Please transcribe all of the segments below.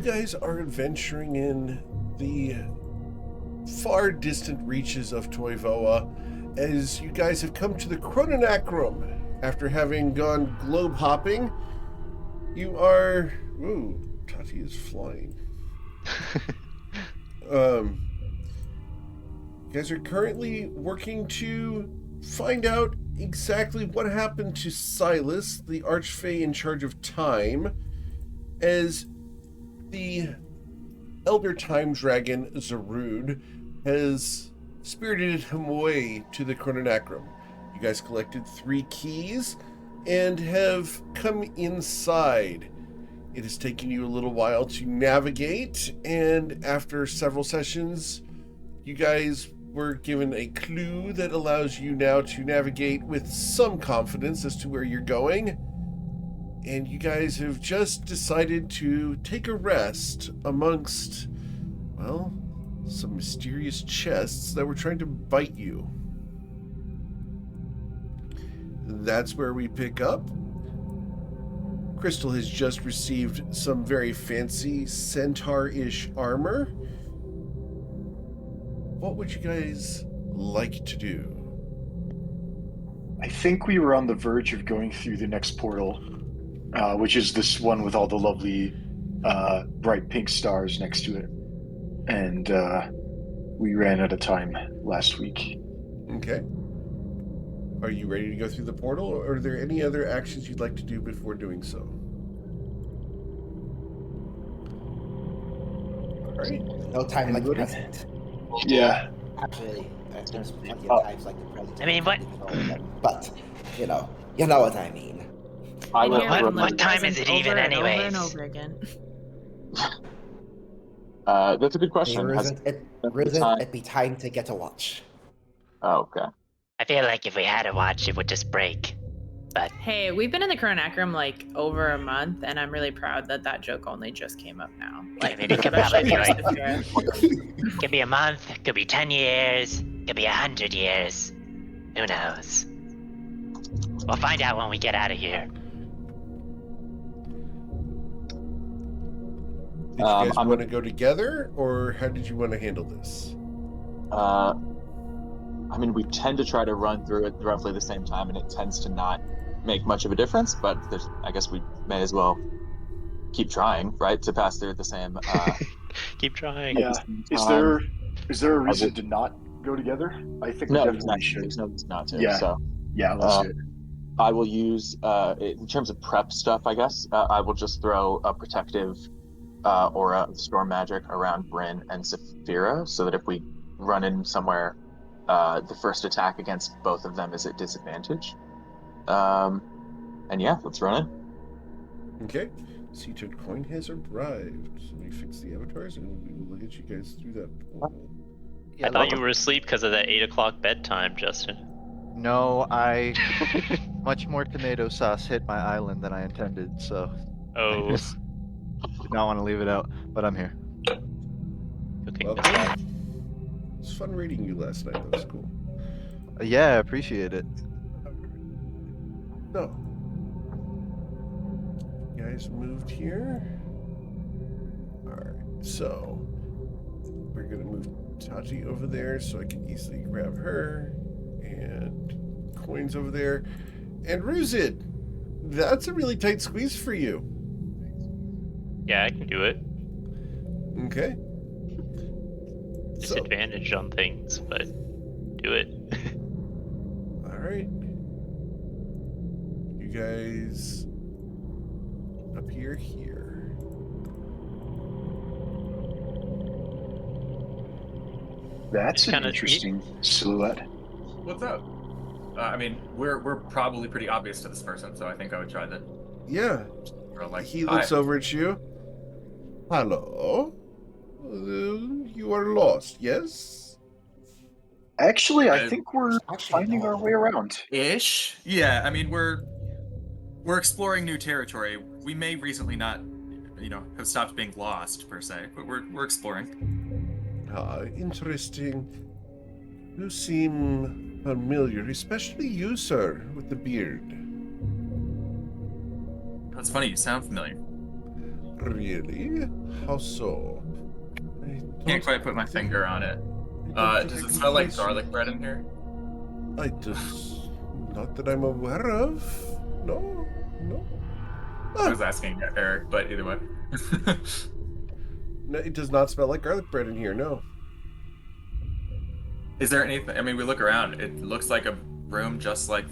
guys are adventuring in the far distant reaches of Toivoa as you guys have come to the Chrononacrum. After having gone globe hopping, you are... Ooh, Tati is flying. You guys are currently working to find out exactly what happened to Silas, the Archfey in charge of time, as the Elder Time Dragon, Zarud, has spirited him away to the Chrononacrum. You guys collected 3 keys and have come inside. It has taken you a little while to navigate, and after several sessions, you guys were given a clue that allows you now to navigate with some confidence as to where you're going. And you guys have just decided to take a rest amongst, well, some mysterious chests that were trying to bite you. That's where we pick up. Crystal has just received some very fancy centaur-ish armor. What would you guys like to do? I think we were on the verge of going through the next portal, which is this one with all the lovely bright pink stars next to it. And we ran out of time last week. Okay. Are you ready to go through the portal, or are there any other actions you'd like to do before doing so? All right. No time like the present. Yeah. Actually, there's plenty of times like the present. I mean, what? But, you know what I mean. What time is it even, anyways? Over and over again. That's a good question. It'd be time to get a watch. Oh, okay. I feel like if we had a watch, it would just break. But Hey, we've been in the Chrononacrum like over a month, and I'm really proud that that joke only just came up now. I mean, it could probably be like, could be a month, could be 10 years, could be 100 years. Who knows? We'll find out when we get out of here. Did you guys want to go together, or how did you want to handle this? I mean, we tend to try to run through it roughly the same time, and it tends to not make much of a difference, but I guess we may as well keep trying, right, to pass through at the same... Keep trying. Yeah. Is there a reason to not go together? I think we definitely should. There's no reason not to. Yeah. So, yeah, let's do it. I will use, in terms of prep stuff, I guess, I will just throw a protective aura of storm magic around Bryn and Saphira, so that if we run in somewhere, the first attack against both of them is at disadvantage. And yeah, let's run it. Okay. Seated coin has arrived. Let me fix the avatars and we will get you guys through that portal. I thought you were asleep because of that 8 o'clock bedtime, Justin. No, much more tomato sauce hit my island than I intended, so Oh. I just did not want to leave it out, but I'm here. Cooking Well, the pot. it's fun reading you last night. That was cool. Yeah, I appreciate it. So, you guys moved here. Alright, so we're gonna move Tati over there so I can easily grab her, and coins over there. And Ruzid, that's a really tight squeeze for you. Yeah, I can do it. Okay. Disadvantage on things, but do it. Alright. You guys appear here. That's an kinda interesting silhouette. What's up? I mean, we're probably pretty obvious to this person, so I think I would try that. Yeah. Or like, He looks over at you. Hello? You are lost, yes? Actually, I think we're finding our way around. Ish. Yeah, I mean, we're exploring new territory. We may recently not, have stopped being lost per se, but we're exploring. Ah, interesting. You seem familiar, especially you, sir, with the beard. That's funny. You sound familiar. Really? How so? Can't quite put my finger on it. Does it smell like garlic bread in here? I just... Not that I'm aware of. No. I was asking Eric, but either way. No, it does not smell like garlic bread in here, no. Is there anything? I mean, we look around. It looks like a room just like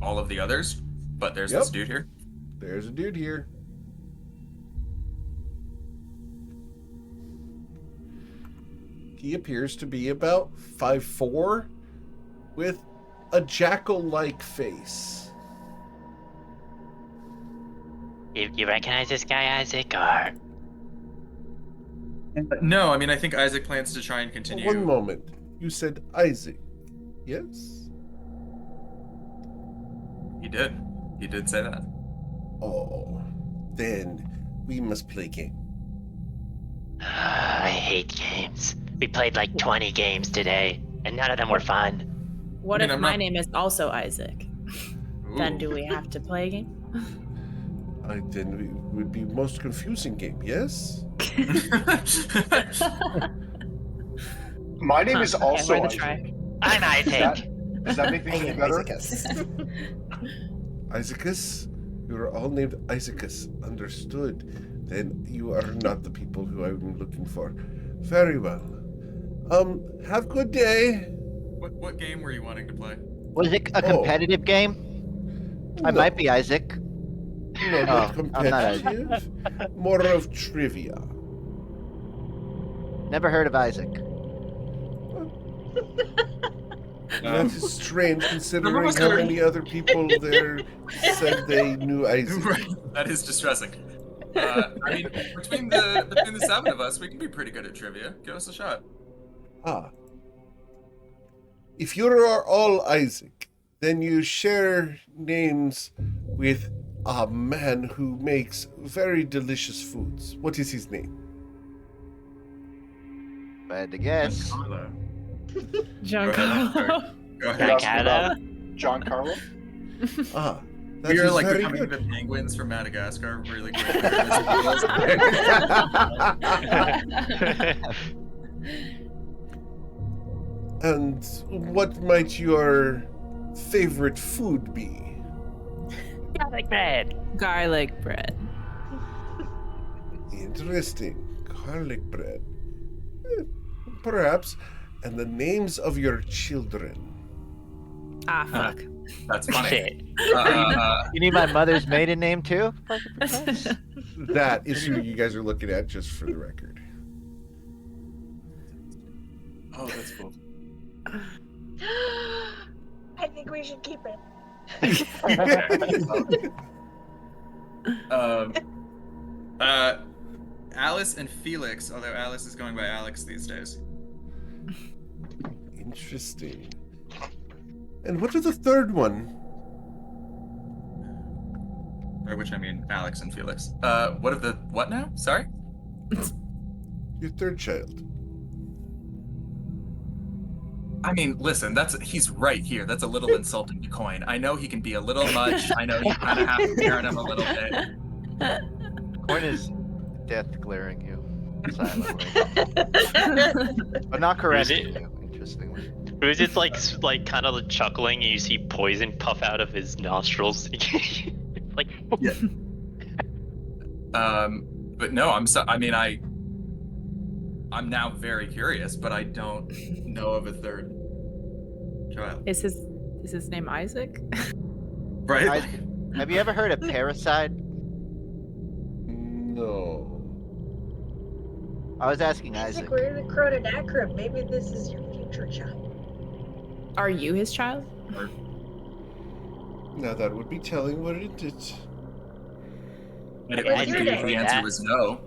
all of the others, but there's this dude here. There's a dude here. He appears to be about 5'4", with a jackal-like face. You recognize this guy, Isaac, or? No, I mean, I think Isaac plans to try and continue. One moment. You said Isaac, yes? He did. He did say that. Oh, then we must play game. I hate games. We played like 20 games today, and none of them were fun. What I mean, if I'm my not- name is also Isaac? Then do we have to play a game? Then it would be most confusing game, yes? My name is also worth a Isaac. try. I'm Isaac. Does that make I things any am better? Isaacus. Isaacus? You are all named Isaacus. Understood. Then you are not the people who I'm looking for. Very well. Have good day. What game were you wanting to play? Was it a competitive game? I No. might be Isaac. No, not I'm not competitive. More of trivia. Never heard of Isaac. That is strange considering almost how there. many other people there said they knew Isaac. Right. That is distressing. I mean, between the 7 of us, we can be pretty good at trivia. Give us a shot. Ah. If you are all Isaac, then you share names with a man who makes very delicious foods. What is his name? If I had to guess. Carlo. Giancarlo. Go You're ahead. asking Giancarlo? about Giancarlo? Ah, that We are is like very becoming good. the penguins from Madagascar really quickly. And what might your favorite food be? Garlic bread. Garlic bread. Interesting. Garlic bread. Perhaps. And the names of your children. Ah, fuck. That's funny. Shit. You need my mother's maiden name too? That is who you guys are looking at, just for the record. Oh, that's cool. I think we should keep it. Alice and Felix, although Alice is going by Alex these days. Interesting. And what is the third one? By which I mean Alex and Felix. What now? Sorry? Your third child. I mean, listen, he's right here. That's a little insulting to Coin. I know he can be a little much. I know you kind of have to parent him a little bit. Coin is death glaring you silently. But not caressing you, interestingly. Who's just like kind of chuckling, and you see poison puff out of his nostrils. Like, Yeah. But no, I'm now very curious, but I don't know of a third child. Is his name Isaac? Right? Have you ever heard of parasite? No. I was asking Isaac, Isaac. we're in the Cronodacrum. Maybe this is your future child. Are you his child? Now that would be telling what it is. And it Yeah, wouldn't I be did if the it. answer was no.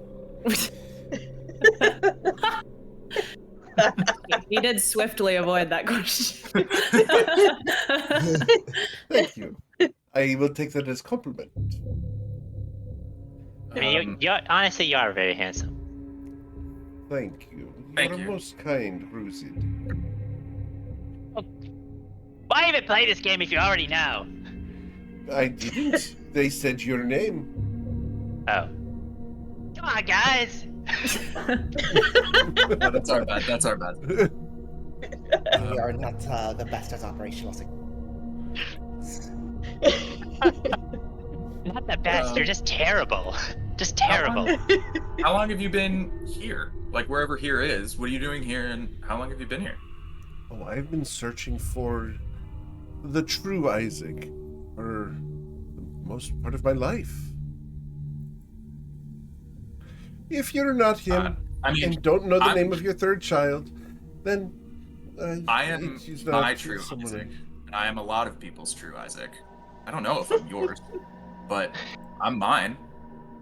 He did swiftly avoid that question. Thank you. I will take that as compliment. I mean, honestly, you are very handsome. Thank you. Thank You're you. most kind, Rusid. Why even play this game if you already know? I didn't. They said your name. Oh. on, guys. No, that's our bad. That's our bad. We are not the best as operational. Not the best. You're just terrible. Just How terrible. How long have you been here? Like wherever here is. What are you doing here, and how long have you been here? Oh, I've been searching for the true Isaac for the most part of my life. If you're not him and don't know the name of your third child, then I am he's my not true someone. Isaac, and I am a lot of people's true Isaac. I don't know if I'm yours, but I'm mine,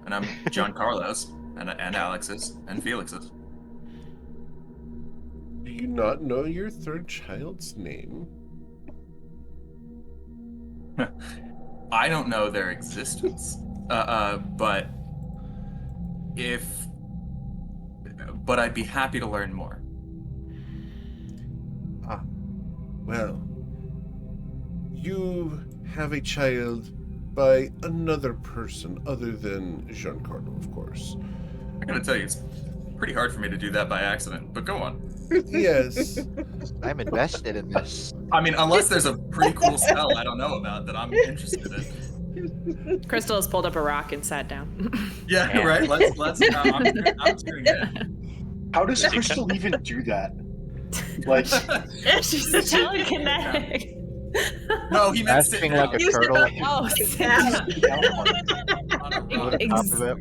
and I'm Giancarlo's, and Alex's, and Felix's. Do you not know your third child's name? I don't know their existence, but I'd be happy to learn more. Well, you have a child by another person other than Giancarlo, of course. I gotta tell you, it's pretty hard for me to do that by accident, but go on. Yes. I'm invested in this. I mean, unless there's a pretty cool spell I don't know about that I'm interested in. Crystal has pulled up a rock and sat down. Yeah, right. Let's. I'm tuning in. How does Crystal even do that? Like, She's telekinetic. No, he meant sit Acting down. like a turtle. Oh, sit down. On a rock. Over the top of it.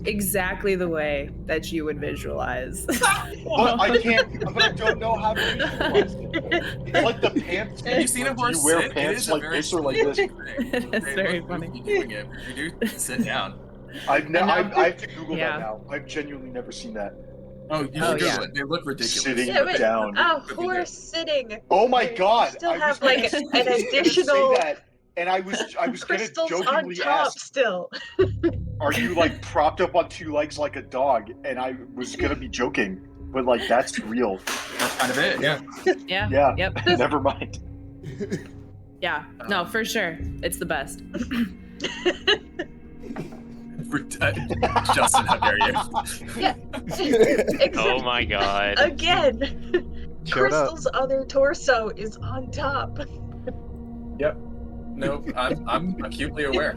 Exactly the way that you would visualize. but I can't. But I don't know how to visualize it. It's like the pants. Have you seen a Do horse you wear sit? It pants is a like very this or like this? It's very funny. Doing it. You do sit down. I have to Google Yeah. that now. I've genuinely never seen that. Oh, you Oh, should Google yeah. it. They look ridiculous. Sitting Yeah, but down. a horse sitting. Oh my and you god! Still I was have gonna like say- an I was gonna additional say that, and I was gonna crystals on jokingly top ask, still. "Are you like propped up on two legs like a dog?" And I was gonna be joking, but like that's real. That's kind of it. Yeah. Yeah. Yeah. Yep. Never mind. Yeah. No, for sure. It's the best. Justin, how dare you? Yeah. Oh my god. Again, Showed up. Crystal's other torso is on top. Yep. No, I'm acutely aware.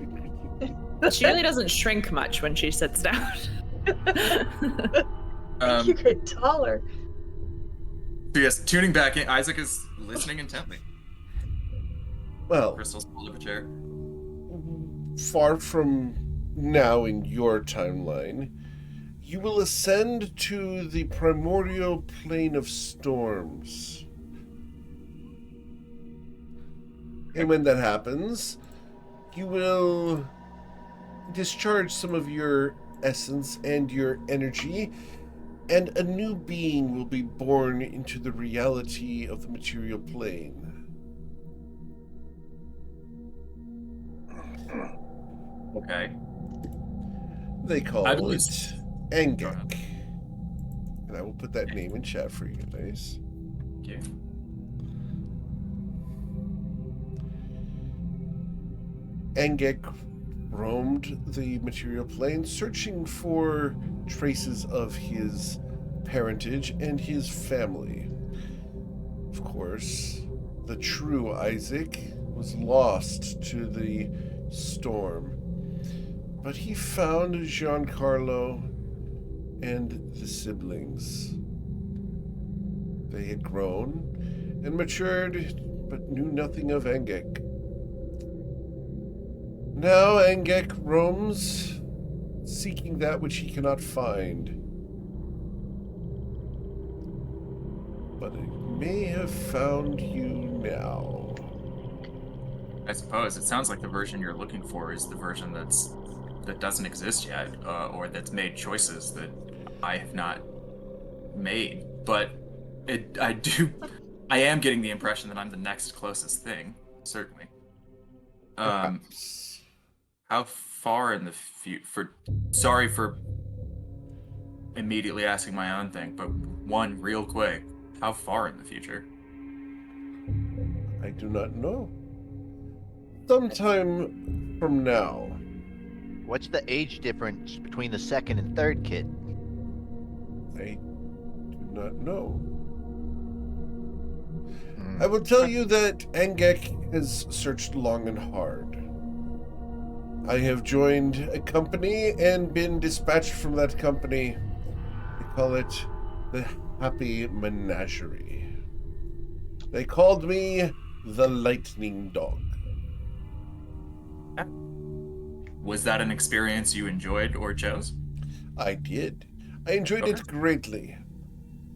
She really doesn't shrink much when she sits down. You get taller. So yes, tuning back in, Isaac is listening intently. Well, Crystal's pulled up a chair. far from now in your timeline, you will ascend to the primordial plane of storms. And when that happens, you will discharge some of your essence and your energy, and a new being will be born into the reality of the material plane. Okay. They call I it believe- Engek. And I will put that name in chat for you guys. Okay. Engek roamed the material plane, searching for traces of his parentage and his family. Of course, the true Isaac was lost to the storm, but he found Giancarlo and the siblings. They had grown and matured, but knew nothing of Engek. Now Engek roams, seeking that which he cannot find. But it may have found you now. I suppose it sounds like the version you're looking for is the version that doesn't exist yet, or that's made choices that I have not made. But I am getting the impression that I'm the next closest thing, certainly. How far in the future? Sorry for immediately asking my own thing, but one real quick. How far in the future? I do not know. Sometime from now, What's the age difference between the second and third kid? I do not know. Hmm. I will tell you that Angek has searched long and hard. I have joined a company and been dispatched from that company. They call it the Happy Menagerie. They called me the Lightning Dog. Was that an experience you enjoyed or chose? I did. I enjoyed it greatly.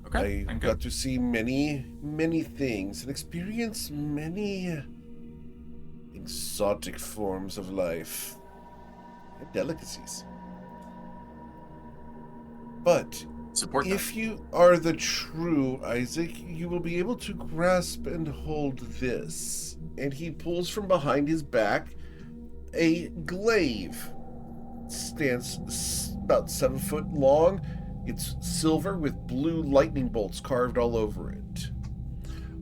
Okay, I I'm got good. to see many, many things and experience many exotic forms of life and delicacies. But Support that. if you are the true Isaac, you will be able to grasp and hold this. And he pulls from behind his back a glaive. Stands about 7 foot long. It's silver with blue lightning bolts carved all over it.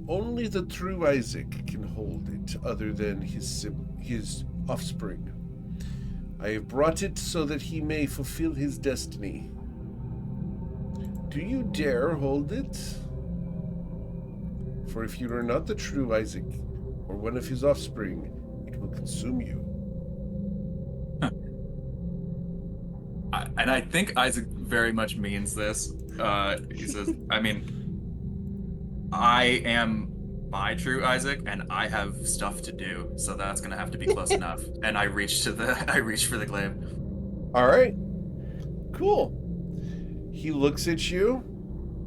Only the true Isaac can hold it, other than his offspring. I have brought it so that he may fulfill his destiny. Do you dare hold it? For if you are not the true Isaac, or one of his offspring, it will consume you. And I think Isaac very much means this. He says, I mean, I am my true Isaac, and I have stuff to do, so that's gonna have to be close enough. And I reach for the glaive. All right. Cool. He looks at you,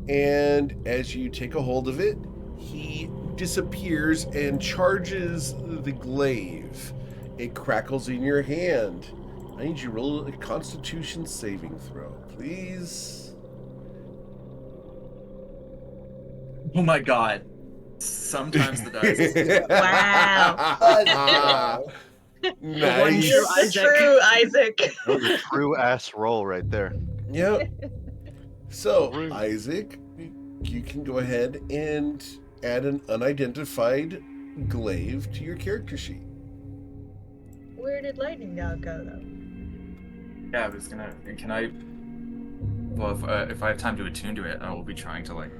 and as you take a hold of it, he disappears and charges the glaive. It crackles in your hand. I need you to roll a Constitution saving throw, please. Oh my god. Sometimes the dice. Wow. Nice. You're the true Isaac. That was a true ass roll right there. Yep. So, Rude. Isaac, you can go ahead and add an unidentified glaive to your character sheet. Where did Lightning Dog go, though? Yeah, I was gonna. Can I? Well, if I have time to attune to it, I will be trying to like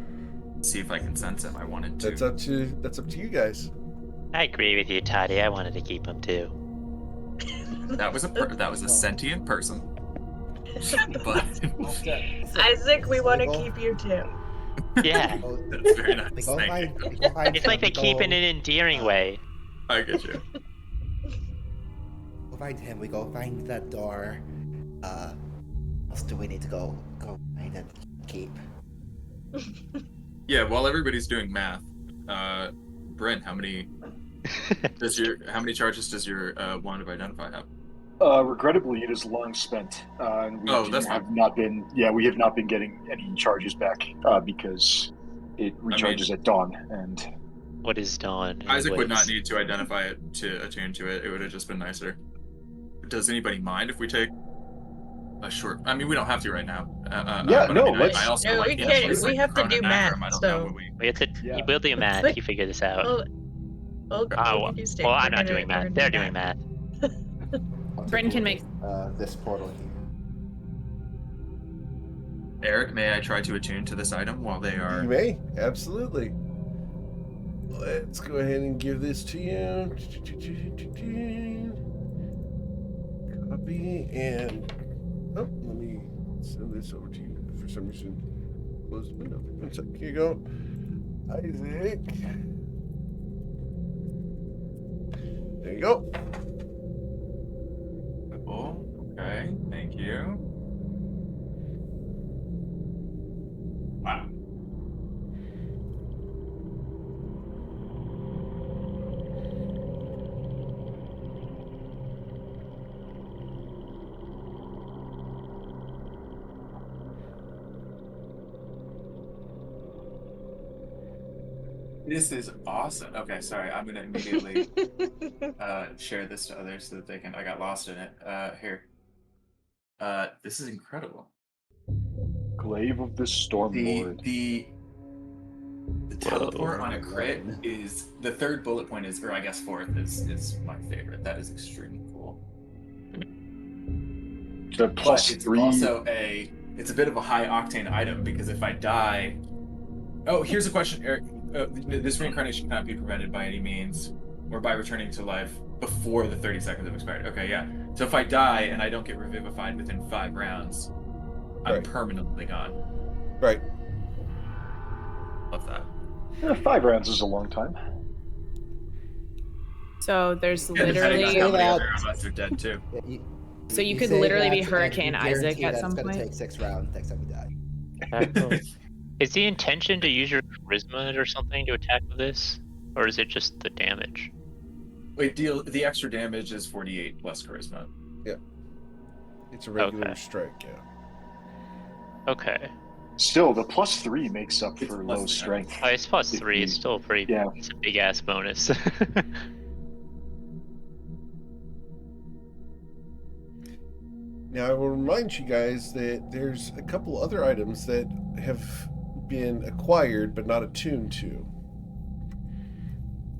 see if I can sense him. I wanted to. That's up to you guys. I agree with you, Toddy. I wanted to keep him too. That was a sentient person. But Isaac, we want to keep you too. Yeah. that's very nice. We go Thank find, you. we go find It's like they him, we keep go- it in an endearing way. I get you. Go find him. We go find that door. Else do we need to go find and keep? Yeah, while everybody's doing math, Brent, how many charges does your wand of identify have? Regrettably, it is long spent, and we Oh, that's fine. have not been. Yeah, we have not been getting any charges back because it recharges at dawn. And What is dawn? Isaac would not anyways? need to identify it to attune to it. It would have just been nicer. Does anybody mind if we take a short? I mean, we don't have to right now. Yeah, but no, I mean, let's- I also No, like. we in can't- case, we like, have to Chrono do Nacrum, math, I don't know so- what we. We have to. Yeah. We'll do math. You figure this out. Well, Oh, you stay. well, We're I'm not gonna- doing we're math. gonna They're do doing math. Bryn can make. This portal here. Eric, may I try to attune to this item while they are? You may, absolutely. Let's go ahead and give this to you. Copy and let me send this over to you. For some reason, close the window. 1 sec. Here you go, Isaac. There you go. Oh, okay. Thank you. Wow. This is awesome. Okay, sorry. I'm gonna immediately share this to others so that they can. I got lost in it. Here. This is incredible. Glaive of the Stormlord. The teleport on a crit is the third bullet point is, or I guess fourth is my favorite. That is extremely cool. The But plus it's 3. also it's a bit of a high octane item because if I die, here's a question, Eric. This reincarnation cannot be prevented by any means, or by returning to life before the 30 seconds have expired. Okay, yeah. So if I die and I don't get revivified within 5 rounds, I'm Right. permanently gone. Right. Love that. 5 rounds is a long time. So there's Yeah, depending on literally. how many that- other of us are dead too. Yeah, So you could say literally be that, Hurricane and you Isaac guarantee at that some it's gonna point? take 6 rounds next time you die. Is the intention to use your charisma or something to attack with this? Or is it just the damage? Wait, the extra damage is 48 plus charisma. It's a regular Okay. strike, yeah. Okay. Still, the plus 3 makes up It's for plus low 3. strength. Oh, it's plus If 3. you- It's still pretty. yeah. It's a big ass bonus. Now, I will remind you guys that there's a couple other items that have been acquired but not attuned to.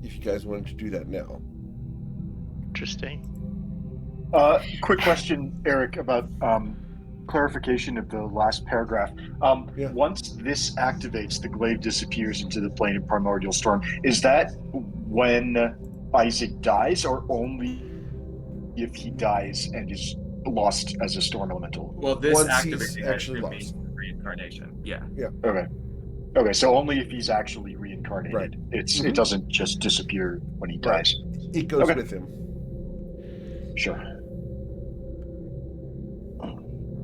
If you guys wanted to do that now. Interesting. Quick question, Eric, about clarification of the last paragraph. Yeah. Once this activates, the glaive disappears into the plane of primordial storm. Is that when Isaac dies, or only if he dies and is lost as a storm elemental? Well, this Once he's activating actually item means lost. reincarnation. Yeah. Okay, so only if he's actually reincarnated. Right. It doesn't just disappear when he Right. dies. It goes Okay. with him. Sure.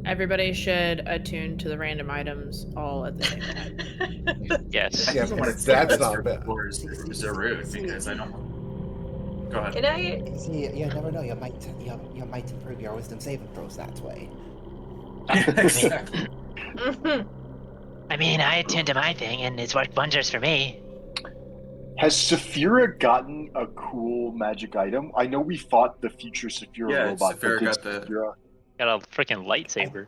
Everybody should attune to the random items all at the same time. Yes. Yeah, I think that's not bad. For Zarud, because I don't. Go ahead. Can I? See, you never know. You might improve your wisdom saving throws that way. Exactly. I mean, I attend to my thing, and it's worked wonders for me. Has Saphira gotten a cool magic item? I know we fought the future Saphira Yeah, robot. but Saphira did got the- Saphira- Got a freaking lightsaber.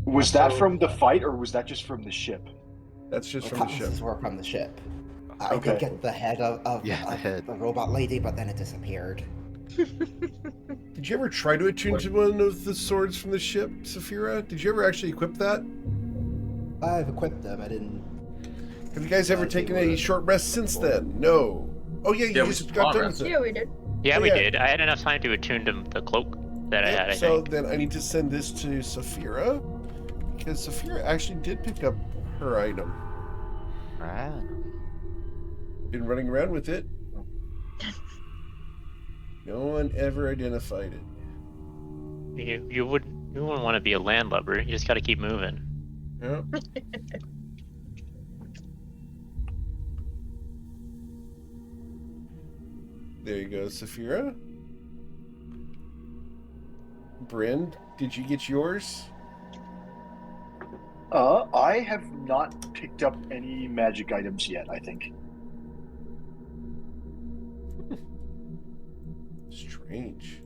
Was that from the fight, or was that just from the ship? That's just from the ship. This were from the ship. I Okay. did get the head of Yeah, the head. the robot lady, but then it disappeared. Did you ever try to attune to one of the swords from the ship, Saphira? Did you ever actually equip that? I've equipped them. I didn't. Have you guys ever they taken were- a short rest since then? No. Oh yeah, you Yeah, we just took got long done rest. with it. Yeah, we did. Yeah, Oh, we yeah. did. I had enough time to attune to the cloak that I Yep, had, I so think. then I need to send this to Saphira, because Saphira actually did pick up her item. Right. Been running around with it. No one ever identified it. You wouldn't want to be a landlubber. You just got to keep moving. Yep. There you go, Saphira. Bryn, did you get yours? I have not picked up any magic items yet, I think. Strange.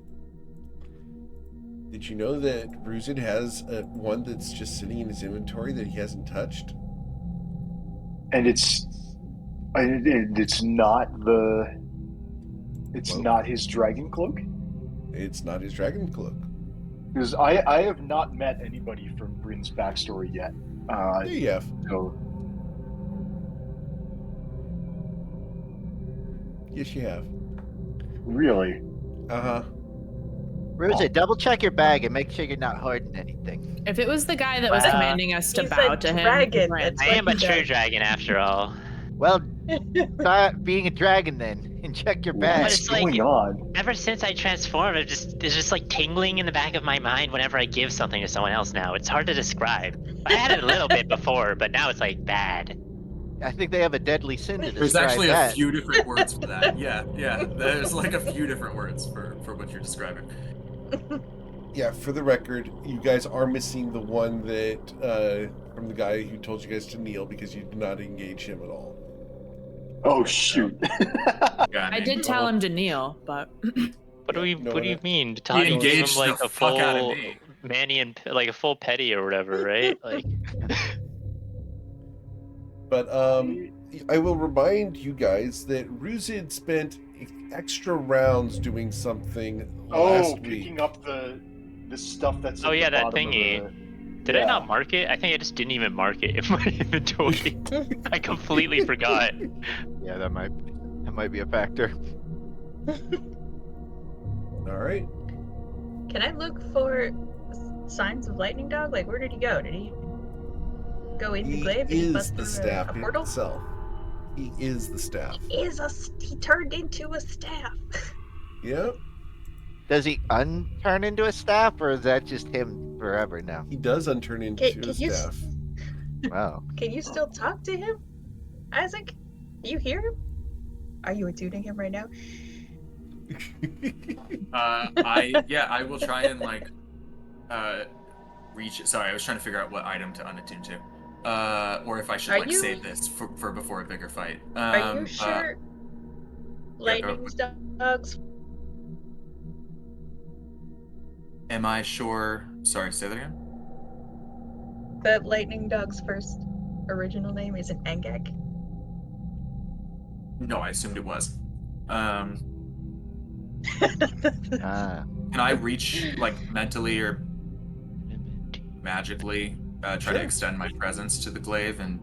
Did you know that Ruzid has one that's just sitting in his inventory that he hasn't touched? And it's not the. It's Well- not his dragon cloak? It's not his dragon cloak. Because I have not met anybody from Bryn's backstory yet. Yeah, you have. So Yes, you have. really, Uh-huh. Ruse, double check your bag and make sure you're not hoarding anything. If it was the guy that was Wow. commanding us to He's bow a to him, dragon, Brent. it's I am a What he true does. dragon after all. Well, try being a dragon then and check your bag. what's it's like- going on? Ever since I transformed, it's just like tingling in the back of my mind whenever I give something to someone else now. It's hard to describe. I had it a little bit before, but now it's like bad. I think they have a deadly sin to There's describe actually that. a few different words for that. Yeah. There's like a few different words for what you're describing. Yeah, for the record, you guys are missing the one that, from the guy who told you guys to kneel because you did not engage him at all. Oh shoot! I did tell him to kneel, but What do no, you no. mean? He Give him engaged like the a fuck out of full me. Manny and like a full petty or whatever, right? Like, But I will remind you guys that Ruzid spent extra rounds doing something last week. Picking up the stuff that's Oh at yeah, the that bottom thingy. of the... Did I not mark it? I think I just didn't even mark it in my inventory. I completely forgot. Yeah, that might be a factor. All right. Can I look for signs of lightning dog? Like, where did he go? Did he go in the glaive? Did he is bust the through staff a portal? itself. He is the staff. He turned into a staff. Yeah. Does he unturn into a staff, or is that just him forever now? He does unturn into Can a you staff. Wow. Can you still talk to him, Isaac? Do you hear him? Are you attuning him right now? I will try and like reach. Sorry, I was trying to figure out what item to unattune to, or if I should save this for before a bigger fight. Are you sure? Lightning dogs. Am I sure? Sorry, say that again. That lightning dog's first original name isn't Engek. No, I assumed it was. Ah. Can I reach like mentally or magically try to extend my presence to the glaive and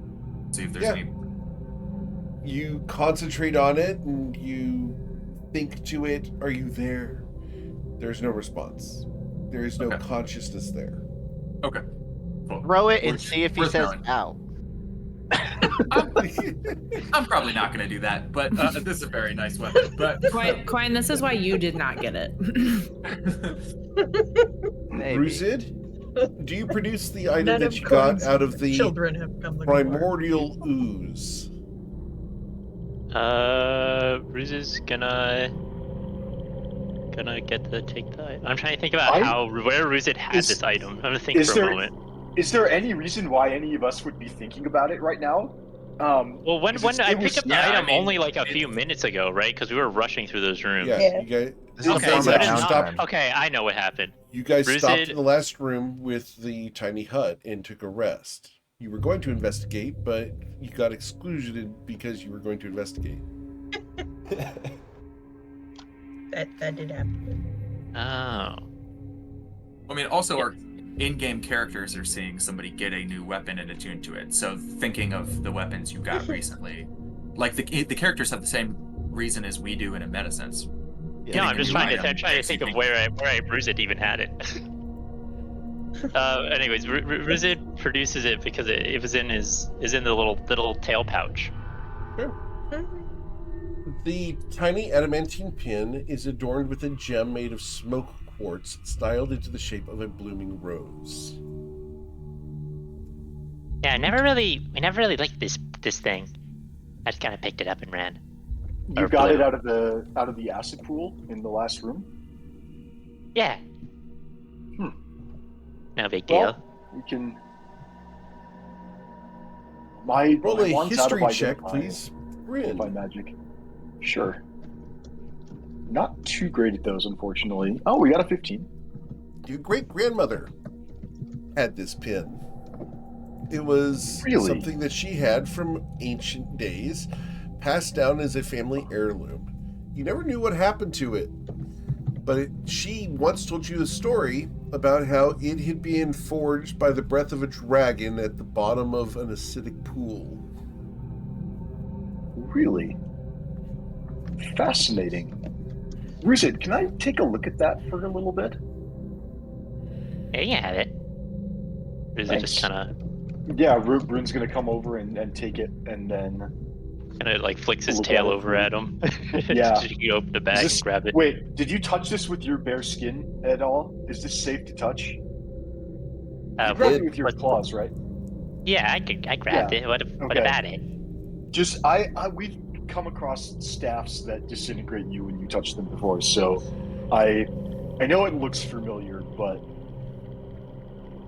see if there's any? You concentrate on it and you think to it. Are you there? There's no response. There is no consciousness there. Okay. Cool. Throw it and see if he says "ow." I'm probably not going to do that, but this is a very nice weapon. But Quine, this is why you did not get it. Ruzid, do you produce the item that you got out of the primordial ooze? Ruzid's gonna get the take the. I'm trying to think about where Ruzid had this item. I'm gonna think for a moment. Is there any reason why any of us would be thinking about it right now? Well, when I picked up the item only like a few minutes ago, right? Because we were rushing through those rooms. Yeah. You guys, okay, I know what happened. You guys stopped in the last room with the tiny hut and took a rest. You were going to investigate, but you got excluded because you were going to investigate. That did happen. Oh. I mean, also our in-game characters are seeing somebody get a new weapon and attune to it. So thinking of the weapons you got recently, like the characters have the same reason as we do in a meta sense. Yeah, I'm just trying to think of where Ruzid even had it. Anyways, Ruzid produces it because it was in the little tail pouch. Sure. The tiny adamantine pin is adorned with a gem made of smoke quartz styled into the shape of a blooming rose. Yeah, we never really liked this thing. I just kind of picked it up and ran. You got it out of the acid pool in the last room? Yeah. No big deal. Well, you can. Roll a history check, please. By magic. Sure. Not too great at those, unfortunately. Oh, we got a 15. Your great-grandmother had this pin. It was something that she had from ancient days, passed down as a family heirloom. You never knew what happened to it, but she once told you a story about how it had been forged by the breath of a dragon at the bottom of an acidic pool. Really? Fascinating. Ruzid, can I take a look at that for a little bit? Yeah, you have it. Ruzid just kind of... Yeah, Rune's going to come over and take it, and then... Kind of like flicks his tail over at him. Yeah. You open the bag and grab it. Wait, did you touch this with your bare skin at all? Is this safe to touch? You grabbed it with your claws, right? Yeah, I grabbed it. What about it? Just, we've come across staffs that disintegrate you when you touch them before, so I know it looks familiar, but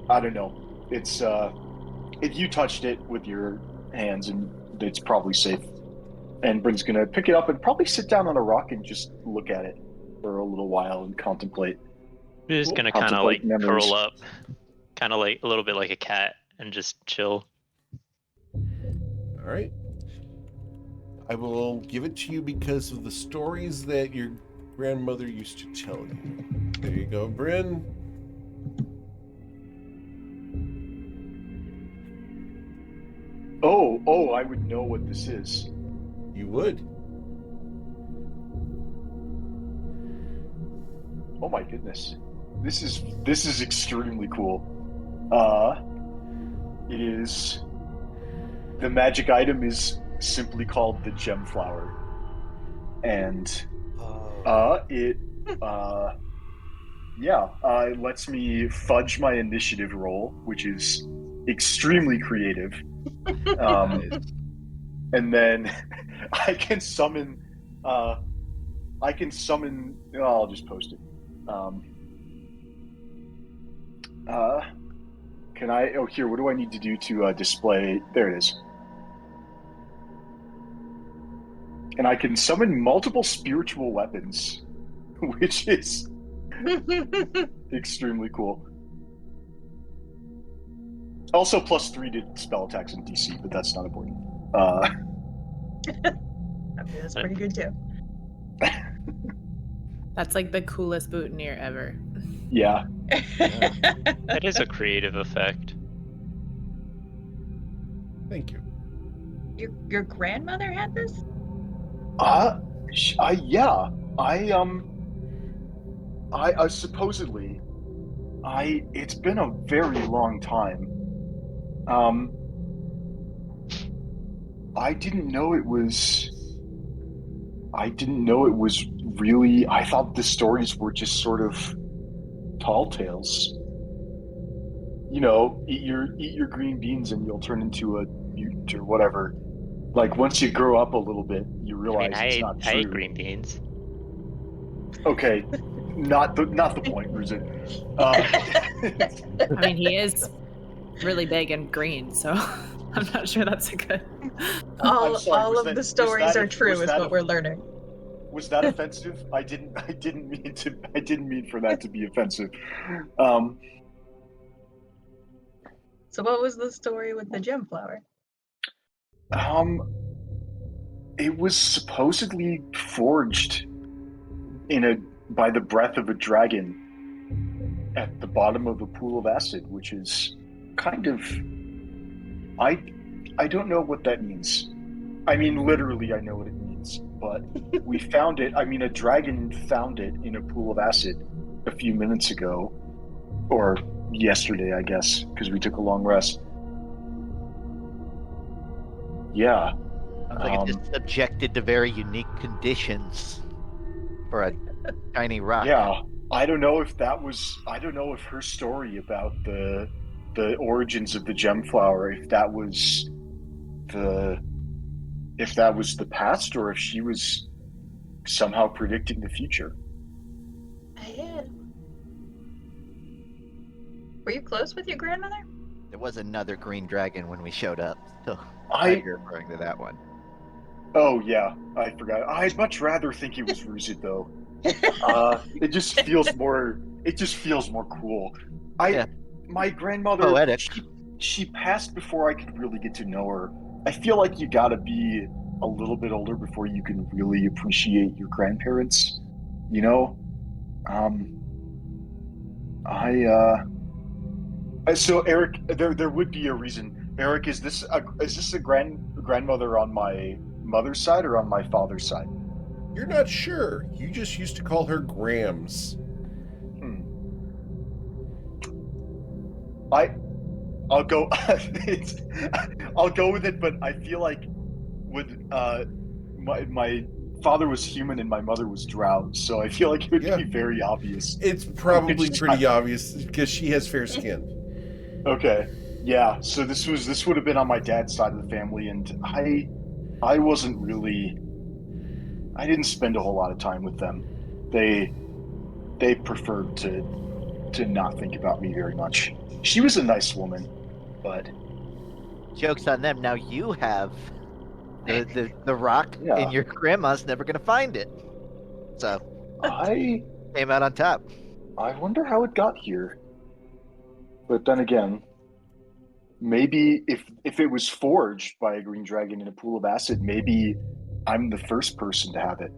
I don't know. It's if you touched it with your hands, and it's probably safe. And Bryn's gonna pick it up and probably sit down on a rock and just look at it for a little while and contemplate. We're just gonna kind of like curl up, kind of like a little bit like a cat, and just chill. All right. I will give it to you because of the stories that your grandmother used to tell you. There you go, Bryn. Oh, I would know what this is. You would. Oh my goodness. This is extremely cool. It is, the magic item is simply called the gem flower. And it lets me fudge my initiative roll, which is extremely creative. And then I can summon I'll just post it. Can I? Oh, here. What do I need to do to display? There it is. And I can summon multiple spiritual weapons, which is extremely cool. Also, +3 to spell attacks and DC, but that's not important. I mean, that's pretty good too. That's like the coolest boutonniere ever. Yeah. That is a creative effect. Thank you. Your grandmother had this? Yeah. I supposedly, it's been a very long time. I didn't know it was really, I thought the stories were just sort of tall tales. You know, eat your green beans and you'll turn into a mutant or whatever. Like, once you grow up a little bit, you realize it's not true. I ate green beans. Okay, not the point, Ruzin. I mean, he is really big and green, so I'm not sure that's a good. all sorry, of the stories are true, is what we're learning. Was that offensive? I didn't mean for that to be offensive. So what was the story with the gem flower? It was supposedly forged by the breath of a dragon at the bottom of a pool of acid, which is kind of, I don't know what that means. I mean, literally, I know what it means, but we found it. I mean, a dragon found it in a pool of acid a few minutes ago, or yesterday, I guess, because we took a long rest. Yeah. Sounds like it's just subjected to very unique conditions for a tiny rock. Yeah. I don't know if her story about the origins of the gem flower, if that was the past, or if she was somehow predicting the future. Were you close with your grandmother? There was another green dragon when we showed up, so you're referring to that one. Oh yeah, I forgot. I'd much rather think it was Ruzit though. It just feels more cool. My grandmother, poetic. She passed before I could really get to know her. I feel like you gotta be a little bit older before you can really appreciate your grandparents, you know? So Eric, there would be a reason. Eric, is this a grandmother on my mother's side or on my father's side? You're not sure. You just used to call her Grams. I'll go. I'll go with it, but I feel like my father was human and my mother was drow, so I feel like it would be very obvious. It's probably pretty obvious because she has fair skin. Okay, yeah. So this would have been on my dad's side of the family, and I wasn't really. I didn't spend a whole lot of time with them. They preferred to not think about me very much. She was a nice woman, but joke's on them. Now you have the rock, and your grandma's never gonna find it. So I came out on top. I wonder how it got here. But then again, maybe if it was forged by a green dragon in a pool of acid, maybe I'm the first person to have it,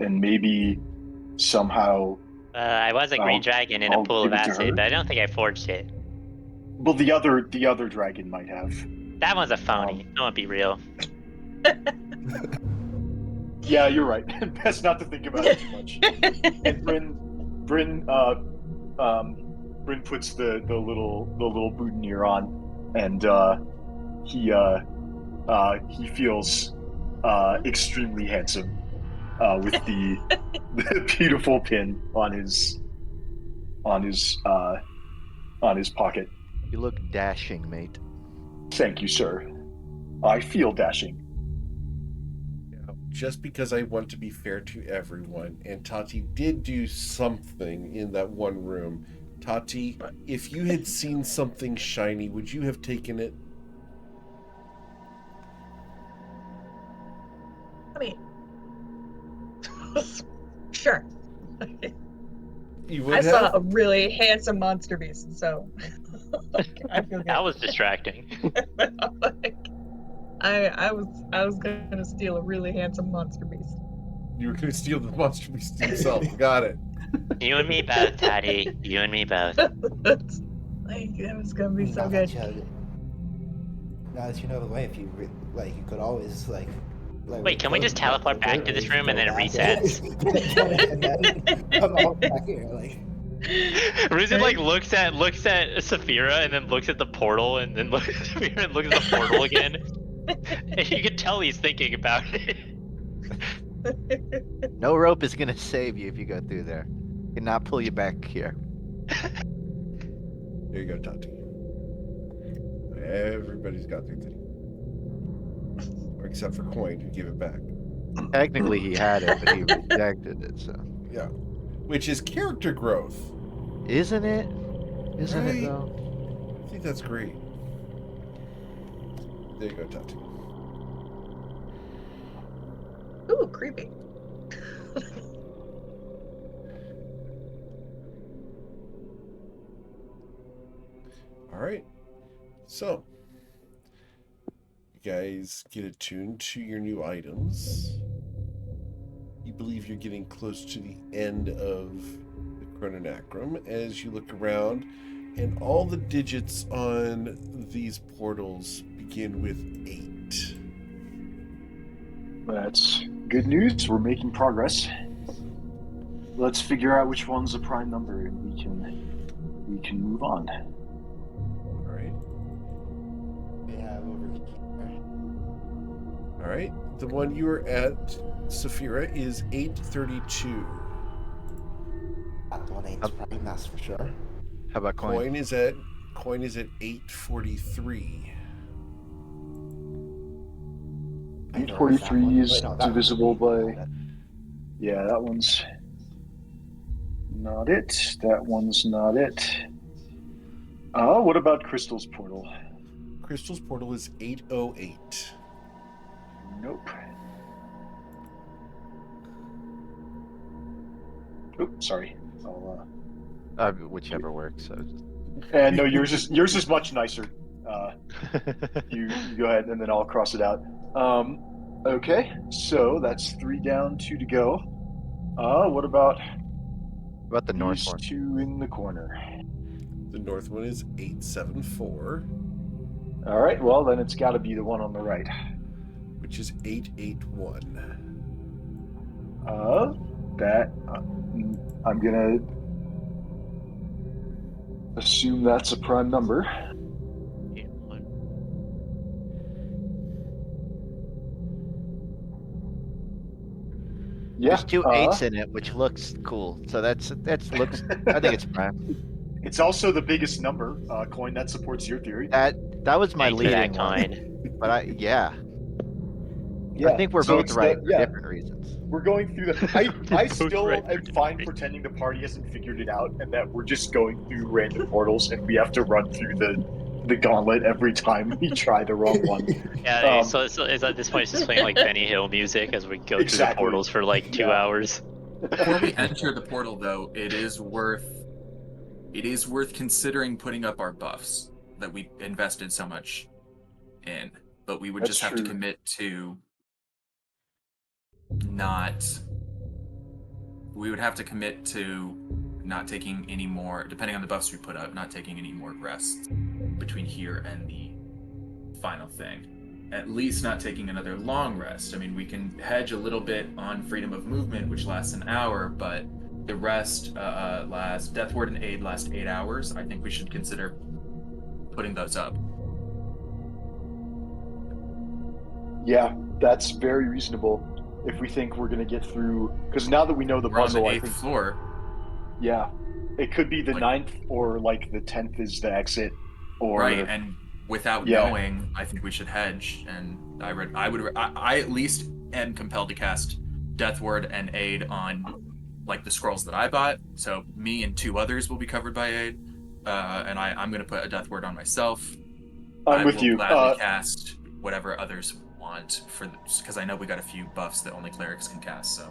and maybe somehow. I was a green dragon in a I'll pool of give it to acid, her. but I don't think I forged it. Well, the other dragon might have. That one's a phony. Don't be real. Yeah, you're right. Best not to think about it too much. And Bryn puts the little boutonniere on, and he feels extremely handsome with the beautiful pin on his pocket. You look dashing, mate. Thank you, sir. I feel dashing. Just because I want to be fair to everyone, and Tati did do something in that one room. Tati, if you had seen something shiny, would you have taken it? I mean, sure. You would I have? saw a really handsome monster beast, so I feel good. That was distracting. I was gonna steal a really handsome monster beast. You were going to steal the monster beast himself. Got it. You and me both, Tati. You and me both. Like, that was gonna be so good. Now that you know the way, if you you could always Wait, can we just teleport back to this room and then it resets? and then come all back here, Ruzin looks at Saphira and then looks at the portal and then looks at Saphira and looks at the portal again. And you can tell he's thinking about it. No rope is gonna save you if you go through there. Cannot pull you back here. There you go, Tati. Everybody's got their thing. Except for Coin, who gave it back. Technically, he had it, but he rejected it. So yeah, which is character growth, isn't it? Isn't right? it though? I think that's great. There you go, Tati. Ooh, creepy. All right, so you guys get attuned to your new items. You believe you're getting close to the end of the chrononacrum as you look around, and all the digits on these portals begin with 8. That's good news. We're making progress. Let's figure out which one's a prime number, and we can move on. All right. We have over here. All right. The one you were at, Saphira, is 832. That one ain't prime, that's for sure. How about coin? Coin is at 843. 843 is divisible by. Yeah, that one's not it. That one's not it. What about Crystal's portal? Crystal's portal is 808. Nope. Oops, sorry. Whichever works. So just... no, yours is much nicer. You go ahead, and then I'll cross it out. Okay, so that's 3 down, 2 to go. What about the north these one? 2 in the corner? The north one is 874. All right, well then it's got to be the one on the right, which is 881. That I'm gonna assume that's a prime number. Yeah, there's 2 8s in it, which looks cool. So that's looks. I think it's prime. It's also the biggest number. Coin that supports your theory. That was my leading one. But I think we're both right for different reasons. We're going through I still am fine pretending the party hasn't figured it out, and that we're just going through random portals, and we have to run through the gauntlet every time we try the wrong one. Yeah, so at this point it's just playing like Benny Hill music as we go through the portals for like 2 hours. Before we enter the portal, though, it is worth considering putting up our buffs that we invested so much in, but we would just have to commit to we would have to commit to not taking any more, depending on the buffs we put up, not taking any more rests between here and the final thing. At least not taking another long rest. I mean, we can hedge a little bit on freedom of movement, which lasts an hour, but the rest Death Ward and Aid last 8 hours. I think we should consider putting those up. Yeah, that's very reasonable. If we think we're going to get through, because now that we know the puzzle, on the I 8th think floor. Yeah, it could be the 9th or like the 10th is the exit, or right. And without knowing, I think we should hedge. And I at least am compelled to cast Death Ward and Aid on like the scrolls that I bought. So me and 2 others will be covered by Aid, and I'm going to put a Death Word on myself. I'm with you. Gladly cast whatever others want for because I know we got a few buffs that only clerics can cast. So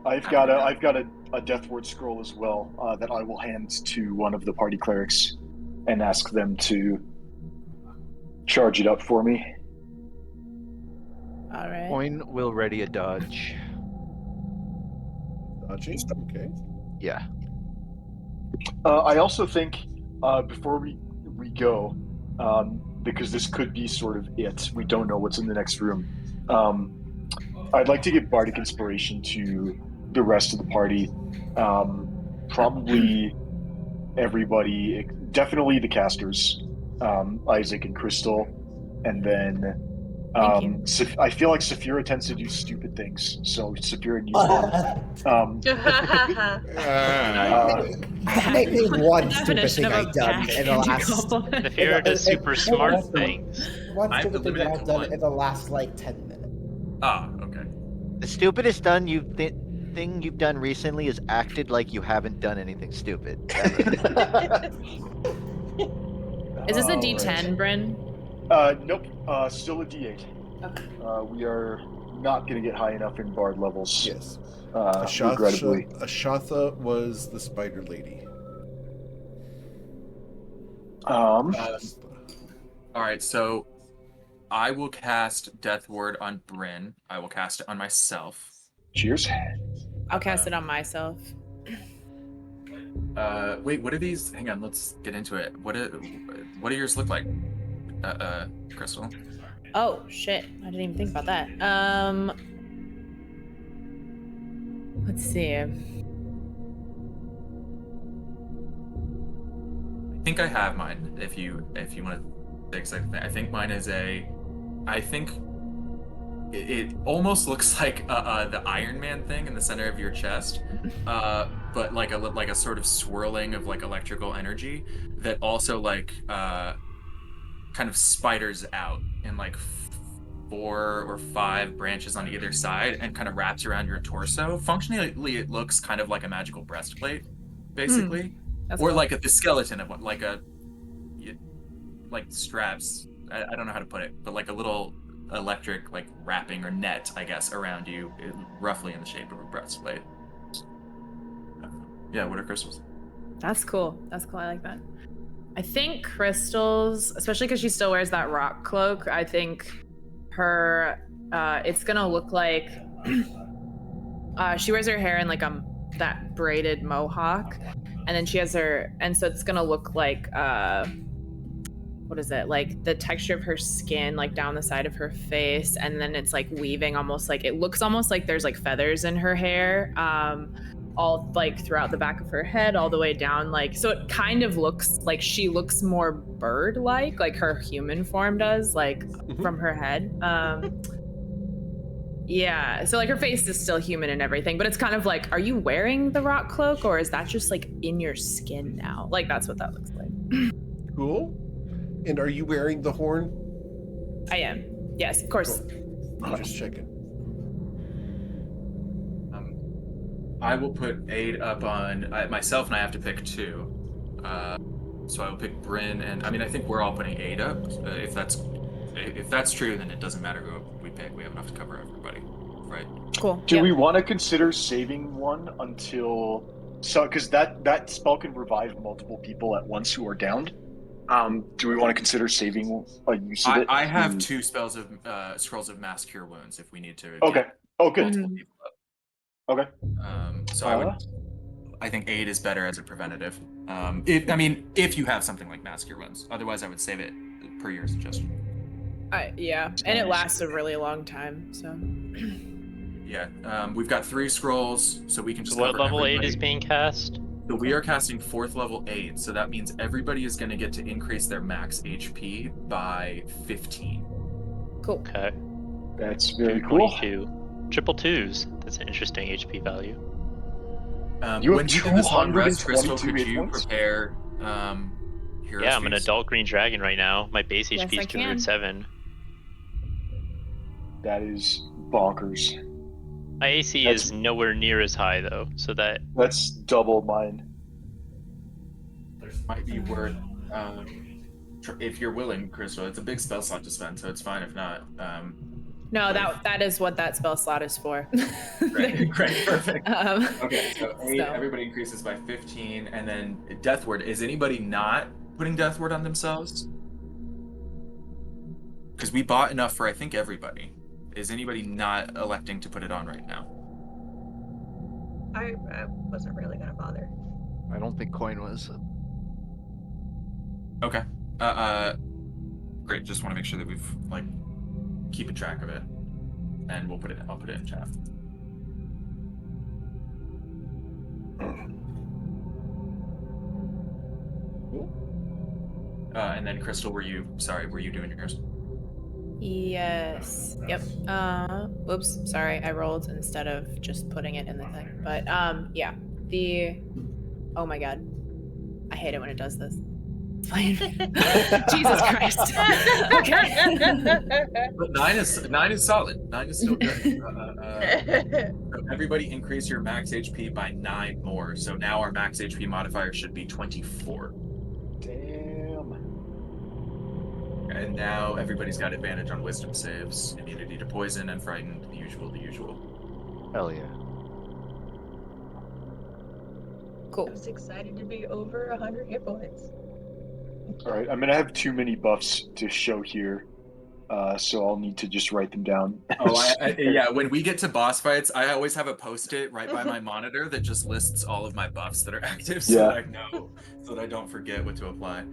I've got a Death Ward scroll as well that I will hand to one of the party clerics and ask them to charge it up for me. All right. Coin will ready a dodge. Dodging? Okay. Yeah. I also think before we go, because this could be sort of it. We don't know what's in the next room. I'd like to give Bardic Inspiration to the rest of the party. Probably everybody, definitely the casters, Isaac and Crystal, and then I feel like Saphira tends to do stupid things, so Saphira needs one. Maybe one stupid thing I've done in the last. Saphira does super smart things. One stupid thing that I've done in the last like 10 minutes. Ah, okay. The stupidest thing you've done recently is acted like you haven't done anything stupid. Is this a D10, Bryn? Nope. Still a D8. Okay. We are not going to get high enough in Bard levels. Yes. Regrettably. Ashatha was the spider lady. All right, so I will cast Death Ward on Bryn. I will cast it on myself. Cheers. I'll cast it on myself. Wait, what are these? Hang on, let's get into it. What do yours look like, Crystal? Oh shit! I didn't even think about that. Let's see. I think I have mine. If you want to take a second, I think mine is it almost looks like the Iron Man thing in the center of your chest, but like a sort of swirling of like electrical energy that also like kind of spiders out in like 4 or 5 branches on either side and kind of wraps around your torso. Functionally, it looks kind of like a magical breastplate, basically, or cool. like the skeleton of one, like straps. I don't know how to put it, but like a little electric like wrapping or net, I guess, around you, roughly in the shape of a breastplate. Yeah, what are crystals? That's cool. That's cool. I like that. I think Crystal's, especially because she still wears that rock cloak, I think her, it's gonna look like she wears her hair in like that braided mohawk, and then she has her, and so it's gonna look like what is it, like the texture of her skin like down the side of her face, and then it's like weaving almost like, it looks almost like there's like feathers in her hair, all like throughout the back of her head all the way down, like, so it kind of looks like she looks more bird-like her human form does, like from her head. Yeah, so like her face is still human and everything, but it's kind of like, are you wearing the rock cloak or is that just like in your skin now? Like that's what that looks like. Cool. And are you wearing the horn? I am. Yes, of course. Cool. Just checking. I will put Aid up on myself, and I have to pick 2. So I will pick Bryn, and I mean I think we're all putting Aid up. If that's true, then it doesn't matter who we pick. We have enough to cover everybody, right? Cool. Do we want to consider saving one until because that spell can revive multiple people at once who are downed? Do we want to consider saving a use of it? I have 2 spells of scrolls of mass cure wounds if we need to. Okay. Oh, good. Mhm. Okay. So I think aid is better as a preventative. If you have something like Mask Your Wounds. Otherwise, I would save it per your suggestion. Yeah, and it lasts a really long time, so. Yeah, we've got 3 scrolls, so we can just So what cover level everybody. 8 is being cast? So we are casting 4th level aid, so that means everybody is going to get to increase their max HP by 15. Cool. Okay. That's very cool. 222. Triple twos. That's an interesting HP value. You have When you did this long rest, Crystal, 222 could hit you points? prepare Hero's Yeah, I'm an Feast? adult green dragon right now. My base Yes, HP I is can. 207. That is bonkers. My AC That's- is nowhere near as high though, so That's double mine. Might be worth, if you're willing, Crystal. It's a big spell slot to spend, so it's fine if not. No, that is what that spell slot is for. Great, perfect. Okay, so 8, so. everybody increases by 15, and then Death Ward. Is anybody not putting Death Ward on themselves? Because we bought enough for, I think, everybody. Is anybody not electing to put it on right now? I wasn't really gonna bother. I don't think Coin was. Okay. Great. Just want to make sure that we've keeping track of it, and I'll put it in chat. And then Crystal, were you doing yours? Yes. Yep. Whoops. Sorry, I rolled instead of just putting it in the thing. But yeah. Oh my god. I hate it when it does this. Fine. Jesus Christ. Okay. But 9 is solid. 9 is still good. So everybody increase your max HP by 9 more. So now our max HP modifier should be 24. Damn. And now everybody's got advantage on wisdom saves, immunity to poison, and frightened. The usual. Hell yeah. Cool. I was excited to be over 100 hit points. All right, I'm gonna have too many buffs to show here, so I'll need to just write them down. Yeah. When we get to boss fights, I always have a post-it right by my monitor that just lists all of my buffs that are active, so that I know, so that I don't forget what to apply.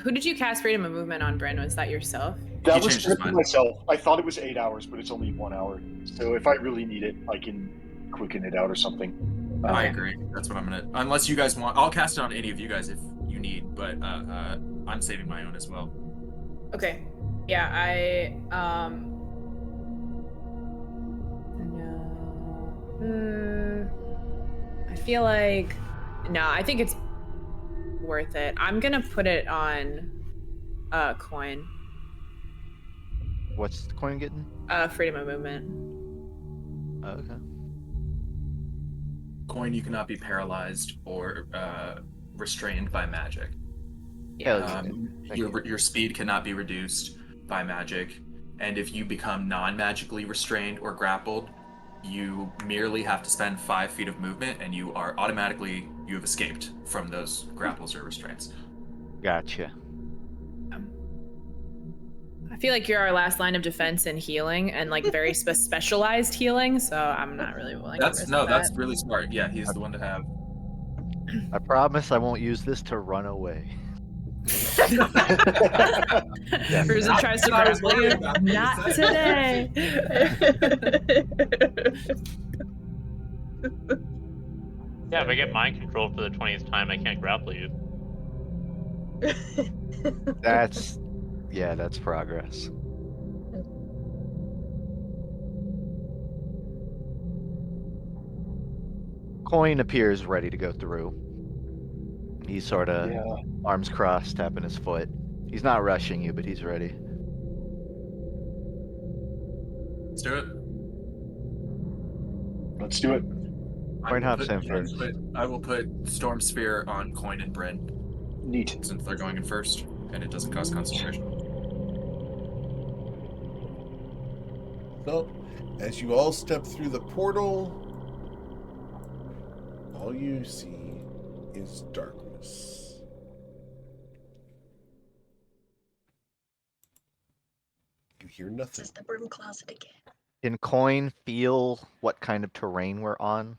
Who did you cast Freedom of Movement on, Bryn? Was that yourself? That was for myself. I thought it was 8 hours, but it's only 1 hour. So if I really need it, I can quicken it out or something. I agree. That's what I'm gonna. Unless you guys want, I'll cast it on any of you guys if you need. But I'm saving my own as well. Okay. Yeah, I I feel like I think it's worth it. I'm gonna put it on Coin. What's the Coin getting? Freedom of Movement. Oh, okay. Coin, you cannot be paralyzed or restrained by magic. Yeah. Your speed cannot be reduced by magic, and if you become non-magically restrained or grappled, you merely have to spend 5 feet of movement, and you have escaped from those grapples or restraints. Gotcha. I feel like you're our last line of defense and healing, and very specialized healing. So I'm not really willing. That's really smart. Yeah, he's the one to have. I promise I won't use this to run away. Ruza tries to grapple you. Not today. Yeah, if I get mind control for the 20th time, I can't grapple you. That's progress. Coin appears ready to go through. He's sort of arms crossed, tapping his foot. He's not rushing you, but he's ready. Let's do it. Let's do it. Coin hops in first. I will put Storm Sphere on Coin and Bryn. Neat. Since they're going in first, and it doesn't cause concentration. So, as you all step through the portal, all you see is darkness. You hear nothing. It's the broom closet again. Can Coin feel what kind of terrain we're on?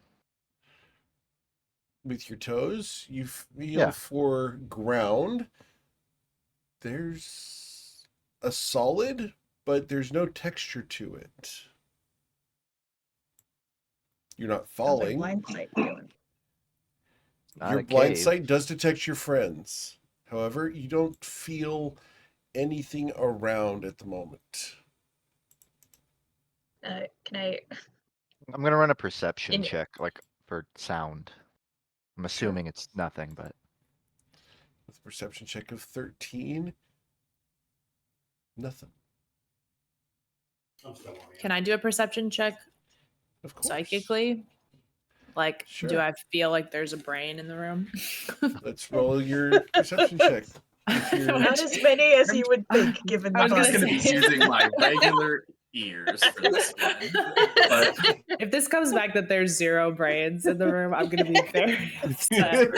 With your toes, you feel Yeah. for ground. There's a solid, but there's no texture to it. You're not How's our falling. blind sight doing? Not Your a blind cave. sight does detect your friends. However, you don't feel anything around at the moment. Can I? I'm gonna run a perception In- check, like for sound. I'm assuming it's nothing, but With a perception check of 13, nothing. Can I do a perception check Of course. psychically? Like, Sure. do I feel like there's a brain in the room? Let's roll your perception check. Not as many as you would think, given the I was I'm just gonna gonna be say- using my regular ears for this one. But If this comes back that there's 0 brains in the room, I'm gonna be very upset.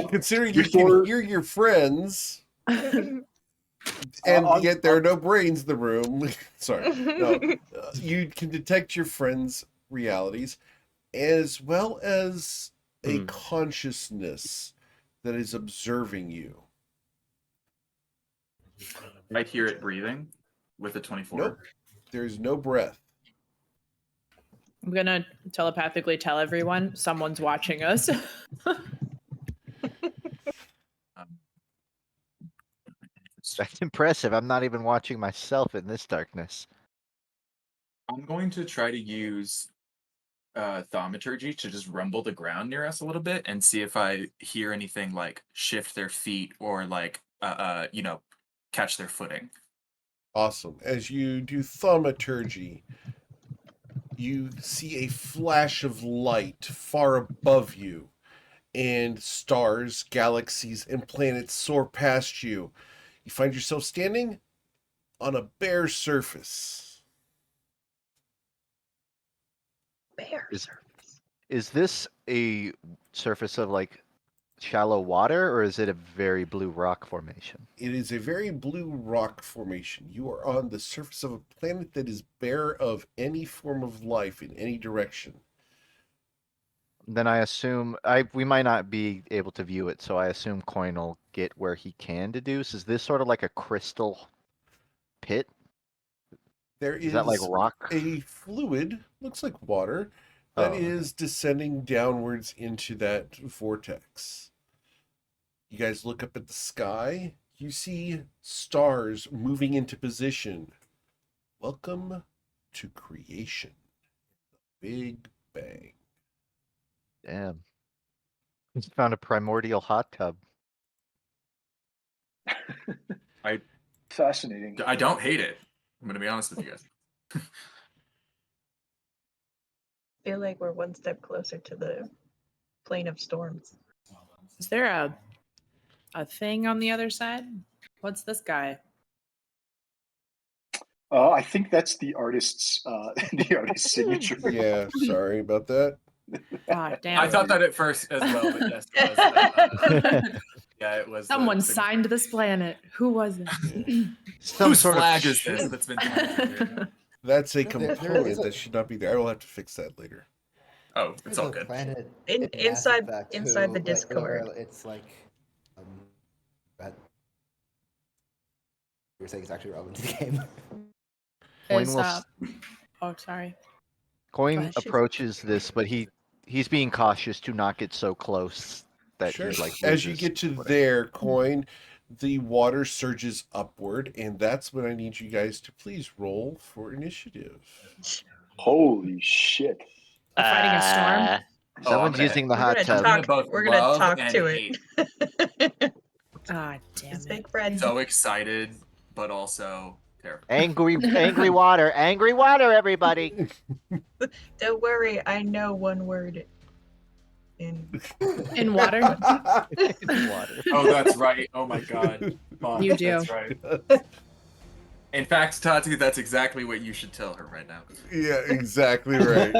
Considering you Before- can hear your friends, and yet there are no brains in the room. Sorry. No. You can detect your friends' realities, as well as a consciousness that is observing you. I hear it breathing with a 24. Nope. There's no breath. I'm gonna telepathically tell everyone someone's watching us. that's impressive. I'm not even watching myself in this darkness. I'm going to try to use thaumaturgy to just rumble the ground near us a little bit and see if I hear anything like shift their feet or like catch their footing. Awesome. As you do thaumaturgy, you see a flash of light far above you, and stars, galaxies, and planets soar past you. You find yourself standing on a bare surface. Bear. Is this a surface of like shallow water, or is it a very blue rock formation? It is a very blue rock formation. You are on the surface of a planet that is bare of any form of life in any direction. Then I assume we might not be able to view it, so I assume Coin will get where he can deduce. Is this sort of like a crystal pit? There Is that like rock? a fluid, looks like water, that Oh, is descending downwards into that vortex. You guys look up at the sky. You see stars moving into position. Welcome to creation. Big Bang. Damn. He's found a primordial hot tub. Fascinating. I don't hate it. I'm gonna be honest with you guys. Feel like we're one step closer to the plane of storms. Is there a thing on the other side? What's this guy? I think that's the artist's the artist's signature. Yeah, sorry about that. Ah, damn. I thought that at first as well, but yes, it was. Yeah, it was. Someone signed this planet. Who was it? Some Whose sort of flag is this that's been signed? That's a There is component a- that should not be there. I will have to fix that later. Oh, it's There's all a good. planet In- in Mass inside- Effect inside who, the like, Discord. it's like that you're saying it's actually relevant to the game. Coin Is, will s- oh, sorry. Coin ahead. approaches this, but he's being cautious to not get so close that Sure. he like As you loses get to footing. their Coin, the water surges upward, and that's when I need you guys to please roll for initiative. Holy shit! We're fighting a storm. Someone's I'm using the We're hot gonna tub. I'm gonna both We're gonna love talk and to hate. it. Ah, damn It's it. big friend. So excited, but also terrified. Angry water, everybody. Don't worry, I know one word. In In water? Water. Oh, that's right. Oh my god. Fuck, You do. That's right. In fact, Tati, that's exactly what you should tell her right now. Yeah, exactly right.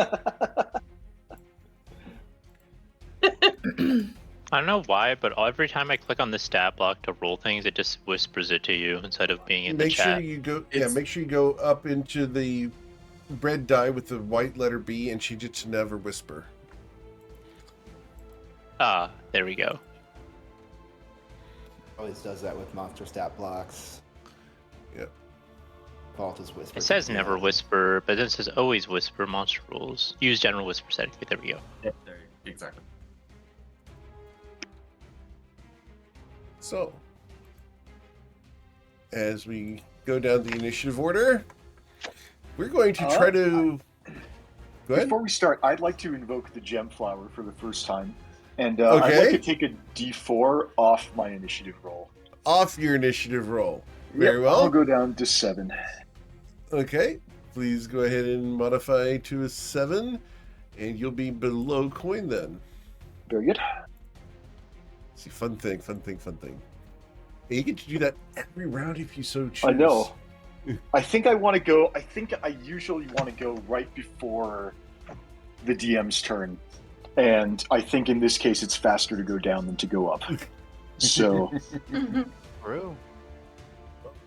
I don't know why, but every time I click on the stat block to roll things, it just whispers it to you instead of being in the Make sure chat. you go. Yeah, make sure you go up into the red die with the white letter B and change it to never whisper. Ah, there we go. Always does that with monster stat blocks. Yep. Vault is whisper. It says never whisper, but then it says always whisper monster rules. Use general whisper setting. There we go. There, exactly. So, as we go down the initiative order, we're going to try to. Go ahead. Before we start, I'd like to invoke the gem flower for the first time, and I'd Okay. like to take a D4 off my initiative roll. Off your initiative roll. Very Yep, well. I'll go down to 7. Okay. Please go ahead and modify to a 7, and you'll be below coin then. Very good. See, fun thing. And you get to do that every round if you so choose. I know. I think I want to go. I think I usually want to go right before the DM's turn, and I think in this case it's faster to go down than to go up. So, True.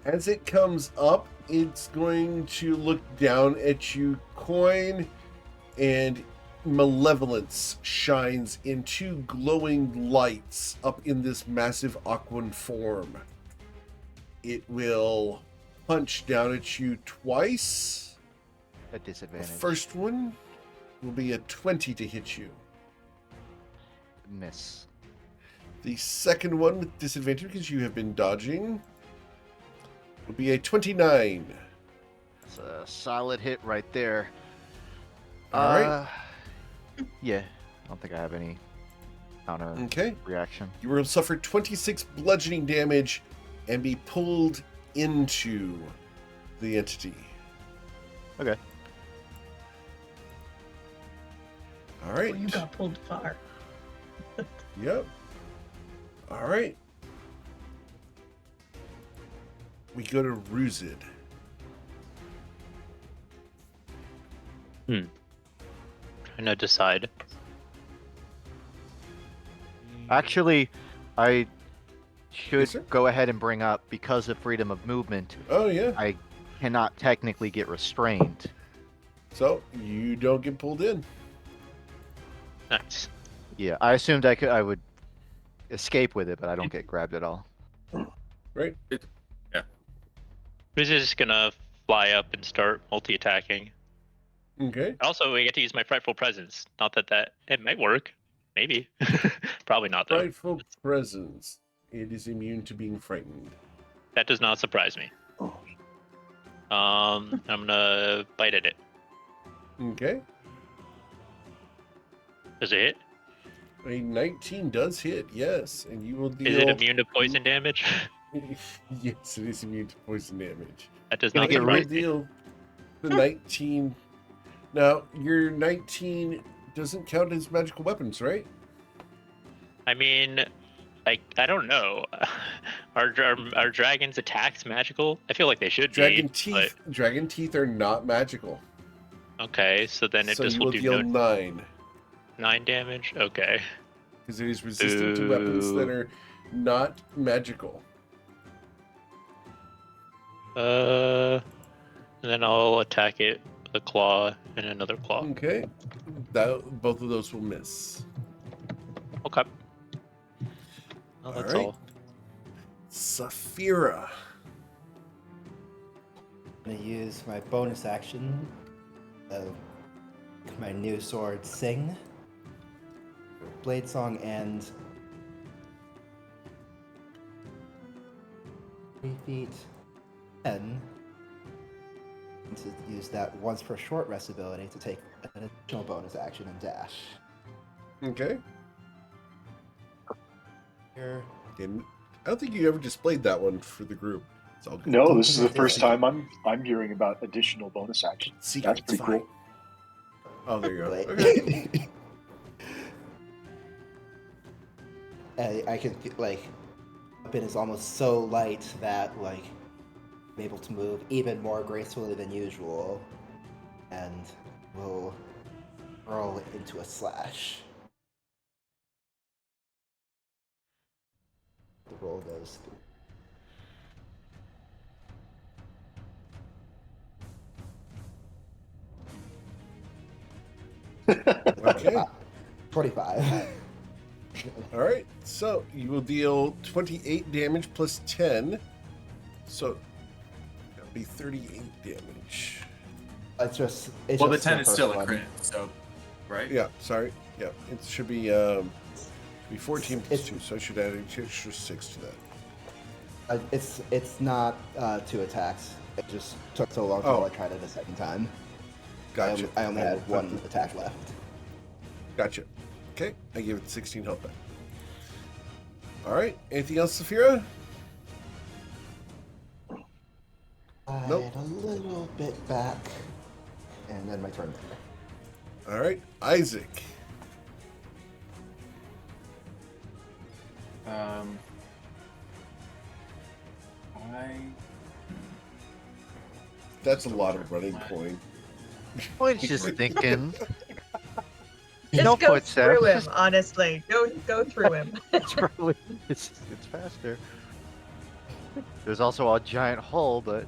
As it comes up, it's going to look down at you, coin, and malevolence shines in 2 glowing lights up in this massive aquan form. It will punch down at you twice. At disadvantage. The first one will be a 20 to hit you. Miss. The second one with disadvantage because you have been dodging will be a 29. It's a solid hit right there. All right. Yeah. I don't think I have any counter Okay. reaction. You will suffer 26 bludgeoning damage and be pulled into the entity. Okay. All right. Well, you got pulled far. Yep. All right. We go to Ruzid. Trying to decide. Actually, I should Yes, sir? go ahead and bring up, because of freedom of movement, Oh, yeah. I cannot technically get restrained. So you don't get pulled in. Nice. Yeah, I assumed I would escape with it, but I don't get grabbed at all. Right? Who's just gonna fly up and start multi-attacking? Okay. Also, we get to use my frightful presence. Not that it might work. Maybe. Probably not though. Frightful presence. It is immune to being frightened. That does not surprise me. I'm gonna bite at it. Okay. Does it hit? A 19 does hit, yes. And you will deal... Is it immune to poison damage? Yes, it is immune to poison damage. That does Gonna not get surprise me. Deal the 19. Now, your 19 doesn't count as magical weapons, right? I mean, I don't know. Are dragons' attacks magical? I feel like they should Dragon be. teeth. Dragon teeth are not magical. Okay, so then it So just you will will do deal no 9 9 damage. Okay. because it is resistant to weapons that Ooh. are not magical. And then I'll attack it with a claw and another claw. Okay, both of those will miss. Okay. Well, All that's right. all. Saphira. I'm gonna use my bonus action of my new sword, Sing, Blade Song, and 3 feet 10. And to use that once per short rest ability to take an additional bonus action and dash. Okay. Here, And I don't think you ever displayed that one for the group. It's all good. no, Don't this is think the I did. first time I'm hearing about additional bonus action. Secret, That's pretty cool. Oh, there you go. Blade. Okay. I can like, weapon is almost so light that like I'm able to move even more gracefully than usual, and will roll it into a slash. roll those. Okay. 25. All right. So you will deal 28 damage plus 10. So that'll be 38 damage. It's just. Well, the just 10 is still a first crit, one. so right? Yeah. Sorry. Yeah. It should be 14 plus 2. So I should add an extra 6 to that. It's not 2 attacks. It just took so long Oh. until I tried it a second time. Gotcha. I only had 1 attack left. Gotcha. Okay. I give it 16 health back. All right. Anything else, Saphira? Nope. A little bit back, and then my turn. All right. Isaac. That's a lot of running coin. Point's just thinking. Just No go footsteps. through him, honestly. Go through him. It's probably it's faster. There's also a giant hole, but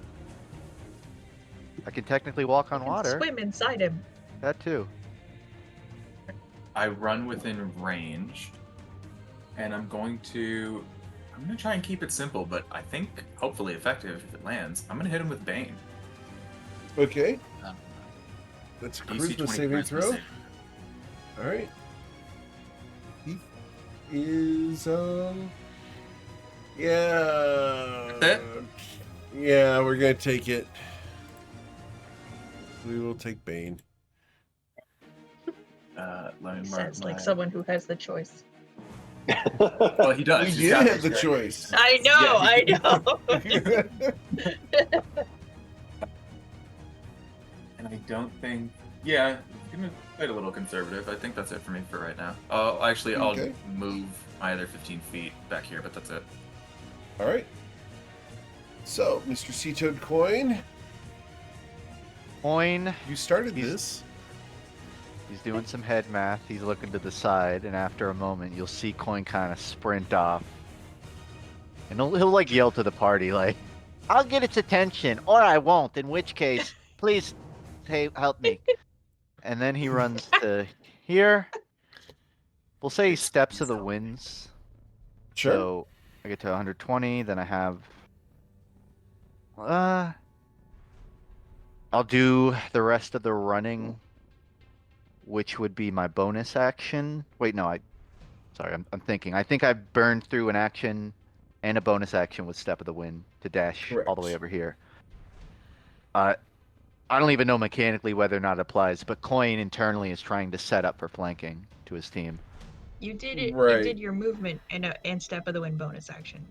I can technically walk on water. Swim inside him. That too. I run within range, and I'm going to try and keep it simple, but I think hopefully effective if it lands. I'm gonna hit him with Bane. Okay. Um, That's a DC 20 charisma saving charisma throw. save. All right. He is yeah. That's Yeah, we're gonna take it. We will take Bane. Let me mark Sounds like my- someone who has the choice. Well, he does. We He's did got have this, the right? choice. I know, Yeah, I know. And I don't think. Yeah, I'm gonna play it a little conservative. I think that's it for me for right now. I'll Okay. move my other 15 feet back here, but that's it. All right. So, Mr. Sea-Toad Coin, Coin. you started He's- this. He's doing some head math. He's looking to the side, and after a moment, you'll see Coin kind of sprint off, and he'll like yell to the party, like, "I'll get its attention, or I won't. In which case, please, hey, help me." And then he runs to here. We'll say he steps to the winds. Sure. So I get to 120. Then I have. I'll do the rest of the running, which would be my bonus action. Wait, no, sorry, I'm thinking. I think I burned through an action and a bonus action with Step of the Wind to dash all the way Correct. over here. I don't even know mechanically whether or not it applies, but Coin internally is trying to set up for flanking to his team. You did it. Right. You did your movement and step of the wind bonus action,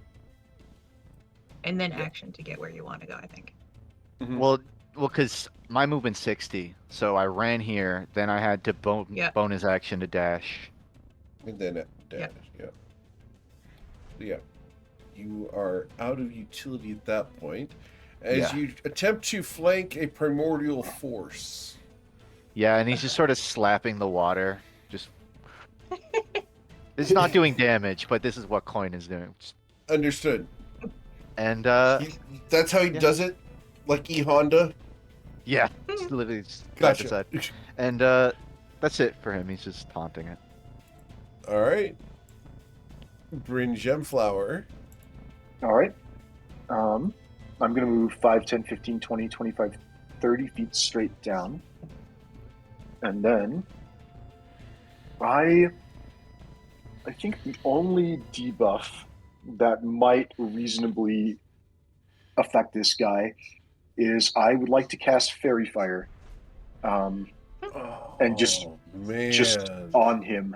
and then action to get where you want to go. I think. Mhm. Well, because my movement's 60, so I ran here, then I had to bonus action to dash. And then dash. Yeah. Yeah. You are out of utility at that point. As Yeah. you attempt to flank a primordial force. Yeah, and he's just sort of slapping the water. Just. It's not doing damage, but this is what Coin is doing. Understood. And, That's how he does it? Like E-Honda? yeah, it's literally just side to Gotcha. side. And, that's it for him. He's just taunting it. All right. Bryn Gemflower. All right. I'm going to move 5, 10, 15, 20, 25, 30 feet straight down. And then I think the only debuff that might reasonably affect this guy is I would like to cast Fairy Fire. And just on him.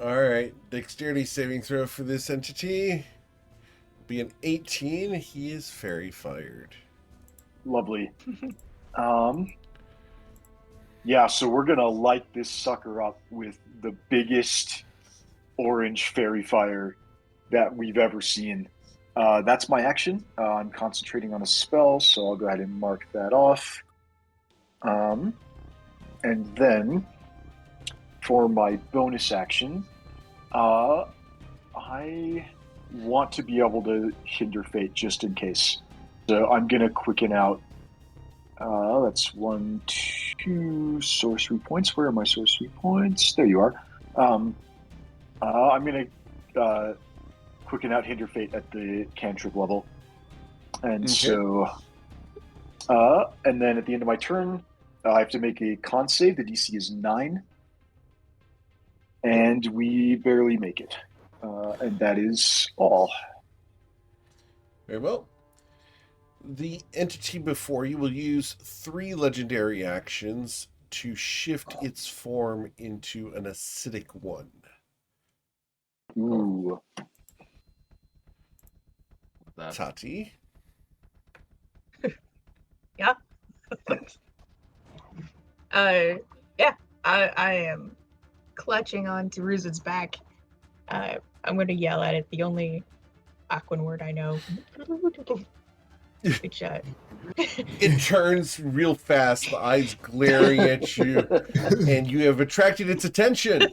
All right. Dexterity saving throw for this entity. Be an 18. He is fairy fired. Lovely. Yeah, so we're gonna light this sucker up with the biggest orange fairy fire that we've ever seen. That's my action. I'm concentrating on a spell, so I'll go ahead and mark that off. And then for my bonus action, I want to be able to hinder fate just in case. So I'm gonna quicken out. That's 1, 2 sorcery points. Where are my sorcery points? There you are. I'm gonna quicken out hinder fate at the cantrip level, and so, and then at the end of my turn, I have to make a con save. The DC is 9, and we barely make it. And that is all. Very well. The entity before you will use 3 legendary actions to shift its form into an acidic one. Ooh. Tati. Yeah. Yeah. I am clutching onto Ruzin's back. I'm going to yell at it the only Aquan word I know. Which, It turns real fast, the eyes glaring at you, and you have attracted its attention.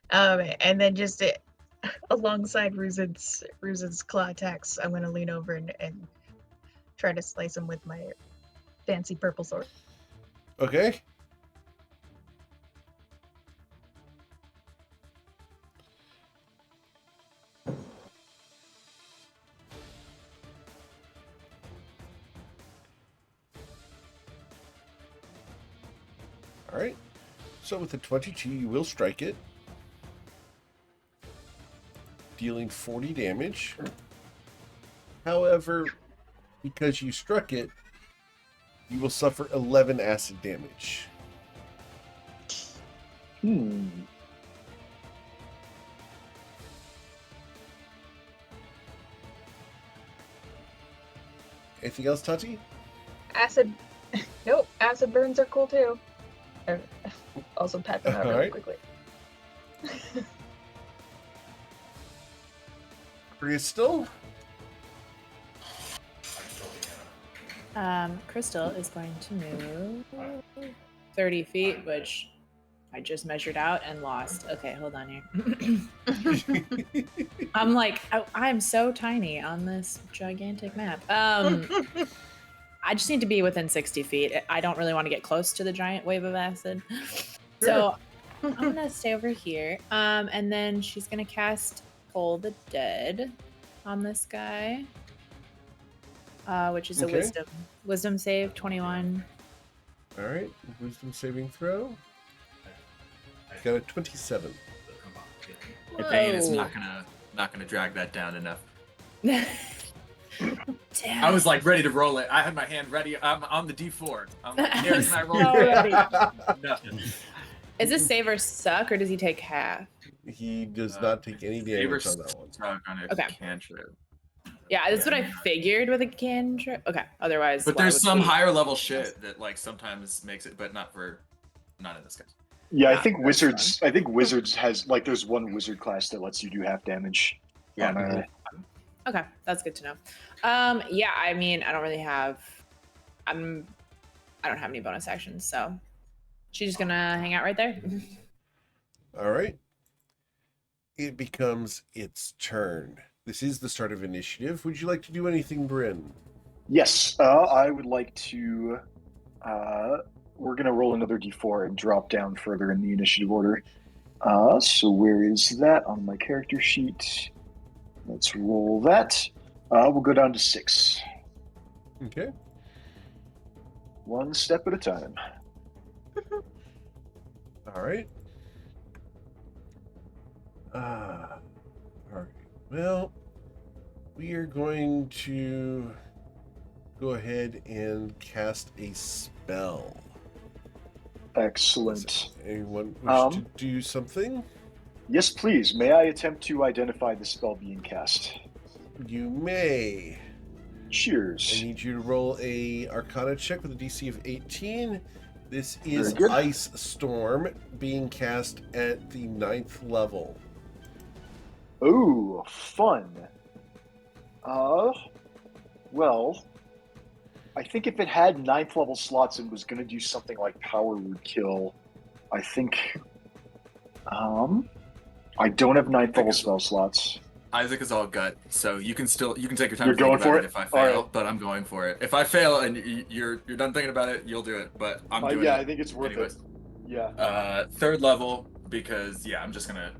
And then just alongside Ruzin's claw attacks, I'm going to lean over and try to slice him with my fancy purple sword. Okay. Alright. So with the 22, you will strike it, dealing 40 damage. However, because you struck it, you will suffer 11 acid damage. Anything else, Tati? Acid. Nope. Acid burns are cool too. Also pat them out really Alright. quickly. Crystal? Crystal is going to move 30 feet, which I just measured out and lost. Okay, hold on here. I'm like, I'm so tiny on this gigantic map. I just need to be within 60 feet. I don't really want to get close to the giant wave of acid. So I'm going to stay over here. And then she's going to cast Toll the Dead on this guy, which is a wisdom save, 21. All right, wisdom saving throw. Got a 27. My pain is not gonna drag that down enough. Damn. I was like ready to roll it. I had my hand ready. I'm on the D4. I'm like, here, can I roll So ready. Nothing. Is this save or suck, or does he take half? He does not take any damage on that one. On a Okay. cantrip. Yeah, that's what I figured with a cantrip. Okay, otherwise. But why there's would some we- higher level shit that like sometimes makes it, but not in this case. Yeah, I think Wizards has like there's one wizard class that lets you do half damage. Yeah. Okay, that's good to know. Yeah, I mean, I don't really have. I don't have any bonus actions, so she's just gonna hang out right there. All right. It becomes its turn. This is the start of initiative. Would you like to do anything, Bryn? Yes, I would like to. We're gonna roll another d4 and drop down further in the initiative order. So where is that on my character sheet? Let's roll that. We'll go down to 6. Okay. One step at a time. All right. All right. Well, we are going to go ahead and cast a spell. Excellent. Does anyone wish to do something? Yes, please. May I attempt to identify the spell being cast? You may. Cheers. I need you to roll a Arcana check with a DC of 18. This is Very good. Ice Storm being cast at the 9th level. Ooh, fun. Well, I think if it had 9th level slots and was going to do something like Power Word Kill, I think, I don't have ninth level spell slots. Isaac is all gut, so you can take your time You're to think going about for it it? if I All fail, right. but I'm going for it. If I fail and you're done thinking about it, you'll do it. But I'm doing Yeah, it. I think it's worth anyways. it. Yeah. Third level because I'm just gonna.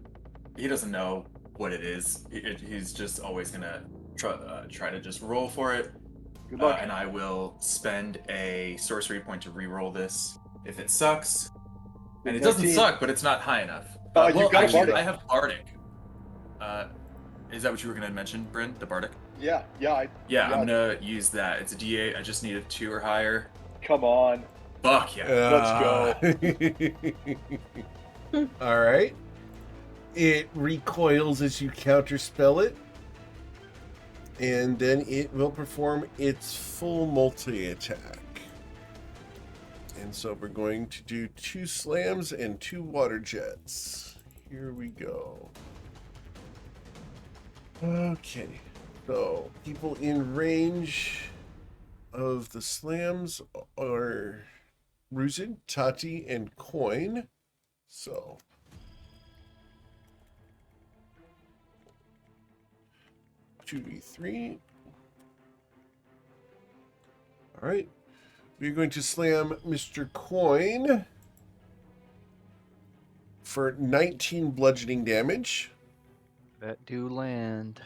He doesn't know what it is. He's just always gonna try to just roll for it. Good luck. And I will spend a sorcery point to re-roll this if it sucks. And it doesn't 19. suck, but it's not high enough. You Well, got actually, Bardic. I have Bardic. Is that what you were gonna mention, Bryn? The Bardic? Yeah. I'm gonna use that. It's a D8. I just need a 2 or higher. Come on. Fuck yeah. Let's go. All right. It recoils as you counterspell it, and then it will perform its full multi-attack. And so we're going to do 2 slams and 2 water jets. Here we go. Okay. So, people in range of the slams are Ruzid, Tati, and Coin. So, two D3. All right. We're going to slam Mr. Coin for 19 bludgeoning damage. That do land.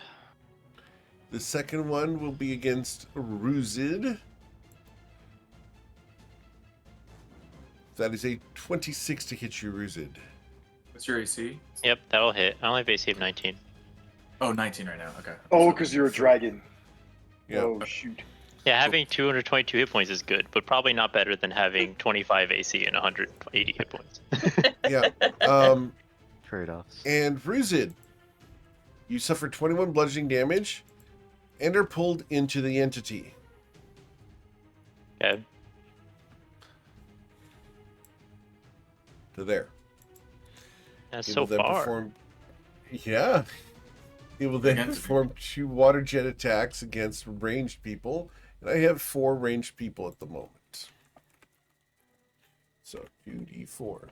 The second one will be against Ruzid. That is a 26 to hit you, Ruzid. What's your AC? Yep, that'll hit. I only have AC of 19. Oh, 19 right now. Okay. Oh, because you're a dragon. Yeah. Oh, shoot. Yeah, having 222 hit points is good, but probably not better than having 25 AC and 180 hit points. Yeah. Trade-offs. And Ruzid, you suffer 21 bludgeoning damage and are pulled into the entity. Okay. To there. That's It so will then far. perform. Yeah. It will then Against- perform 2 water jet attacks against ranged people. And I have 4 ranged people at the moment. So 2d4.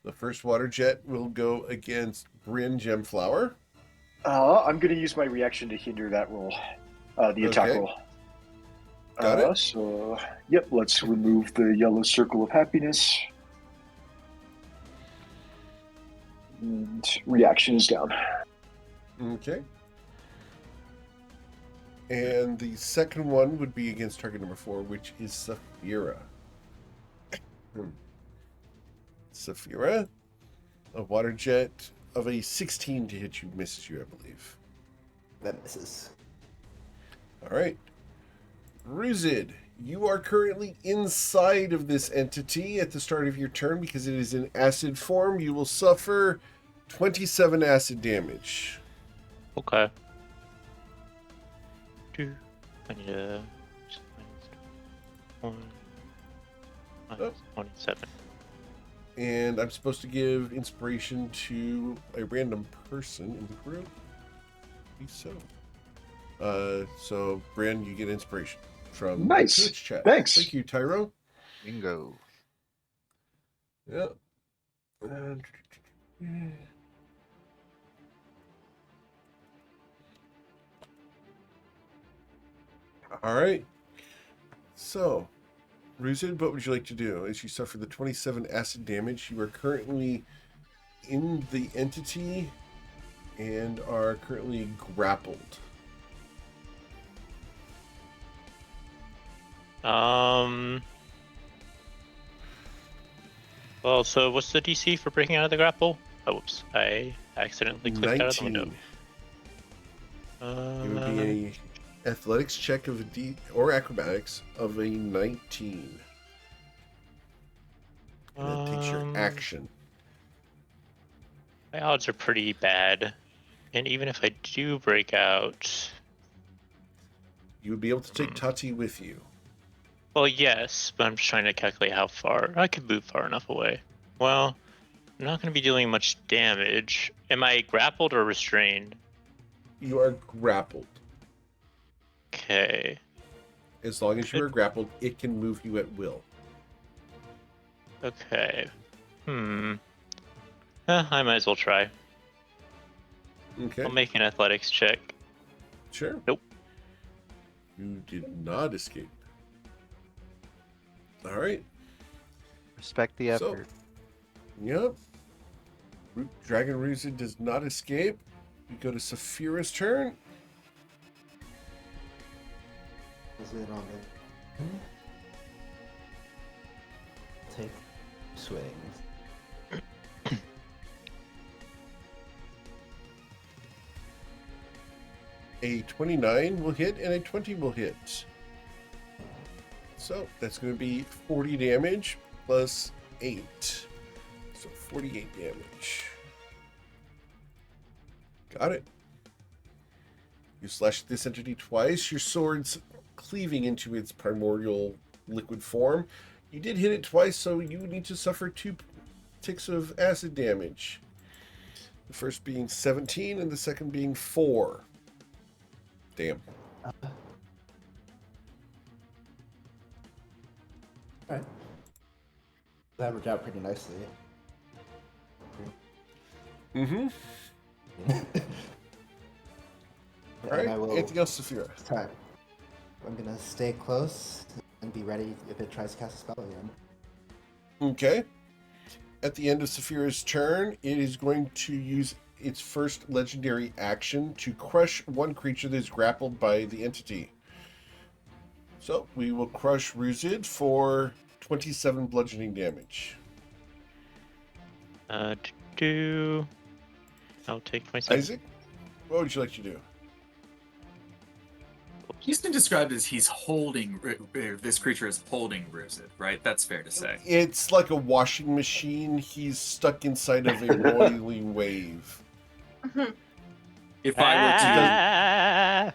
The first water jet will go against Bryn Gemflower. I'm going to use my reaction to hinder that roll. The attack Okay. roll. Got it. So, yep, let's remove the yellow circle of happiness. And reaction is down. Okay. And the second one would be against target number 4, which is Saphira. Saphira, a water jet of a 16 to hit you misses you, I believe. That misses. All right. Ruzid, you are currently inside of this entity at the start of your turn because it is in acid form. You will suffer 27 acid damage. Okay. I need a... One, minus 27. And I'm supposed to give inspiration to a random person in the group. So, Bryn, you get inspiration from Nice. the Twitch chat. Thanks. Thank you, Tyro. Bingo. Yeah. All right. So, Ruzid, what would you like to do? As you suffer the 27 acid damage, you are currently in the entity and are currently grappled. Well, so what's the DC for breaking out of the grapple? Oh, whoops. I accidentally clicked out of the 19. window. It would be a athletics check of a D or acrobatics of a 19. And that takes your action. My odds are pretty bad. And even if I do break out... You would be able to take Tati with you. Well, yes, but I'm just trying to calculate how far. I could move far enough away. Well, I'm not going to be dealing much damage. Am I grappled or restrained? You are grappled. Okay. As long as you are grappled, it can move you at will. Okay. I might as well try. Okay. I'll make an athletics check. Sure. Nope. You did not escape. All right. Respect the So- effort. Yep. Dragon Rooster does not escape. We go to Saphira's turn. Is it on the... Take swings. A 29 will hit and a 20 will hit. So that's going to be 40 damage plus 8. So 48 damage. Got it. You slash this entity twice. Your sword's cleaving into its primordial liquid form. You did hit it twice, so you need to suffer 2 ticks of acid damage. The first being 17 and the second being 4. Damn. Alright. That worked out pretty nicely. Mm-hmm. All right. I will... Anything else, Saphira? Time. I'm gonna stay close and be ready if it tries to cast a spell again. Okay. At the end of Saphira's turn, it is going to use its first legendary action to crush one creature that is grappled by the entity. So we will crush Ruzid for 27 bludgeoning damage. I'll take myself. Isaac, what would you like to do? He's been described as he's holding, this creature is holding Ruzid, right? That's fair to say. It's like a washing machine. He's stuck inside of a roiling wave. If I were to... Ah!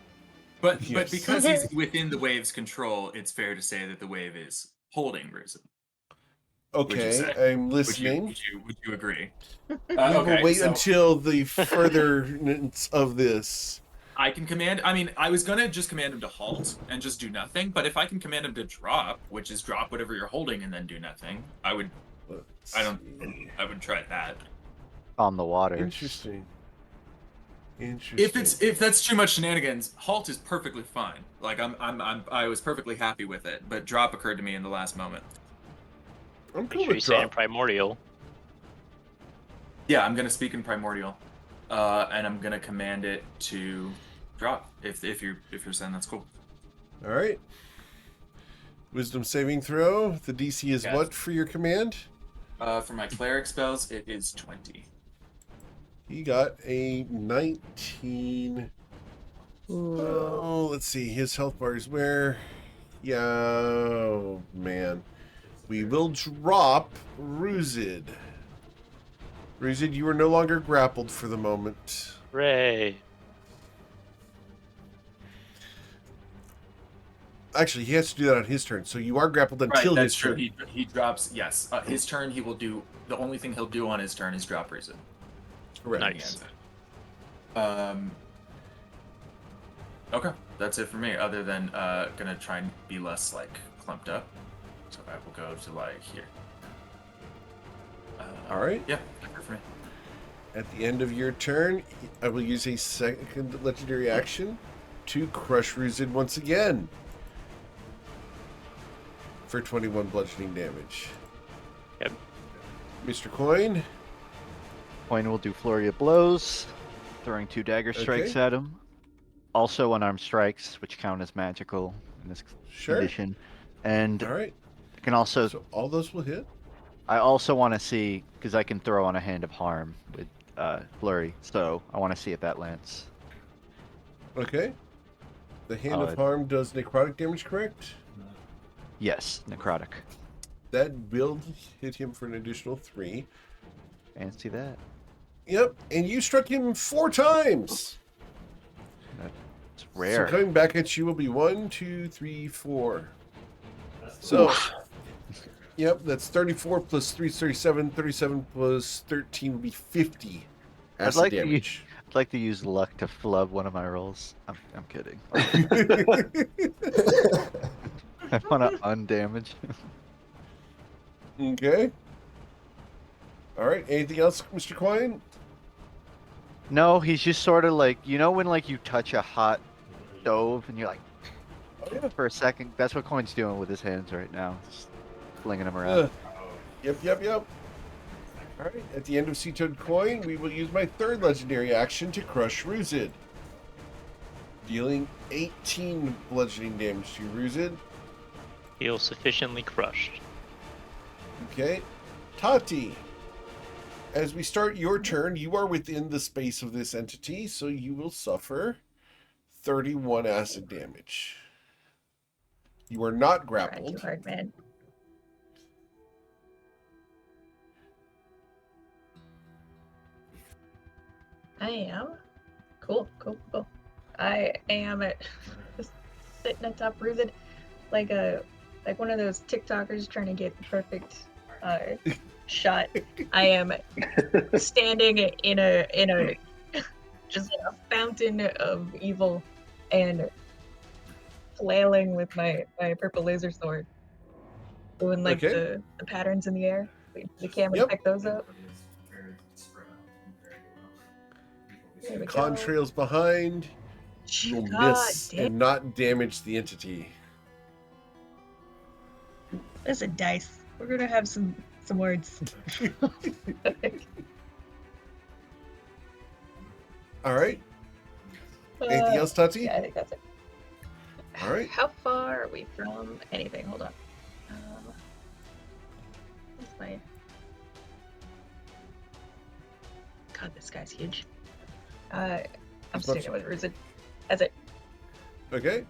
But Yes. because he's within the wave's control, it's fair to say that the wave is holding Ruzid. Okay, say? I'm listening. Would you agree? We will wait so until the furtherance of this. I can command. I mean, I was gonna just command him to halt and just do nothing. But if I can command him to drop, which is drop whatever you're holding and then do nothing, I would. I would try that. On the water. Interesting. Interesting. If that's too much shenanigans, halt is perfectly fine. Like I was perfectly happy with it. But drop occurred to me in the last moment. I'm cool Should we with say in drop. primordial? Yeah, I'm gonna speak in primordial, and I'm gonna command it to drop. If you're saying that's cool. All right. Wisdom saving throw. The DC is Yes. what for your command? For my cleric spells, it is 20. He got a 19. Oh, let's see. His health bar is where? Yeah, oh, man. We will drop Ruzid. Ruzid, you are no longer grappled for the moment. Hooray. Actually, he has to do that on his turn, so you are grappled until Right, his that's true. turn. He drops. Yes, his turn. He will do. The only thing he'll do on his turn is drop Ruzid. Correct. Nice. Okay, that's it for me. Other than gonna try and be less like clumped up. So I will go to like here. All right. Yeah, that's it for me. At the end of your turn, I will use a second legendary action to crush Ruzid once again for 21 bludgeoning damage. Yep. Mr. Coin. Coin will do flurry of blows, throwing 2 dagger strikes Okay. at him. Also unarmed strikes, which count as magical in this Sure. condition. And All right. I can also, So all those will hit. I also want to see, because I can throw on a hand of harm with flurry, so I want to see if that lands. Okay. The hand Oh, of harm does necrotic damage, correct? Yes, necrotic. That will hit him for an additional 3. Fancy that. Yep, and you struck him 4 times. It's rare. So coming back at you will be 1, 2, 3, 4. So, yep, that's 34 plus 3 is 37. 37 plus 13 will be 50 I'd acid like to damage. I'd like to use luck to flub one of my rolls. I'm kidding. I want to undamage. Okay. All right. Anything else, Mr. Coin? No, he's just sort of like, you know when like you touch a hot stove and you're like, Oh, yeah. for a second? That's what Coin's doing with his hands right now. Just flinging them around. Yep. All right. At the end of Sea Toad Coin, we will use my third legendary action to crush Ruzid, dealing 18 bludgeoning damage to Ruzid. Feel sufficiently crushed. Okay. Tati, as we start your turn, you are within the space of this entity, so you will suffer 31 acid damage. You are not Trying grappled. too hard, man. I am. Cool. I am just sitting atop Ruzid like one of those TikTokers trying to get the perfect shot. I am standing in a just a fountain of evil and flailing with my purple laser sword, doing like Okay. the patterns in the air. The camera Yep. pick those up. There we Con go. trails behind. You'll God miss damn. and not damage the entity. Listen, dice. We're gonna have some words. All right. Anything else, Tati? Yeah, I think that's it. All right. How far are we from anything? Hold on. What's my... God, this guy's huge. I'm sticking with Ruzid. That's it. Okay.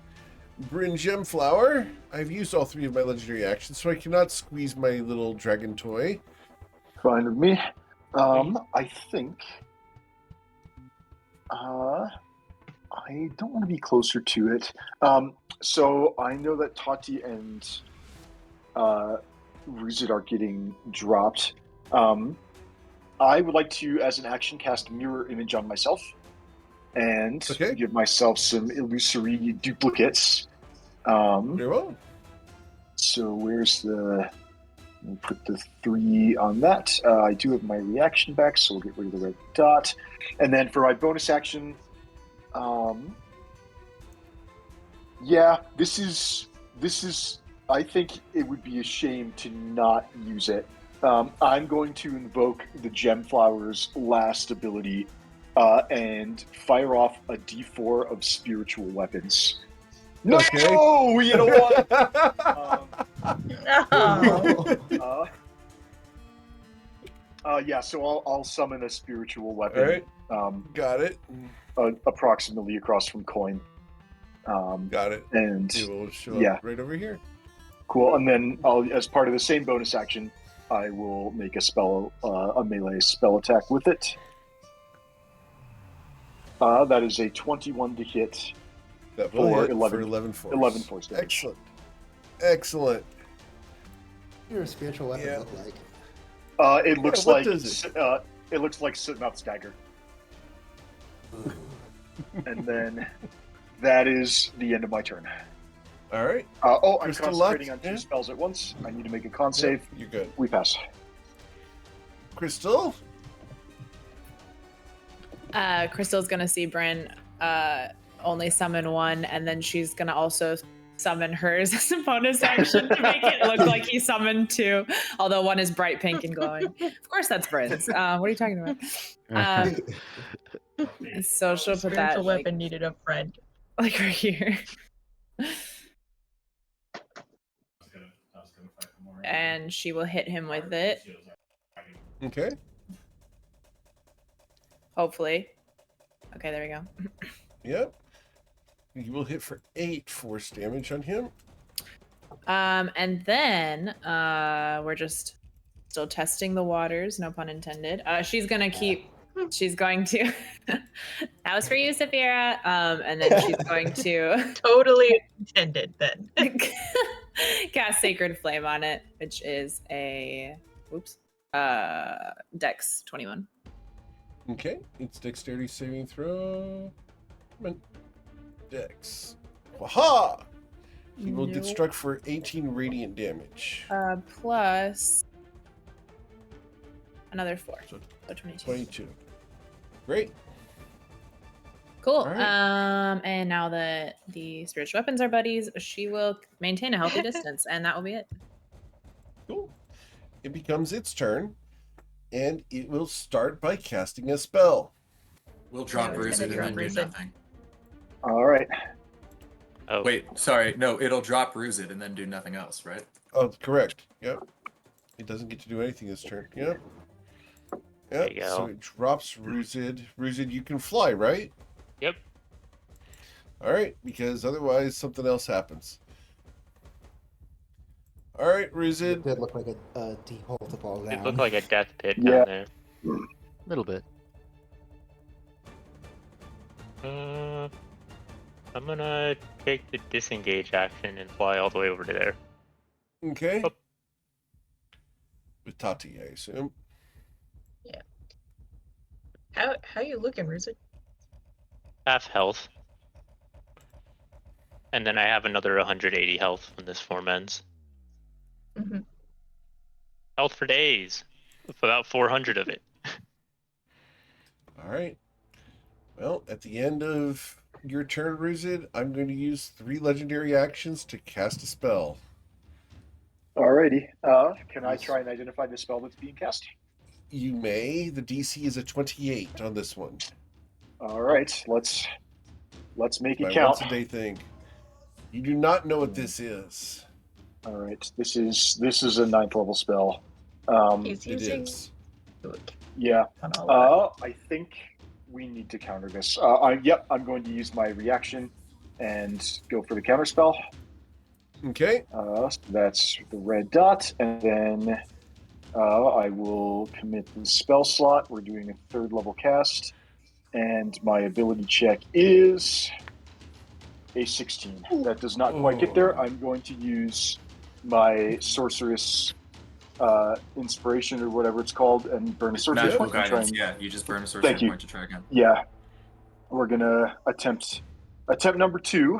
Bryn Gemflower. I've used all 3 of my legendary actions, so I cannot squeeze my little dragon toy. Fine with me. I think. I don't want to be closer to it. So I know that Tati and Ruzid are getting dropped. I would like to, as an action, cast Mirror Image on myself and give myself some illusory duplicates. Very well. So where's the... We'll put the 3 on that. I do have my reaction back, so we'll get rid of the red dot. And then for my bonus action, yeah, this is. I think it would be a shame to not use it. I'm going to invoke the Gemflower's last ability and fire off a D4 of spiritual weapons. No, you know what? Yeah, so I'll summon a spiritual weapon. All right. Got it. Approximately across from Coin. Got it. And it will show yeah, up right over here. Cool. And then as part of the same bonus action, I will make a melee spell attack with it. That is a 21 to hit. That will for hit 11, for 11 force. 11 force damage. Excellent. Your spiritual weapon look like? It looks like it looks like Sitmouth's dagger. And then that is the end of my turn. All right. I'm concentrating on 2 spells at once. I need to make a con save. You're good. We pass. Crystal? Crystal's gonna see Bryn only summon 1, and then she's gonna also summon hers as a bonus action to make it look like he summoned 2, although 1 is bright pink and glowing. Of course that's Bryn's. What are you talking about? So she'll put that Spiritual weapon needed a friend. Like right here. And she will hit him with it. Okay. Hopefully. Okay, there we go. Yep. You will hit for 8 force damage on him. And then we're just still testing the waters, no pun intended. She's going to that was for you, Saphira. And then she's going to totally intended then. cast Sacred Flame on it, which is a Dex 21. Okay, it's dexterity saving throw. Come on. Dex. Waha! He will get struck for 18 radiant damage. Plus another 4. So So 22. 22. Great. Cool. All right. And now that the spiritual weapons are buddies, she will maintain a healthy distance, and that will be it. Cool. It becomes its turn, and it will start by casting a spell. We'll drop Yeah, we're Bruce gonna and then drop do Bruce. nothing. All right. Oh, Wait, sorry. No, it'll drop Ruzid and then do nothing else, right? Oh, correct. Yep. It doesn't get to do anything this turn. Yep. There Yep. you So go. it drops Ruzid. Ruzid, you can fly, right? Yep. All right, because otherwise something else happens. All right, It Ruzid. did look like a deep hole to fall down. It looked like a death pit Yeah. down there. A little bit. I'm gonna take the disengage action and fly all the way over to there. Okay. Up. With Tati, I assume. How you looking, Ruzid? Half health. And then I have another 180 health when this form ends. Mm-hmm. Health for days. With about 400 of it. All right. Well, at the end of your turn, Ruzid, I'm going to use 3 legendary actions to cast a spell. Alrighty. Can I try and identify the spell that's being cast? You may. The DC is a 28 on this one. All right. Let's make My it count. once a day thing. You do not know what this is. All right. This is a 9th level spell. He's It using. is. Yeah. On all of I think we need to counter this. I'm going to use my reaction and go for the counter spell. Okay. So that's the red dot, and then I will commit the spell slot. We're doing a 3rd level cast, and my ability check is a 16. That does not quite get there. I'm going to use my sorceress inspiration or whatever it's called, and burn a sorceress Magical point to try guidance. and Yeah, you just burn a Thank sorcery you. point to try again. yeah. We're gonna attempt number 2.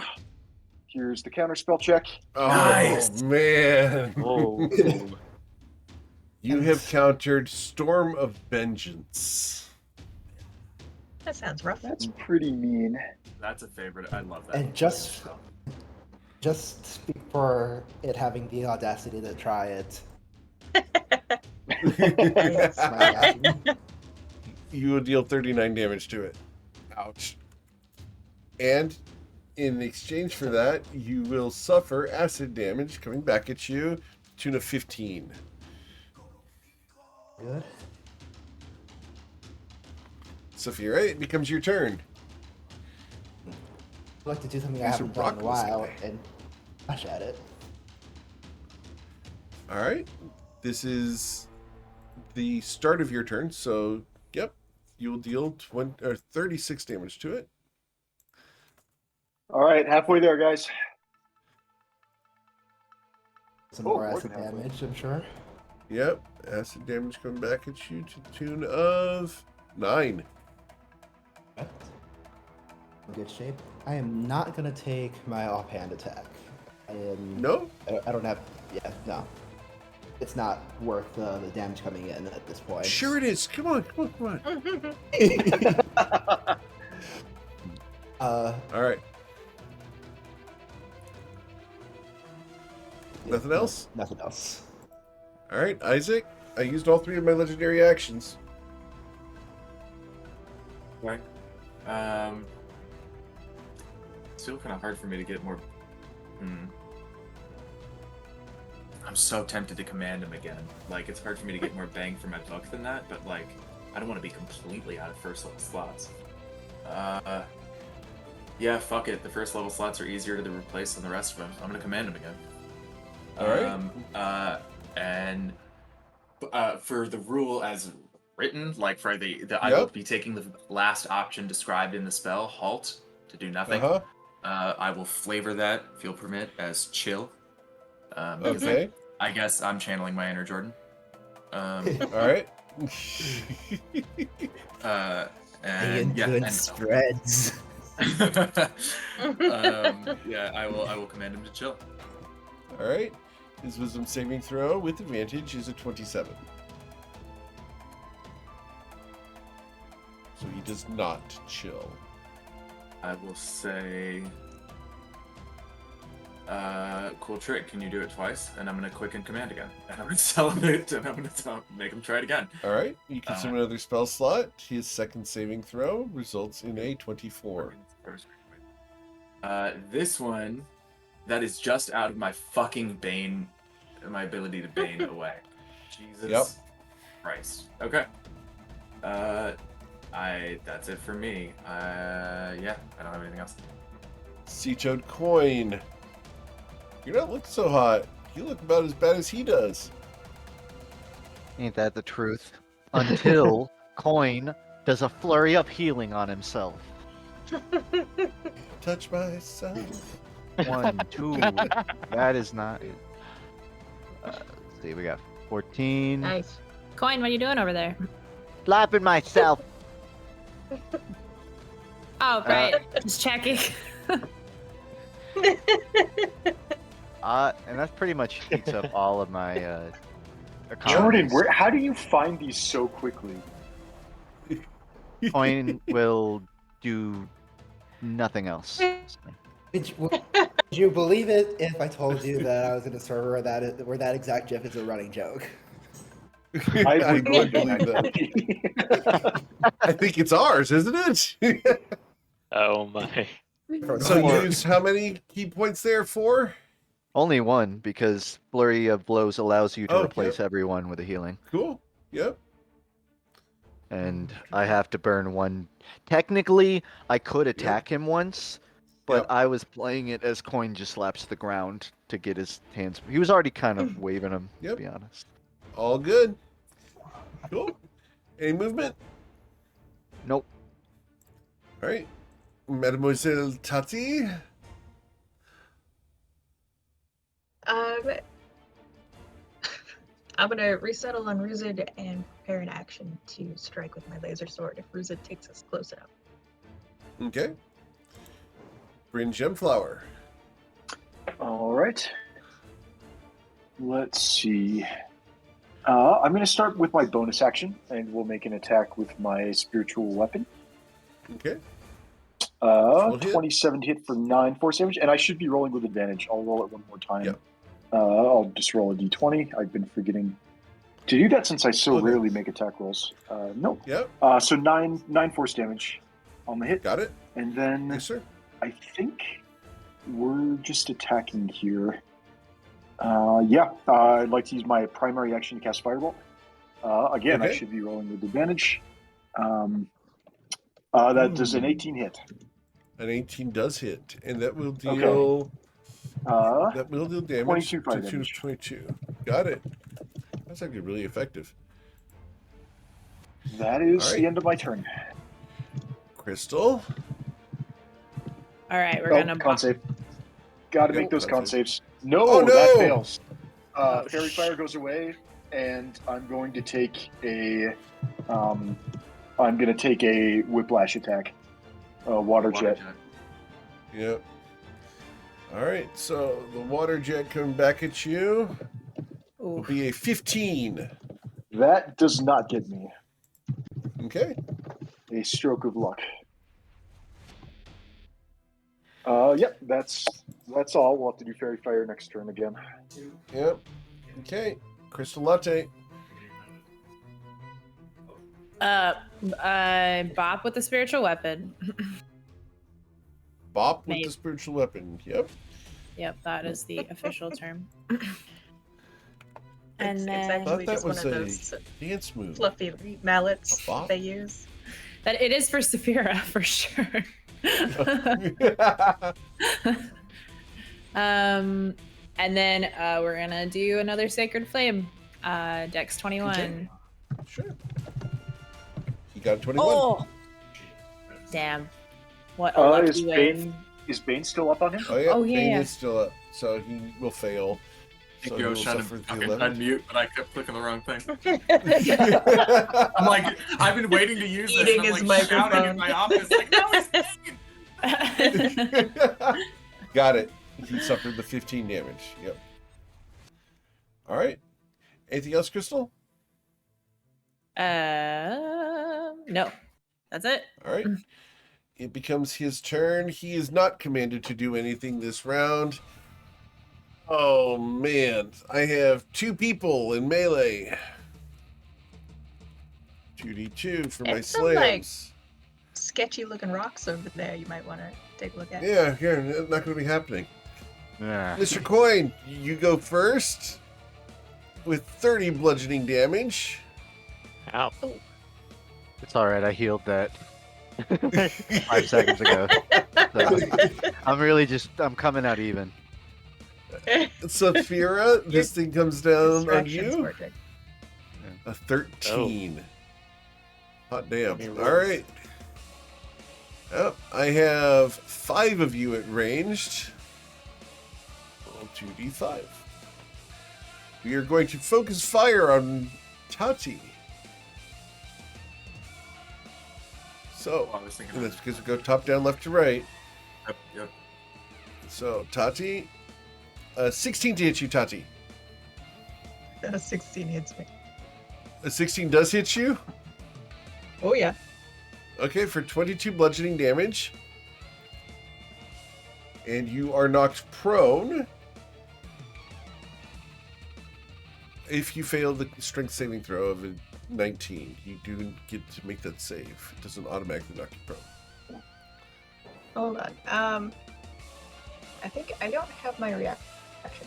Here's the counter spell check. Oh, Nice. man. Whoa. You have countered Storm of Vengeance. That sounds rough. That's pretty mean. That's a favorite. I love that. And just speak for it having the audacity to try it. That's my action. You will deal 39 damage to it. Ouch. And in exchange for that, you will suffer acid damage coming back at you, to the tune of 15. Good. Saphira, it becomes your turn. I'd like to do something I Use haven't your done in a rock while guy. and slash at it. All right. This is the start of your turn, so yep, you will deal 36 damage to it. All right, halfway there, guys. Some Oh, more more acid than halfway. damage, I'm sure. Yep, acid damage coming back at you to the tune of 9. In good shape. I am not gonna take my offhand attack. I am. No? I don't have. Yeah, no. It's not worth the damage coming in at this point. Sure it is. Come on. All right. Nothing else? Nothing else. All right, Isaac. I used all 3 of my legendary actions. Right. It's still kind of hard for me to get more. I'm so tempted to command him again. Like, it's hard for me to get more bang for my buck than that, but, like, I don't want to be completely out of first level slots. Yeah, fuck it. The first level slots are easier to replace than the rest of them. I'm gonna command him again. All right. And for the rule as written, like for the I will be taking the last option described in the spell, halt, to do nothing. I will flavor that, if you'll permit, as chill. Because Okay. I guess I'm channeling my inner Jordan. All right. The And yeah, influence spreads. yeah, I will command him to chill. All right. His wisdom saving throw with advantage is a 27. So he does not chill. I will say, cool trick. Can you do it twice? And I'm gonna quicken command again. And I'm gonna tell him it, and I'm gonna make him try it again. All right, you consume another spell slot. His second saving throw results in a 24. This one, that is just out of my fucking bane, my ability to bane away. Jesus Yep. Christ. Okay. That's it for me. Yeah, I don't have anything else. Sea-toad Coin. You're not looking so hot. You look about as bad as he does. Ain't that the truth? Until Coin does a flurry of healing on himself. Touch myself. 1, 2. That is not it. Let's see, we got 14. Nice. Coin, what are you doing over there? Slapping myself. Oh, right. Just checking. And that pretty much eats up all of my Jordan, economies. how do you find these so quickly? Coin will do nothing else. Would you believe it if I told you that I was in a server where that exact GIF is a running joke? I would believe that. I think it's ours, isn't it? Oh my. So you use how many key points there for? Only one, because Flurry of Blows allows you to Oh, replace yep. everyone with a healing. Cool. Yep. And I have to burn one. Technically, I could attack him once, but Yep. I was playing it as Coin just slaps the ground to get his hands. He was already kind of waving them, Yep. to be honest. All good. Cool. Any movement? Nope. All right. Mademoiselle Tati. I'm gonna resettle on Ruzid and prepare an action to strike with my laser sword if Ruzid takes us close enough. Okay. Bryn Gemflower. All right. Let's see. I'm going to start with my bonus action, and we'll make an attack with my spiritual weapon. Okay. Roll hit. 27 hit for 9 force damage, and I should be rolling with advantage. I'll roll it one more time. Yep. I'll just roll a d20. I've been forgetting to do that since I so Okay. rarely make attack rolls. Nope. Yep. So 9 force damage on the hit. Got it. And then Yes, sir. I think we're just attacking here. I'd like to use my primary action to cast Fireball. Again, I Okay. should be rolling with advantage. That does an 18 hit. An 18 does hit, and that will deal. That will deal damage. 22 fire to damage. 22. Got it. That's actually really effective. That is All right. the end of my turn. Crystal. All right, we're Oh, gonna con save. Got to Yep, make those con con save. saves. No, Oh, no! that fails. Oh, Fairy Fire goes away, and I'm going to take a whiplash attack. Water jet. Yep. All right, so the water jet coming back at you will Oof. be a 15. That does not get me. Okay. A stroke of luck. Yep, that's all. We'll have to do Fairy Fire next turn again. Yep. Okay. Crystal Latte. Bop with the spiritual weapon. Bop with Maybe. the spiritual weapon. Yep. Yep, that is the official term. It's then I thought actually that just one was of a those dance move. fluffy mallets A bop? they use. that it is for Saphira for sure. And then we're gonna do another Sacred Flame. Dex 21. Okay. Sure. He got a 21. Oh, damn! What a lucky Is wave. Bane still up on him? Oh, yeah. Oh, yeah, Bane yeah. is still up, so he will fail. I So think he I will was trying to suffer the fucking 11. unmute, but I kept clicking the wrong thing. I'm like, I've been waiting to use this, Eating and I'm his like shouting in microphone. my office, like, no, it's Got it. He suffered the 15 damage. Yep. All right. Anything else, Crystal? No, That's it. All right. It becomes his turn. He is not commanded to do anything this round. Oh, man. I have 2 people in melee. 2d2 for my And some, like, slams. sketchy looking rocks over there you might want to take a look at. Yeah, here, not going to be happening. Yeah. Mr. Coin, you go first with 30 bludgeoning damage. Ow. It's all right. I healed that 5 seconds ago. So, I'm coming out even. Saphira, this thing comes down on Distraction's you. working. A 13. Hot damn. You All roll. right. I have 5 of you at ranged. Roll 2d5. We are going to focus fire on Tati. So, I was thinking. and that's because we go top down, left to right. Yep. So, Tati. 16 to hit you, Tati. 16 hits me. A 16 does hit you. Oh yeah. Okay, for 22 bludgeoning damage. And you are knocked prone. If you fail the strength saving throw of a 19, you do get to make that save. It doesn't automatically knock you prone. Hold on. I think I don't have my reaction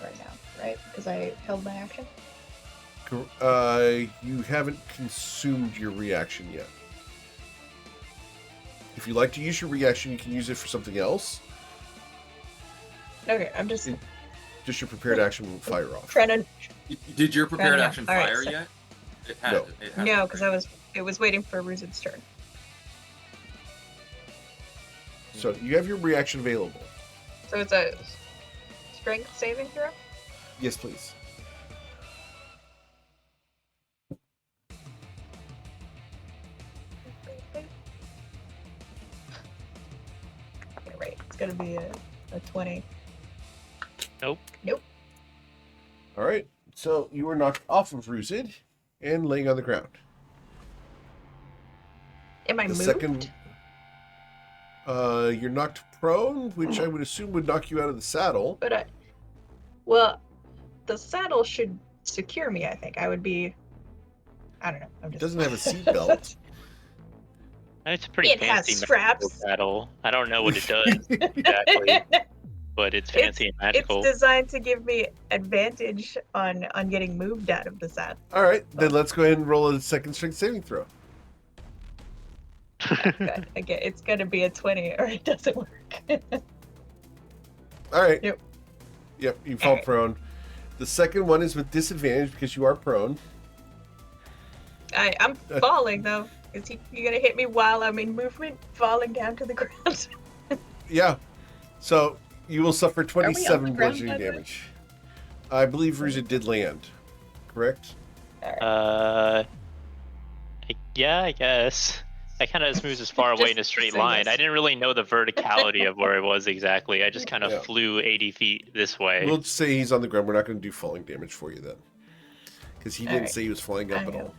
right now, right? Because I held my action. You haven't consumed your reaction yet. If you like to use your reaction, you can use it for something else. Okay, I'm just Just your prepared action will fire off. trying to. Did your prepared Yeah, action all right, fire so- yet? It had. No. It had No, because it was waiting for Ruzid's turn. So you have your reaction available. So it's a strength saving throw. Yes, please. Okay, right. It's gonna be a 20. Nope. Nope. All right. So you are knocked off of Ruzid and laying on the ground. Am I The moved? second, you're knocked prone, which I would assume would knock you out of the saddle. But well, the saddle should secure me. I think I would be. I don't know. I'm It just. doesn't have a seatbelt. It's a pretty It has fancy straps. magical saddle. I don't know what it does exactly, but it's fancy and magical. It's designed to give me advantage on getting moved out of the saddle. All right, then let's go ahead and roll a second strength saving throw. Good. Again, it's gonna be a 20 or it doesn't work. All right. Yep. Yep, you fall All right. prone. The second one is with disadvantage because you are prone. I'm falling though. Is he gonna hit me while I'm in movement, falling down to the ground? Yeah. So you will suffer on 27 the ground, bludgeoning by the way? damage. I believe Ruzid did land. Correct? Yeah, I guess. I kind of just moved as far away in a Just straight say line. yes. I didn't really know the verticality of where it was exactly. I just kind of Yeah. flew 80 feet this way. We'll just say he's on the ground. We're not going to do falling damage for you then. Because he didn't Alright. say he was flying up I at know. all.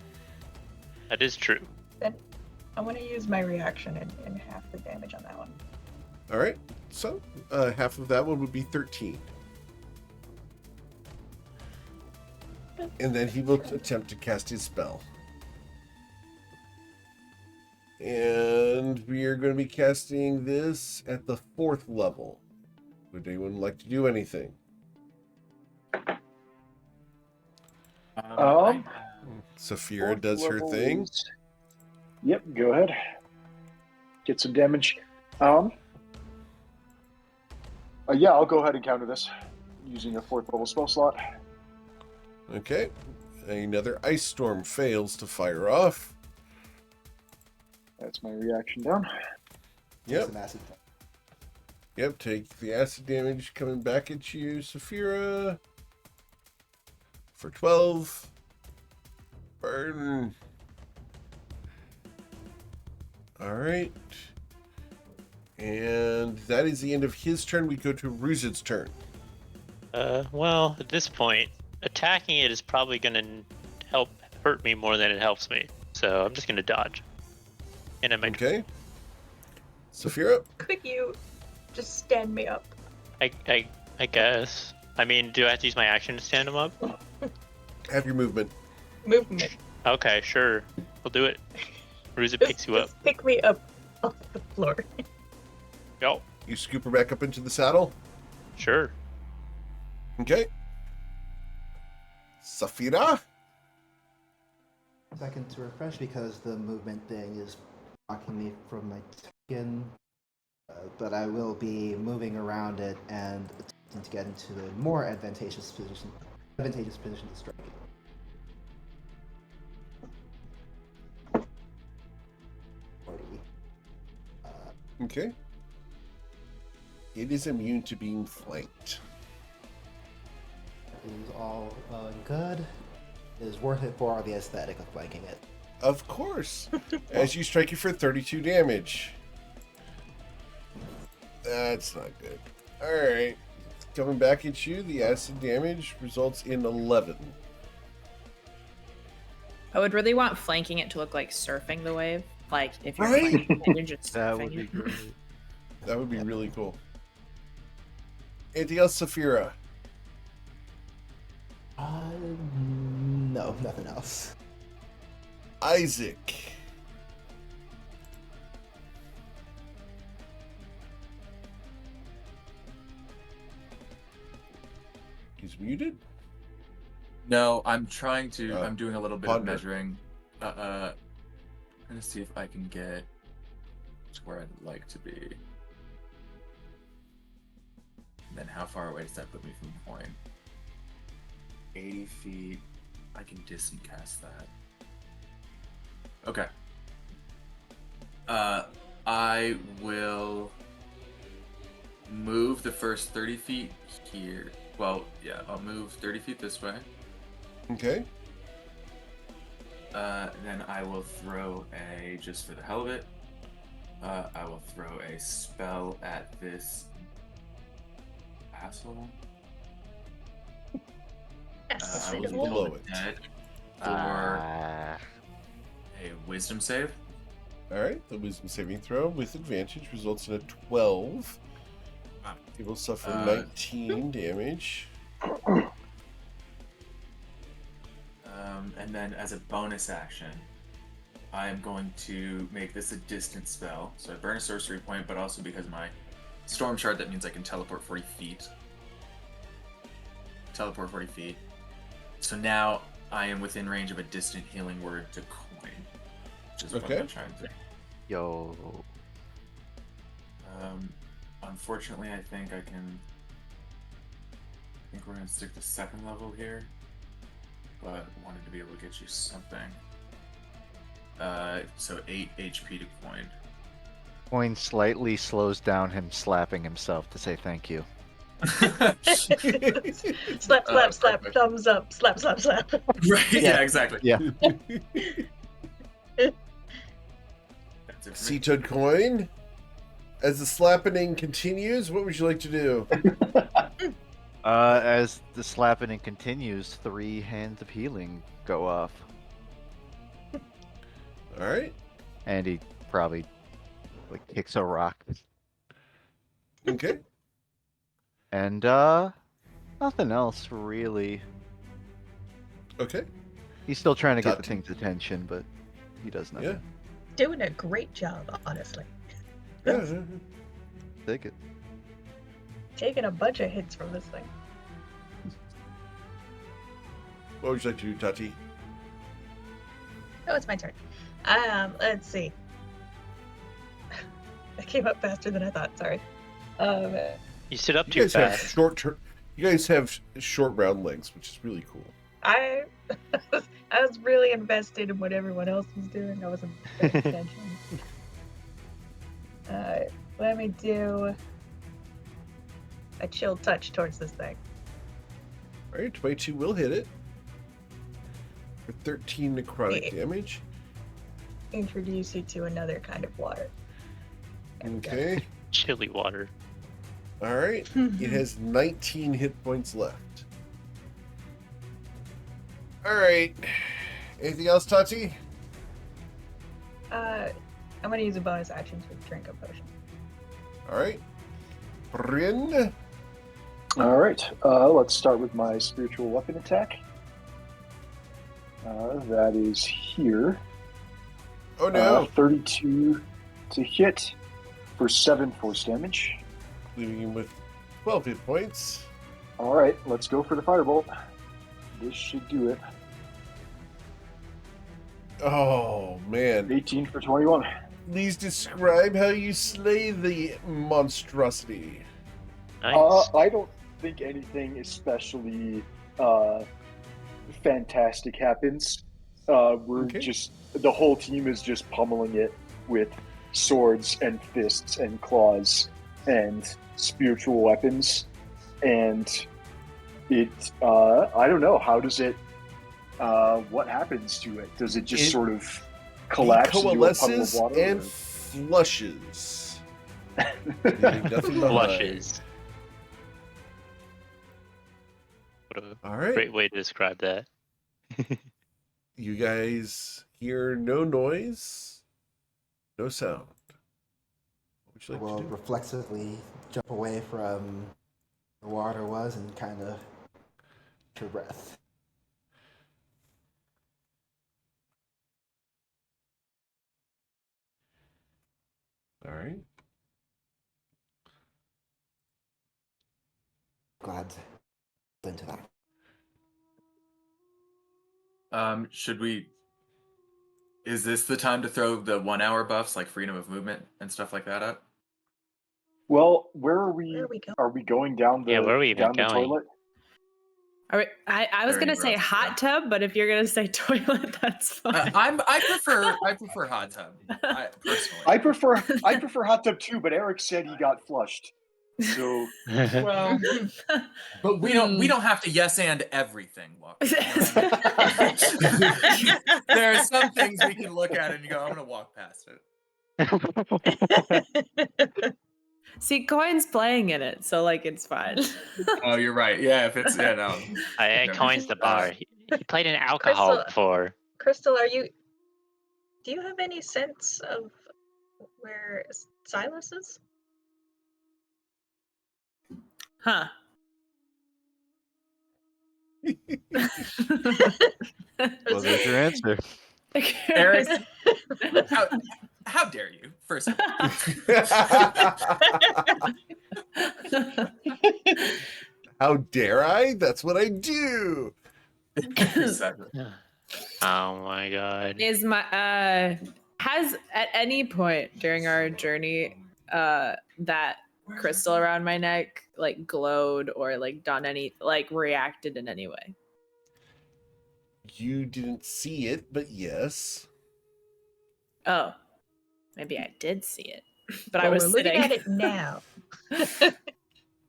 That is true. Then I want to use my reaction and half the damage on that one. All right. So half of that one would be 13. And then he will attempt to cast his spell. And we are going to be casting this at the 4th level. Would anyone like to do anything? Saphira Fourth does her level thing. is- Yep, go ahead. Get some damage. Yeah, I'll go ahead and counter this using a 4th level spell slot. Okay. Another ice storm fails to fire off. That's my reaction down. Yep. Some acid. Yep, take the acid damage coming back at you, Saphira. For 12. Burn. Alright. And that is the end of his turn. We go to Ruzid's turn. Well, at this point, attacking it is probably going to hurt me more than it helps me. So I'm just going to dodge. And am I? Okay. Saphira? Could you just stand me up? I guess. I mean, do I have to use my action to stand him up? Have your movement. Movement. Okay, sure. We'll do it. Ruza picks you up. Just pick me up off the floor. Yo, You scoop her back up into the saddle. sure. Okay. Saphira? Second to refresh because the movement thing is blocking me from my token. But I will be moving around it and attempting to get into the more advantageous position to strike it. Okay. It is immune to being flanked. It is all well and good. It is worth it for the aesthetic of flanking it. Of course. As you strike it for 32 damage. That's not good. Alright. Coming back at you, the acid damage results in 11. I would really want flanking it to look like surfing the wave. Like if you're Right? flanking it, you're just That surfing would be it. great. That would be really cool. Anything else, Saphira? No, nothing else. Isaac. He's muted? No, I'm trying to. Oh, I'm doing a little bit ponder. of measuring. I'm gonna see if I can get to where I'd like to be. And then how far away does that put me from the point? 80 feet. I can distant cast that. Okay. I will move the first 30 feet here. Well, yeah, I'll move 30 feet this way. Okay. Then I will throw just for the hell of it, I will throw a spell at this asshole. I will Below Evil it. Dead for a wisdom save. Alright, the wisdom saving throw with advantage results in a 12. It will suffer 19 damage. And then as a bonus action, I am going to make this a distant spell. So I burn a sorcery point, but also because of my storm shard, that means I can teleport 40 feet. Teleport 40 feet. So now I am within range of a distant healing word to coin, which is what Okay. I'm trying to. Yo. Unfortunately, I think I can. I think we're gonna stick to second level here, but wanted to be able to get you something. So 8 HP to coin. Coin slightly slows down him slapping himself to say thank you. Slap, slap, slap, perfect. thumbs up, slap, slap, slap. Right? Yeah, exactly. Yeah. That's it for me. Sea-Toad coin. As the slappening continues, what would you like to do? As the slapping continues, 3 hands of healing go off. Alright. And he probably kicks a rock. Okay. And nothing else really. Okay. He's still trying to get the Tati. thing's attention, but he does nothing. Yeah. Doing a great job, honestly. Yeah. Take it. Taking a bunch of hits from this thing. What would you like to do, Tati? Oh, it's my turn. Let's see. I came up faster than I thought. Sorry. You stood up You too guys have fast. you guys have short round legs, which is really cool. I was really invested in what everyone else was doing. I wasn't paying attention. Let me do a chill touch towards this thing. Alright, 22 will hit it. For 13 necrotic Yeah. damage. Introduce you to another kind of water. There we go. Okay. Chilly water. Alright. It has 19 hit points left. Alright. Anything else, Tati? I'm gonna use a bonus action to drink a potion. All right. Bryn. All right. Let's start with my spiritual weapon attack. That is here. Oh no. 32 to hit for 7 force damage. Leaving him with 12 hit points. All right, let's go for the firebolt. This should do it. Oh man. 18 for 21. Please describe how you slay the monstrosity. Nice. I don't think anything especially fantastic happens. We're Okay. just, the whole team is just pummeling it with swords and fists and claws and spiritual weapons. And it, I don't know, how does it, what happens to it? Does it just It sort of collapse into a puddle of coalesces water? and or- flushes. Leaving nothing behind. Blushes. What a All right. great way to describe that. You guys hear no noise, no sound. What would you like We'll to do? reflexively jump away from where the water was and kind of take a breath. All right. Glad into that. Should we? Is this the time to throw the 1 hour buffs like freedom of movement and stuff like that up? Well, where are we? Where are we going? Are we going down the Yeah, where are we even down the going? toilet? All right, I was There gonna anywhere say else to hot tub, but if you're gonna say toilet, that's fine. I prefer hot tub. Personally. I prefer hot tub too, but Eric said he got flushed. So Well, but we don't have to yes and everything. Walker. There are some things we can look at and you go, I'm gonna walk past it. See, Coin's playing in it, so like it's fine. Oh, you're right. Yeah, if it's no. Coin's the bar. He played in alcohol Crystal- before. Crystal, do you have any sense of where Silas is? Huh. Well, there's your answer. Eric, how dare you? First of all. How dare I? That's what I do. Oh my god. Is my has at any point during our journey that crystal around my neck like glowed or like done any like reacted in any way? You didn't see it, but yes. Oh, maybe I did see it, but I Well, was we're looking sitting. at it now. Is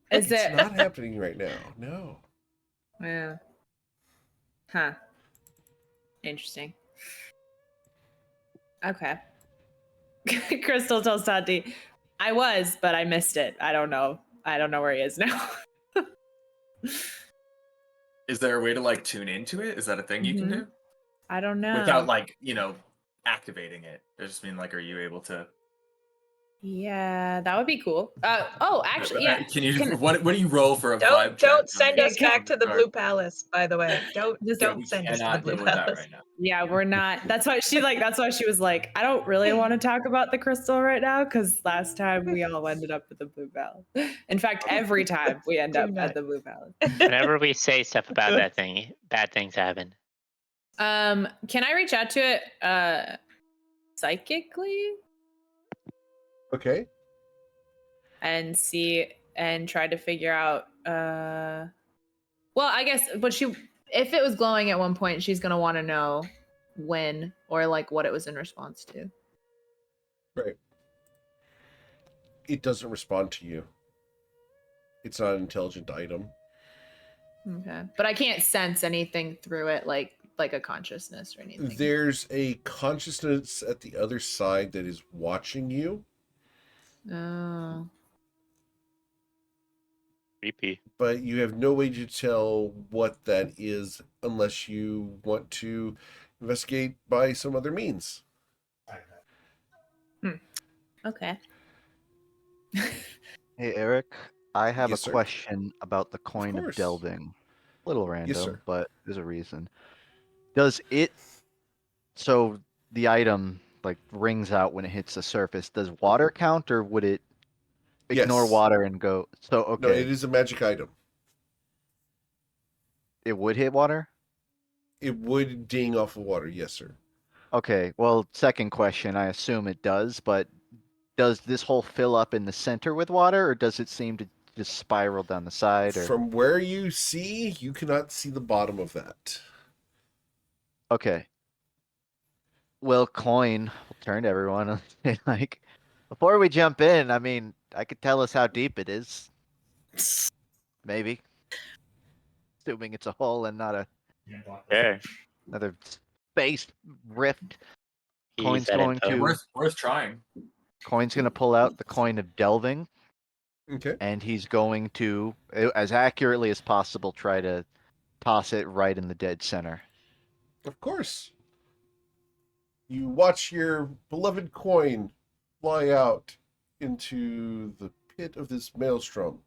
It's it not happening right now. No. Yeah. Huh. Interesting. Okay. Crystal tells Tati, I was, but I missed it. I don't know. I don't know where he is now. Is there a way to like tune into it? Is that a thing you can do? I don't know. Without like, activating it. I just mean like, are you able to Yeah, that would be cool. Oh, actually, yeah. Can you what do you roll for a vibe? Don't check? send us back to the Sorry. Blue Palace, by the way. Don't We send us to the cannot Blue deal with that Palace. right now. Yeah, we're not. That's why she was like, I don't really want to talk about the crystal right now because last time we all ended up at the Blue Palace. In fact, every time we end Do up not. at the Blue Palace. Whenever we say stuff about that thing, bad things happen. Can I reach out to it psychically Okay. and see and try to figure out well, I guess but if it was glowing at one point, she's gonna want to know when or like what it was in response to. Right. It doesn't respond to you. It's not an intelligent item. Okay. But I can't sense anything through it like a consciousness or anything. There's a consciousness at the other side that is watching you, Oh. Creepy. but you have no way to tell what that is unless you want to investigate by some other means. Okay. Hey, Eric, I have Yes, a sir. question about the coin of course. delving. A little random, sir. but there's a reason. Does it, so the item like rings out when it hits the surface, does water count or would it ignore Yes. water and go? So, No, okay, it is a magic item. it would hit water? It would ding off of water. Yes, sir. Okay, well, second question, I assume it does, but does this hole fill up in the center with water or does it seem to just spiral down the side or? From where you see, you cannot see the bottom of that. Okay. Well, coin, we'll turn to everyone and like, before we jump in, I mean, I could tell us how deep it is. Maybe. Assuming it's a hole and not Sure. another space rift. Use Coin's that going info. to Worth trying. Coin's going to pull out the coin of delving, Okay. and he's going to, as accurately as possible, try to toss it right in the dead center. Of course. You watch your beloved coin fly out into the pit of this maelstrom.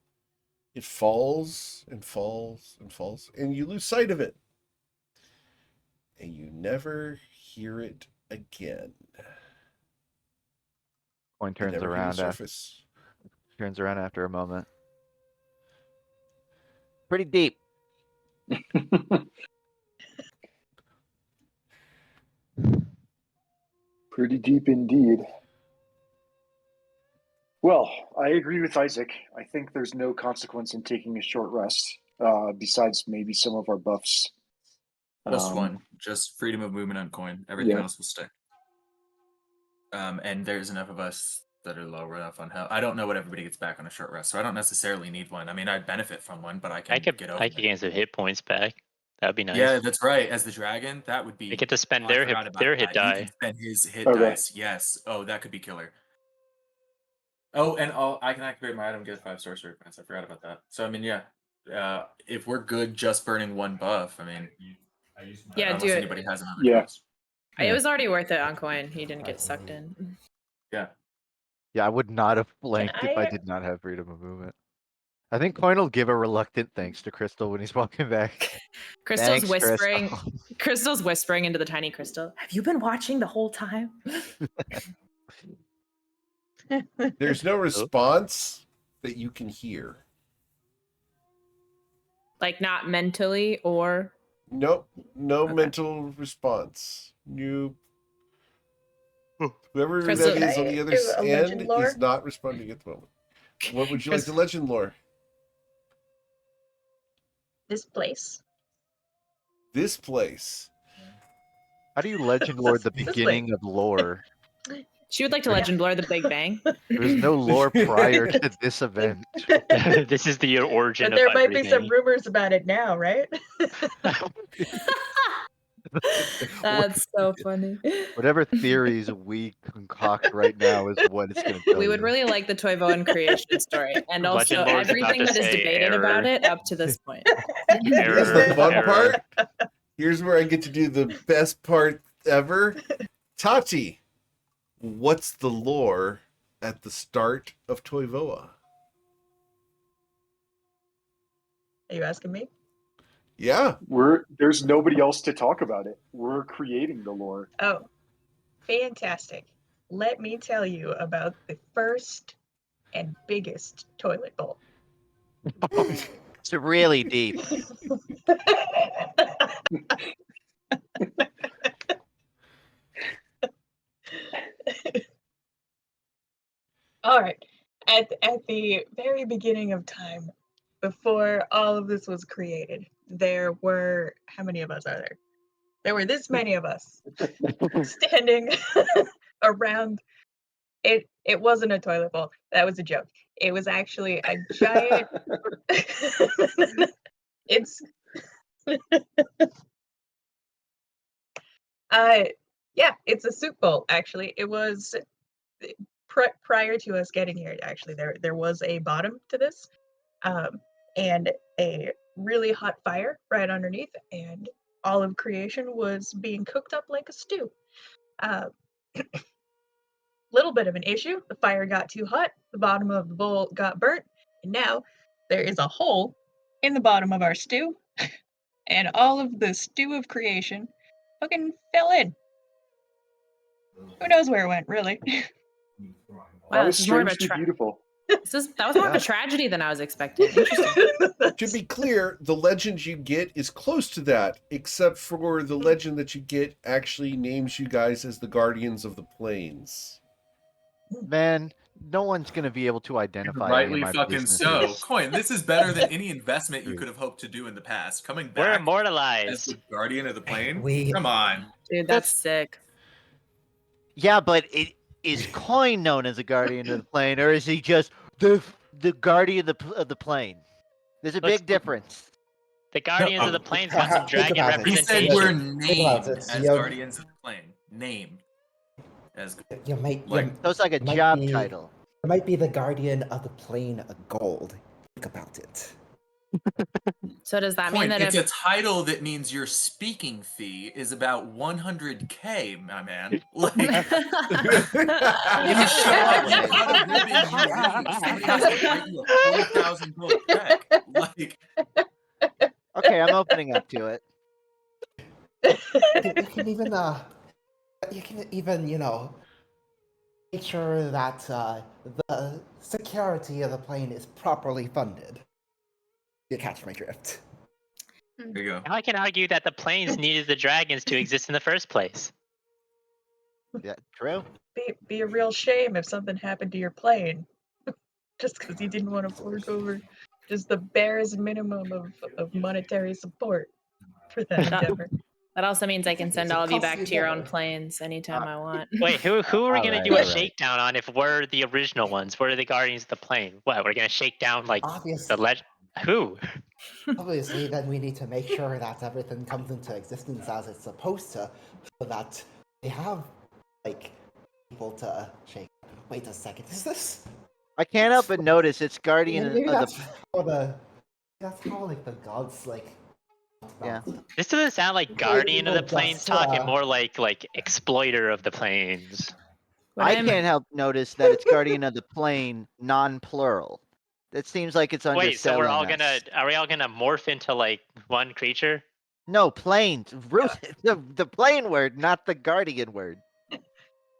It falls and falls and falls, and you lose sight of it. And you never hear it again. Coin It turns never hit the around surface. after a moment. Pretty deep. Pretty deep indeed. Well, I agree with Isaac. I think there's no consequence in taking a short rest, besides maybe some of our buffs. Just one. Just freedom of movement on coin. Everything Yeah. else will stick. And there's enough of us that are lower enough on health. I don't know what everybody gets back on a short rest, so I don't necessarily need one. I mean, I'd benefit from one, but I can get over I could it. gain some hit points back. That'd be nice. Yeah, that's right. As the dragon, that would be. They get to spend I their forgot hit about their hit that. He die. can spend his hit Okay. dice. Yes. Oh, that could be killer. Oh, and I can activate my item and get a 5-star sword points. I forgot about that. So I mean, yeah. If we're good just burning one buff, I mean, Yeah, unless do it. anybody has another Yeah. choice. It was already worth it on coin. He didn't get sucked in. Yeah. Yeah, I would not have blanked if I I- did not have freedom of movement. I think Coin will give a reluctant thanks to Crystal when he's walking back. Crystal's Thanks, whispering. Crystal. Crystal's whispering into the tiny crystal. Have you been watching the whole time? There's no response that you can hear. Like not mentally or Nope. No Okay. mental response. Nope. Whoever Crystal- that is on Can I the other do a legend end lore? is not responding at the moment. What would you like to legend lore? This place. This place. How do you legend lore the This way. beginning of lore? she would like to legend lore the Big Bang. There was no lore prior to this event. This is the origin But there of might be some everything. rumors about it now, right? That's so funny. Whatever theories we concoct right now is what it's going to tell We would you. really like the Toivoan creation story, and also Legend Lord's about everything to that is say debated error. about it up to this point. Here's the Error, fun error. part. Here's where I get to do the best part ever. Tati, what's the lore at the start of Toivoa? Are you asking me? Yeah. There's nobody else to talk about it. We're creating the lore. Oh, fantastic. Let me tell you about the first and biggest toilet bowl. It's really deep. All right. At the very beginning of time, before all of this was created, there were, how many of us are there? There were this many of us standing around. It wasn't a toilet bowl. That was a joke. It was actually a giant. It's. Yeah, it's a soup bowl. Actually, it was prior to us getting here. Actually, there was a bottom to this, and a really hot fire right underneath, and all of creation was being cooked up like a stew. little bit of an issue. The fire got too hot, the bottom of the bowl got burnt, and now there is a hole in the bottom of our stew, and all of the stew of creation fucking fell in. Who knows where it went, really? That Wow, was this is more of a strangely beautiful. that was more of a tragedy than I was expecting. Interesting. To be clear, the legend you get is close to that, except for the legend that you get actually names you guys as the Guardians of the Plains. Man, no one's gonna be able to identify any of Rightly my fucking so. businesses. Coin, this is better than any investment you could have hoped to do in the past. Coming We're back as immortalized. the guardian of the plane? We- Come on. Dude, that's sick. Yeah, but is Coin known as a guardian of the plane, or is he just the guardian of the plane? There's a Let's- big difference. The Guardians of the Plains got some Think dragon about it. He representation. said we're Think about named it. as You're- guardians of the plane. Named as You might, Like- you So it's like a might job be- title. you might be the guardian of the plane of gold. Think about it. So does that Coin, mean that it's if a title that means your speaking fee is about 100K, my man. Like, you can show up without a ribbon, you leave. Somebody has to write you a $40,000 check. Like, Okay, I'm opening up to it. You can even, make sure that the security of the plane is properly funded. You catch my drift. there you go. Now I can argue that the plains needed the dragons to exist in the first place. Yeah, true. Be a real shame if something happened to your plane, just because you didn't want to fork over just the barest minimum of monetary support for that endeavor. that also means I can send It's a all of you back costly to your own endeavor. planes anytime I want. Wait, who are we gonna Alright, do a alright. shakedown on if we're the original ones? We're the Guardians of the Plane. What, we're gonna shake down like the Obviously, legend? Who? obviously, then we need to make sure that everything comes into existence as it's supposed to, so that we have, people to shake. Wait a second, is this? I can't help but notice it's guardian Maybe of that's the. how that's how the gods Yeah. This doesn't sound like Guardian of the Well, Plains just, talk, and more like exploiter of the plains. What I I'm- can't help notice that it's guardian of the plane, non-plural. That seems like it's Wait, so we're all underselling gonna us. are we all gonna morph into like one creature? No, planes. The plane word, not the guardian word.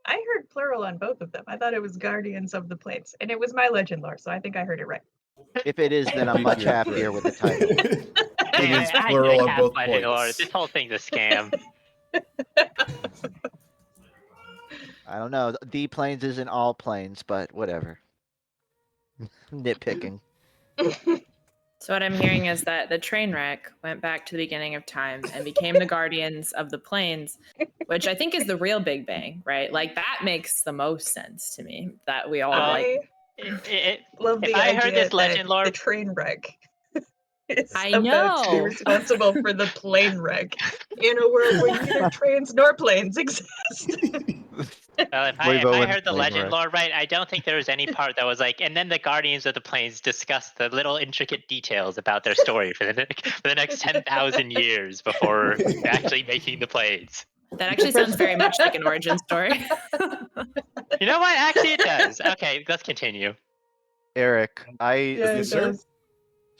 I heard plural on both of them. I thought it was Guardians of the Plains, and it was my legend lore, so I think I heard it right. If it is, then I'm Think much you're happier correct. with the title. It is I plural did on cast both Legend Lore. points. This whole thing's a scam. I don't know. The planes isn't all planes, but whatever. Nitpicking. So what I'm hearing is that the train wreck went back to the beginning of time and became the Guardians of the Plains, which I think is the real Big Bang, right? Like that makes the most sense to me. That we all I love if the I idea heard this that legend lore- the train wreck is I about to be know. responsible for the plane wreck in a world where neither trains nor planes exist. Well, if Toivoan I heard the legend Trainwreck. lore right, I don't think there was any part that was like, and then the Guardians of the Plains discuss the little intricate details about their story for the next 10,000 years before actually making the planes. That actually sounds very much like an origin story. You know what? Actually, it does. Okay, let's continue. Eric, Yeah, it Yes, sir. does.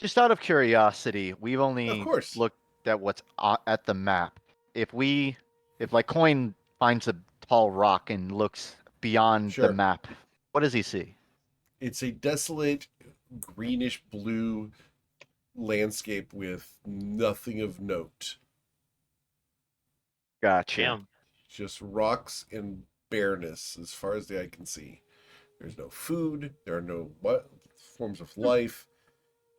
just out of curiosity, we've only Of course. looked at what's at the map. If like Coin finds a tall rock and looks beyond Sure. the map, what does he see? It's a desolate, greenish blue landscape with nothing of note. Gotcha. Damn. Just rocks and bareness as far as the eye can see. There's no food. There are no forms of life.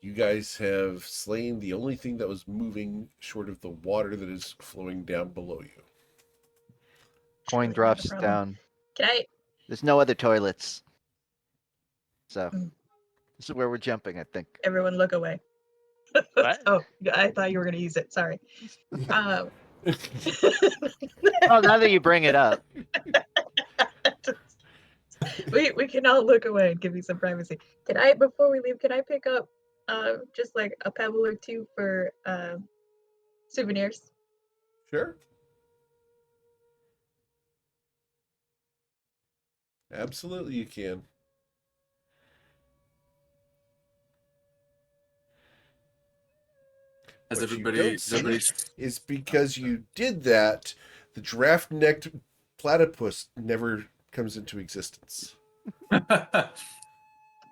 You guys have slain the only thing that was moving short of the water that is flowing down below you. Coin Not a drops problem. down. Can I? There's no other toilets. So Mm. this is where we're jumping, I think. Everyone look away. What? Oh, I thought you were going to use it. Sorry. Oh, now that you bring it up. we can all look away and give you some privacy. Can I, before we leave, can I pick up just like a pebble or two for souvenirs? Sure. Absolutely, you can. Has What you everybody? don't Does everybody? see is because you did that, the giraffe-necked platypus never comes into existence.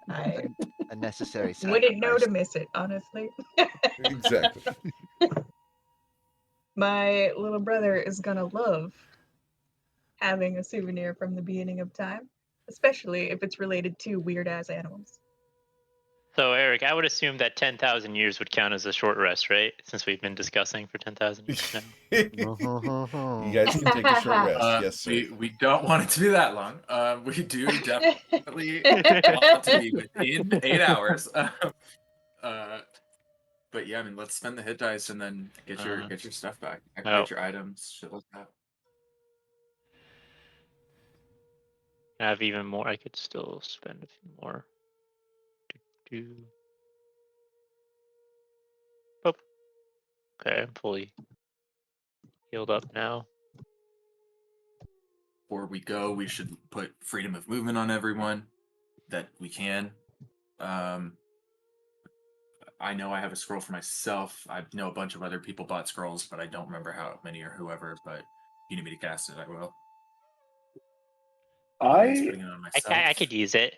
I A necessary wouldn't know to sacrifice. miss it, honestly. Exactly. My little brother is gonna love having a souvenir from the beginning of time, especially if it's related to weird ass animals. So, Eric, I would assume that 10,000 years would count as a short rest, right? Since we've been discussing for 10,000 years now. You guys can take a short rest. Yes, sir. We don't want it to be that long. We do definitely want it to be within 8 hours. But yeah, I mean, let's spend the hit dice and then get your stuff back. Activate your items, shit like that. I have even more. I could still spend a few more. Oh. Okay, I'm fully healed up now. Before we go, we should put freedom of movement on everyone that we can. I know I have a scroll for myself. I know a bunch of other people bought scrolls, but I don't remember how many or whoever. But if you need me to cast it, I will. Just I putting it on myself. I could use it.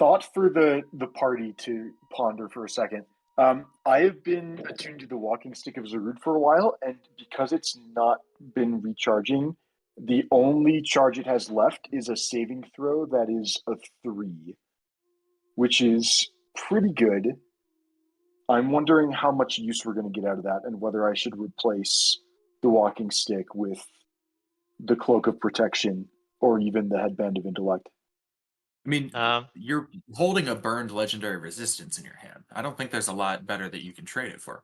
thought for the party to ponder for a second. I have been attuned to the walking stick of Zarud for a while, and because it's not been recharging, the only charge it has left is a saving throw that is a 3, which is pretty good. I'm wondering how much use we're going to get out of that, and whether I should replace the walking stick with the cloak of protection or even the headband of intellect. I mean, you're holding a burned legendary resistance in your hand. I don't think there's a lot better that you can trade it for.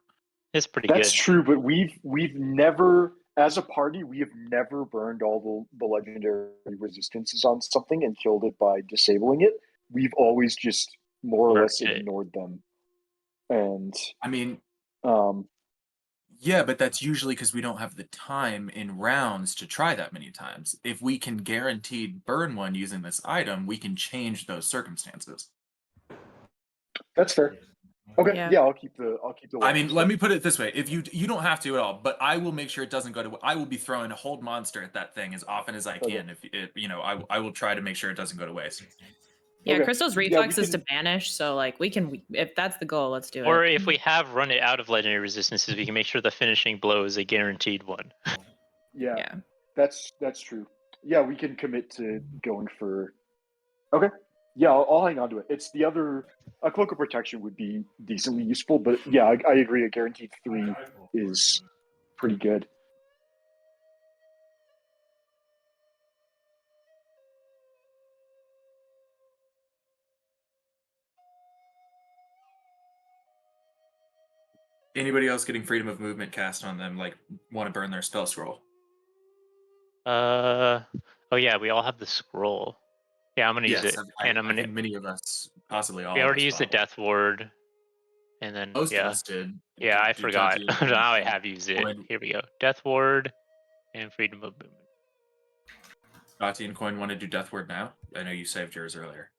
It's pretty That's good. true, but we've never, as a party, we have never burned all the legendary resistances on something and killed it by disabling it. We've always just more or less ignored them. And I mean, um, yeah, but that's usually because we don't have the time in rounds to try that many times. If we can guaranteed burn one using this item, we can change those circumstances. that's fair. Okay, yeah, I'll keep the. I mean, let me put it this way: if you don't have to at all, but I will make sure it doesn't go to. I will be throwing a hold monster at that thing as often as I can. If it, I will try to make sure it doesn't go to waste. Yeah, Crystal's reflex is to banish, so like we can, if that's the goal, let's do it. Or if we have run it out of legendary resistances, we can make sure the finishing blow is a guaranteed one. Yeah, that's true. Yeah, we can commit to going for. Okay, yeah, I'll hang on to it. It's the other. A cloak of protection would be decently useful, but yeah, I agree. A guaranteed 3 is pretty good. Anybody else getting freedom of movement cast on them, like want to burn their spell scroll? Oh yeah, we all have the scroll. Yeah, I'm gonna use it, and I think many of us, possibly all. We of already us used the death ward, and then most of us did. Yeah, I forgot. Now I have used it. Coin. Here we go. Death ward and freedom of movement. Tati and Coin want to do death ward now. I know you saved yours earlier.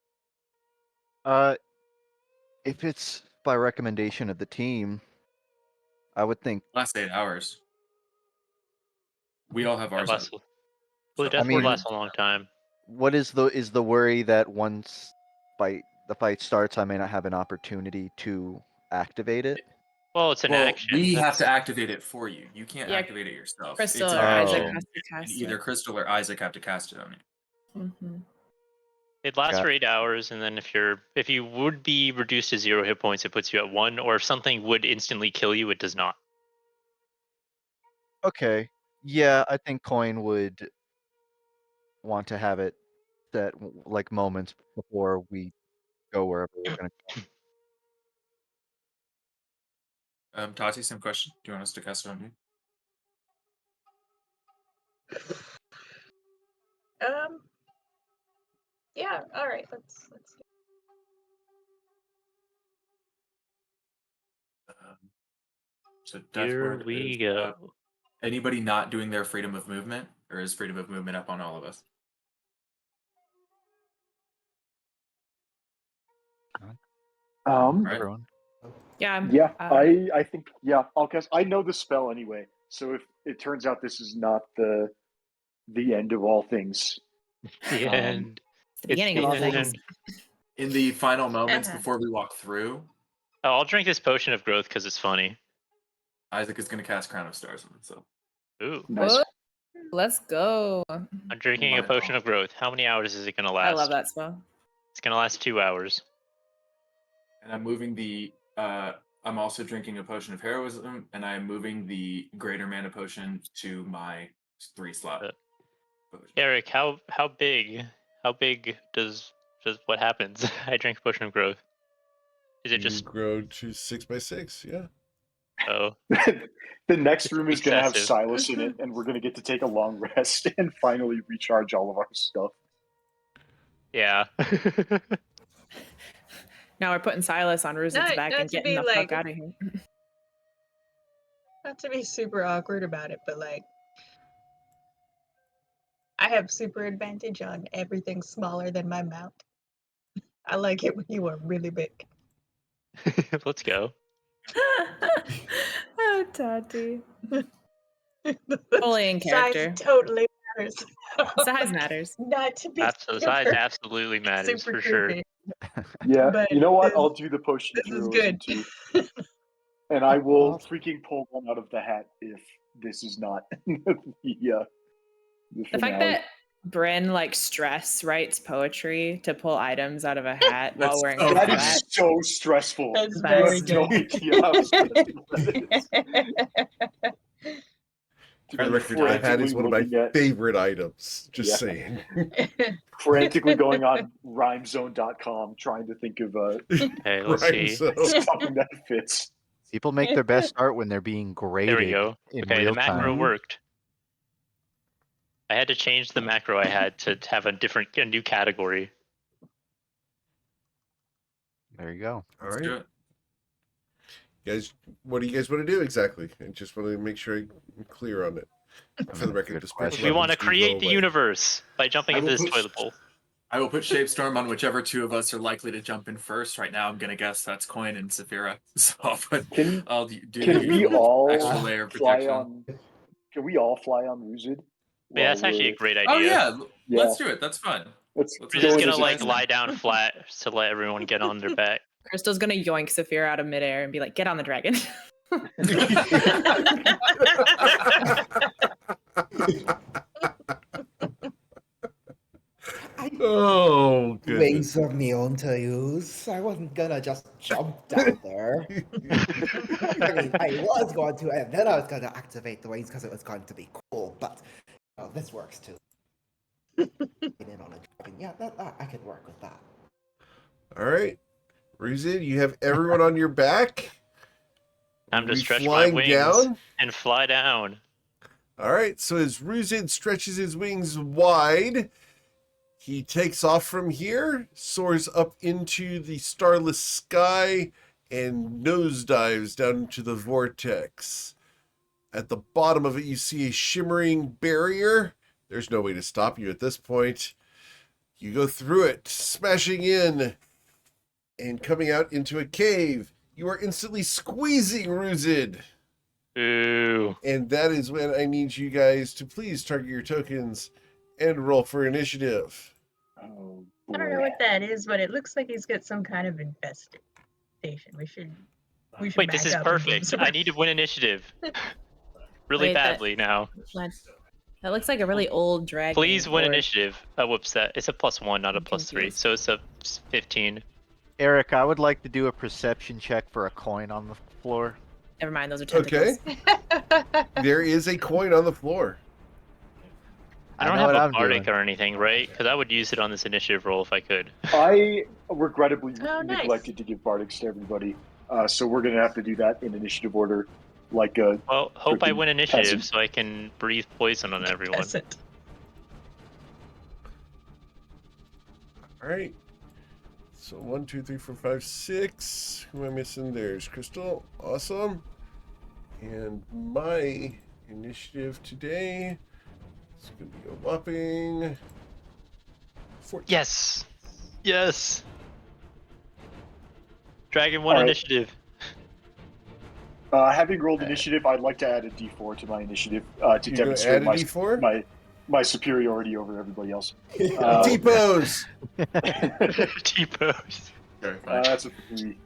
If it's by recommendation of the team, I would think last 8 hours. We all have ours. Well, the death ward lasts a long time. What is the worry that once the fight starts, I may not have an opportunity to activate it? Well, it's an action. We have to activate it for you. You can't activate it yourself. Crystal it's or Isaac has to cast either it. Crystal or Isaac have to cast it on you. Mm-hmm. It lasts for 8 hours, and then if you would be reduced to 0 hit points, it puts you at 1. Or if something would instantly kill you, it does not. Okay. Yeah, I think Coin would want to have it set like moments before we go wherever we're gonna go. Tati, same question. Do you want us to cast it on you? Yeah, all right, let's So death ward we go. Anybody not doing their freedom of movement, or is freedom of movement up on all of us? Right. Everyone. Yeah. Yeah, uh, I think I'll cast. I know the spell anyway, so if it turns out this is not the end of all things, The end. It's the beginning of the all end. things. In the final moments Uh-huh. before we walk through, Oh, I'll drink this potion of growth because it's funny. Isaac is going to cast Crown of Stars on himself. Ooh, nice. Whoa, let's go. I'm drinking a My potion God. of growth. How many hours is it gonna last? I love that spell. It's gonna last 2 hours. And I'm moving the. I'm also drinking a potion of heroism, and I am moving the greater mana potion to my 3-slot. Potion. Eric, how big does what happens? I drink a potion of growth. Is it You just grow to 6x6, yeah. oh? The next room is going to have Excessive. Silas in it, and we're going to get to take a long rest and finally recharge all of our stuff. Yeah. Now we're putting Silas on Ruzin's Not- back not and to getting be the like- fuck out of here. Not to be super awkward about it, but like, I have super advantage on everything smaller than my mount. I like it when you are really big. Let's go. Oh, Tati. Fully in character. Size totally matters. Size matters. Not to be Size super, absolutely matters super for sure. creepy. Yeah, But you know what? this- I'll do the potion of this is heroism good. too, and I will freaking pull one out of the hat if this is not the The fact that Bryn like stress writes poetry to pull items out of a hat while That's wearing so a that good. hat. is so stressful. That's You very have no good. idea how stressful that is. To For the be record, the hat frantically is one of my looking at- favorite items. Just Yeah. saying. frantically going on rhymezone.com trying to think of Okay, let's Right, see. so- something that fits. People make their best art when they're being graded There we go. in Okay, real the macro time. worked. I had to change the macro I had to have a new category. There you go. All Let's right. do it. Guys, what do you guys want to do exactly? I just want to make sure I'm clear on it. For the record, Good the spiritual question. We want to weapons do go create the away. universe by jumping I into will this push- toilet bowl. I will put Shapestorm on whichever two of us are likely to jump in first. Right now, I'm gonna guess that's Coin and Saphira. So I'll do Can we all extra layer of fly protection. on? Can we all fly on Ruzid? Yeah, that's actually a great idea. Oh yeah, Yeah. let's do it. That's fun. Let's We're We're go just in gonna as a like team. lie down flat to let everyone get on their back. Crystal's gonna yoink Saphira out of midair and be like, "Get on the dragon." Oh, goodness. Wings of me own to use. I wasn't gonna just jump down there. I mean, I was going to, and then I was going to activate the wings because it was going to be cool. But this works too. Get in on a dragon. Yeah, that I could work with that. All right. Ruzid, you have everyone on your back. Time to We stretch my flying wings down. and fly down. All right, so as Ruzid stretches his wings wide, he takes off from here, soars up into the starless sky, and nosedives down into the vortex. At the bottom of it, you see a shimmering barrier. There's no way to stop you at this point. You go through it, smashing in and coming out into a cave. You are instantly squeezing Ruzid. Ooh. And that is when I need you guys to please target your tokens and roll for initiative. Oh, I don't know boy. what that is, but it looks like he's got some kind of infestation. We should Wait, back this is up and give him perfect. some I need to win initiative. Really Wait, that- badly now. That looks like a really old dragon. Please win or- initiative. Whoops, it's a +1, not a I'm +3. confused. So it's a 15. Eric, I would like to do a perception check for a coin on the floor. Never mind, those are Okay. tentacles. There is a coin on the floor. I don't know have what a I'm bardic doing. or anything, right? Because I would use it on this initiative roll if I could. I regrettably Oh, nice. neglected to give Bardics to everybody, so we're gonna have to do that in initiative order, like a Well, hope I Freaking win initiative peasant. so I can breathe poison on everyone. Peasant. All right. So 1, 2, 3, 4, 5, 6. Who am I missing? There's Crystal. Awesome. And my initiative today is going to be a whopping 14. Yes! Yes! Dragon 1 All right. initiative. Having rolled initiative, I'd like to add a D4 to my initiative to You're gonna demonstrate add a D4? my superiority over everybody else. T-pose! T-pose. Very funny. That's a 3.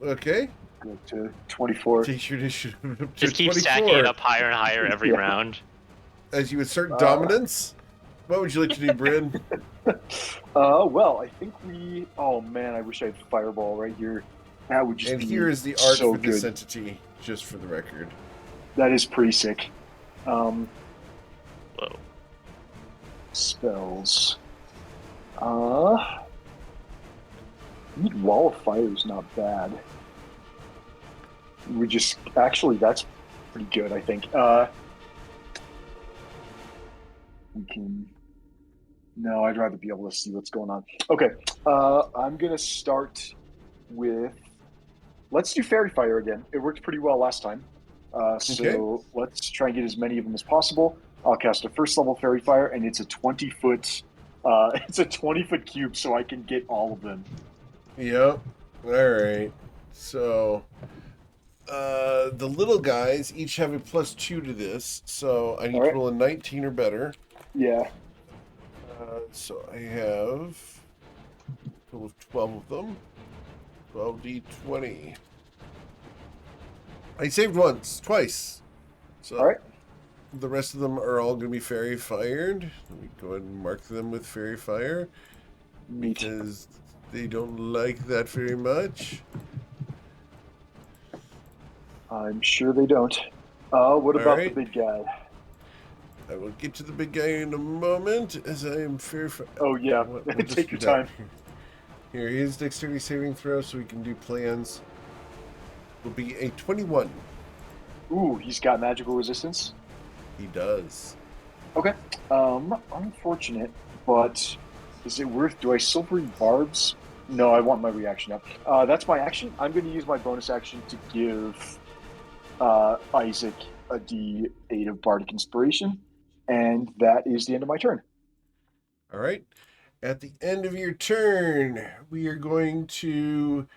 Okay. Go to 24. Take your initiative up to Just keep 24. stacking it up higher and higher every Yeah. round. As you assert dominance. What would you like to do, Bryn? Well, I think we. Oh man, I wish I had Fireball right here. That would just And be here is the art so for this good. entity, just for the record. That is pretty sick. Whoa. Spells. Wall of Fire is not bad. We just actually that's pretty good, I think. We can. No, I'd rather be able to see what's going on. Okay, I'm gonna start with. Let's do Fairy Fire again. It worked pretty well last time. So let's try and get as many of them as possible. I'll cast a first level Fairy Fire, and it's a 20-foot. It's a 20-foot cube, so I can get all of them. Yep. Alright. So, the little guys each have a +2 to this, so I need to roll a 19 or better. Yeah. So I have a total of 12 of them. 12d20. I saved twice. So All right. the rest of them are all going to be fairy fired. Let me go ahead and mark them with fairy fire because they don't like that very much. I'm sure they don't. What about right. the big guy? I will get to the big guy in a moment as I am fairy fire. Oh yeah, We'll just take do your that. time. Here, his dexterity saving throw so we can do plans. Will be a 21. Ooh, he's got magical resistance. He does. Okay. Unfortunate, but is it worth? Do I silvery barbs? No, I want my reaction now. That's my action. I'm going to use my bonus action to give Isaac a D8 of bardic inspiration, and that is the end of my turn. All right. At the end of your turn, we are going to.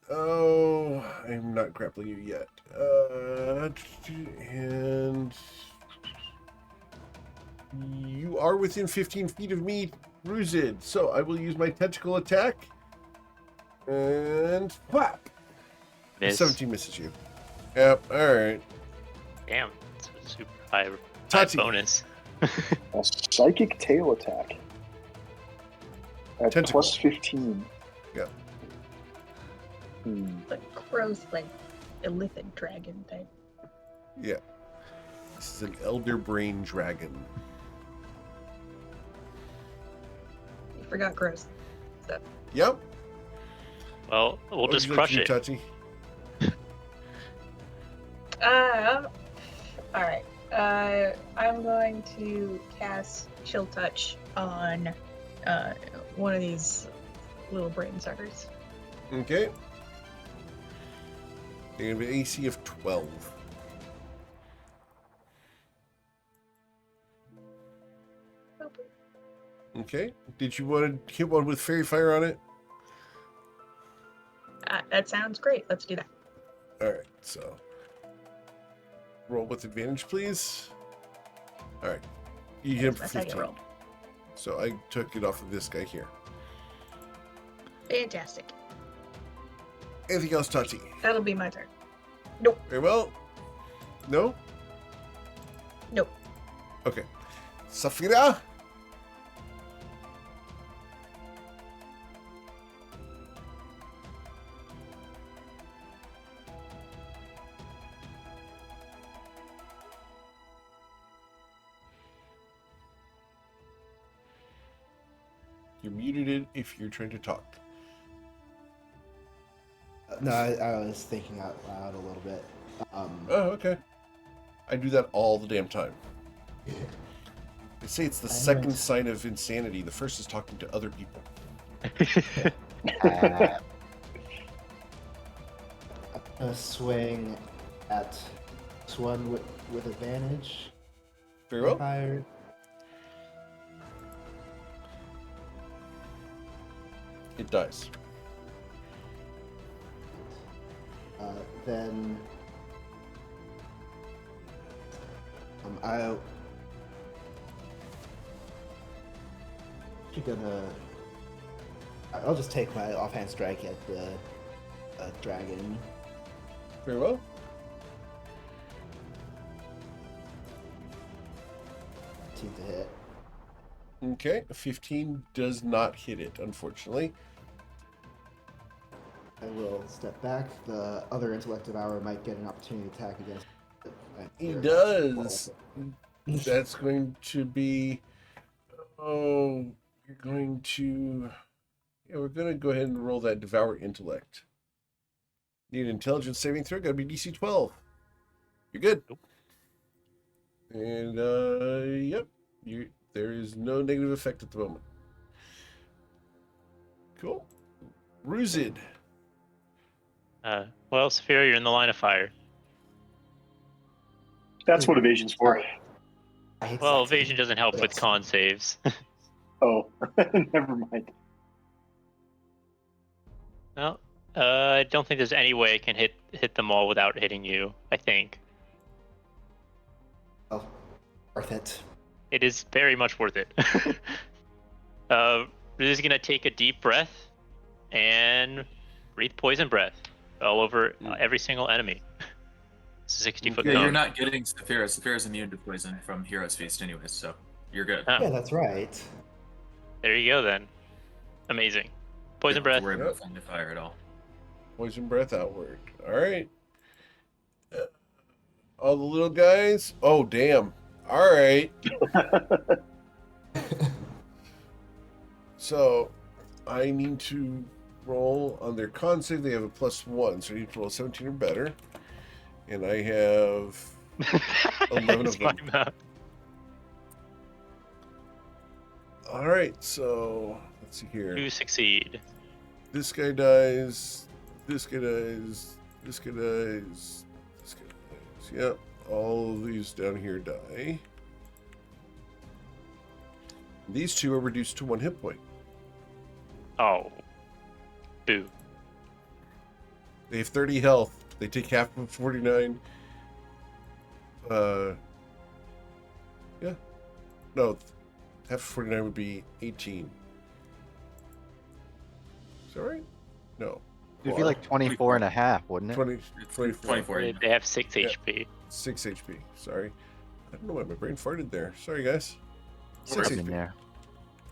Oh, I'm not grappling you yet. And you are within 15 feet of me, Ruzid. So I will use my tentacle attack. And whap! Miss. 17 misses you. Yep. All right. Damn. It's a super high Tati. bonus. A psychic tail attack at Tentacle. plus 15. Yep. Like gross, like illithid dragon type. Yeah. This is an elder brain dragon. You forgot gross stuff. Yep. Well, we'll What just would you like crush to do, it. Tati? All right. I'm going to cast Chill Touch on one of these little brain suckers. Okay. You're going to be an AC of 12. Okay. Did you want to hit one with fairy fire on it? That sounds great. Let's do that. All right. So roll with advantage, please. All right. You hit him for That's how you 15. roll. So I took it off of this guy here. Fantastic. Anything else, Tati? That'll be my turn. Very well. No? Nope. Okay. Safira? You're muted if you're trying to talk. No, I was thinking out loud a little bit. Oh, okay. I do that all the damn time. They say it's the second sign of insanity. The first is talking to other people. I'm gonna swing at this one with advantage. Very well. Fire. It dies. Then I'll just take my offhand strike at the dragon. Very well. Team to hit. Okay, a 15 does not hit it, unfortunately. I will step back. The other intellect devourer might get an opportunity attack against it. He does. That's going to be... Oh, you're going to... Yeah, we're going to go ahead and roll that Devour Intellect. Need an intelligence saving throw. Got to be DC 12. You're good. And, yep. There is no negative effect at the moment. Cool. Ruzid. Well, Saphira, you're in the line of fire. That's what evasion's for. Well, evasion doesn't help with con saves. Oh, never mind. No, I don't think there's any way I can hit them all without hitting you. I think Oh, worth it. it is very much worth it. We're just gonna take a deep breath and breathe poison breath all over every single enemy. 60-foot Yeah, cone. you're not getting Saphira. Saphira's immune to poison from Hero's Feast anyways, so you're good. Oh, Yeah, that's right. there you go then. Amazing. Poison Don't breath. worry about friendly fire at all. Poison breath outward. All right. All the little guys. Oh, damn. All right. So, I need to roll on their con save. They have a +1, so I need to roll 17 or better. And I have 11 It's of them. my mouth. All right, so let's see here. You succeed. This guy dies. This guy dies. This guy dies. This guy dies. Yep. All of these down here die. These two are reduced to 1 hit point. Oh. Boo. They have 30 health. They take half of 49. Yeah. No. Half of 49 would be 18. Is that right? No. It'd be like 24 and a half, wouldn't it? 20, 24. 24. They have 6 Yeah. HP. 6 HP. Sorry. I don't know why my brain farted there. Sorry, guys. 6 In HP. there.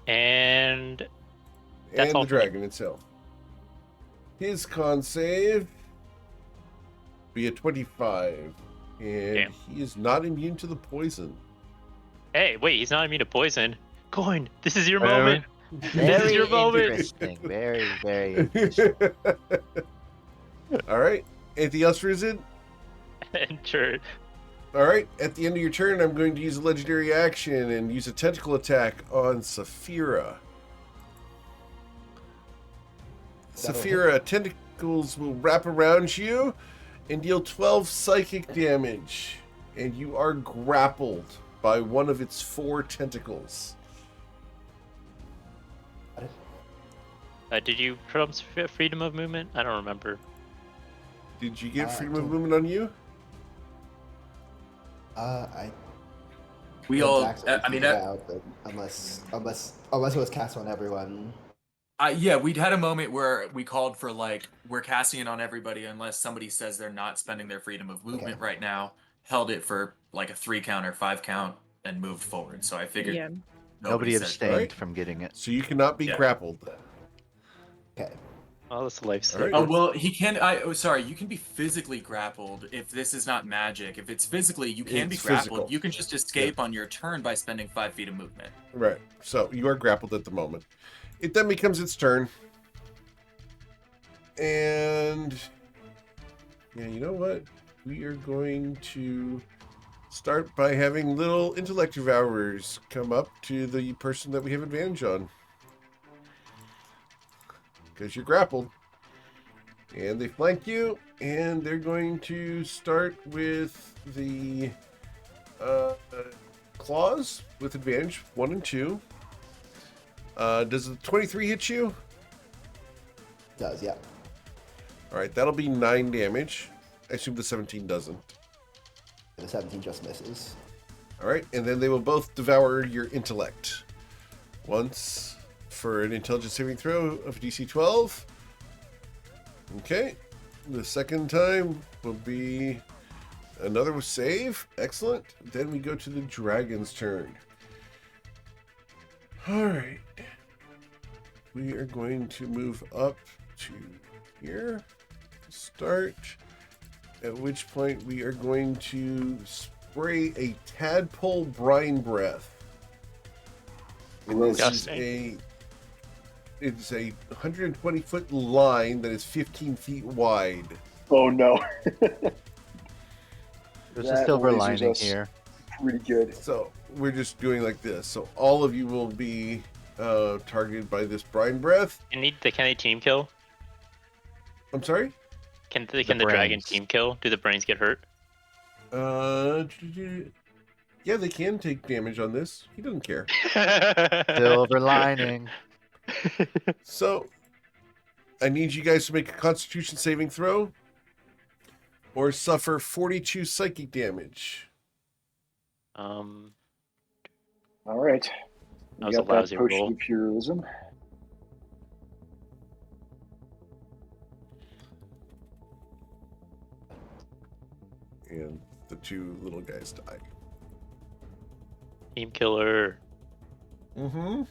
And that's And all the for me. dragon itself. His con save be a 25. And Damn. he is not immune to the poison. Hey, wait, he's not immune to poison. Coin, this is your Whatever. moment. This Very is your moment. interesting. Very, very interesting. All right. Anything else, Rizid? And sure. All right. At the end of your turn, I'm going to use a legendary action and use a tentacle attack on Saphira. Saphira, tentacles will wrap around you and deal 12 psychic damage. And you are grappled by one of its 4 tentacles. Did you prompt freedom of movement? I don't remember. Did you get freedom of don't- movement on you? We don't all. actually I mean, figure it out, but unless it was cast on everyone. yeah, we'd had a moment where we called for like we're casting it on everybody unless somebody says they're not spending their freedom of movement right now. Held it for like a 3 count or 5 count and moved forward. So I figured Yeah. Nobody said- abstained Right. from getting it. So you cannot be Yeah. grappled. Okay. Oh, that's a life All right. save. Oh well, he can. Sorry, you can be physically grappled if this is not magic. If it's physically, you can be It's grappled. physical. You can just escape on your turn by spending 5 feet of movement. Right. So you are grappled at the moment. It then becomes its turn. And yeah, you know what? We are going to start by having little intellect devourers come up to the person that we have advantage on. Because you're grappled. And they flank you, and they're going to start with the claws with advantage, 1 and 2. Does the 23 hit you? Does, yeah. All right, that'll be 9 damage. I assume the 17 doesn't. The 17 just misses. All right, and then they will both devour your intellect. Once for an intelligence saving throw of DC 12. Okay. The second time will be another save. Excellent. Then we go to the dragon's turn. All right. We are going to move up to here. Start. At which point we are going to spray a tadpole brine breath. And this is it's a 120-foot line that is 15 feet wide. Oh no. There's a silver lining here. Pretty good. So we're just doing like this. So all of you will be targeted by this brine breath. Can they team kill? I'm sorry? Can the dragon team kill? Do the brains get hurt? Yeah, they can take damage on this. He doesn't care. Silver lining. So, I need you guys to make a Constitution saving throw, or suffer 42 psychic damage. All right. That We was a got that lousy potion roll. of heroism. And the 2 little guys die. Team killer. Mm-hmm.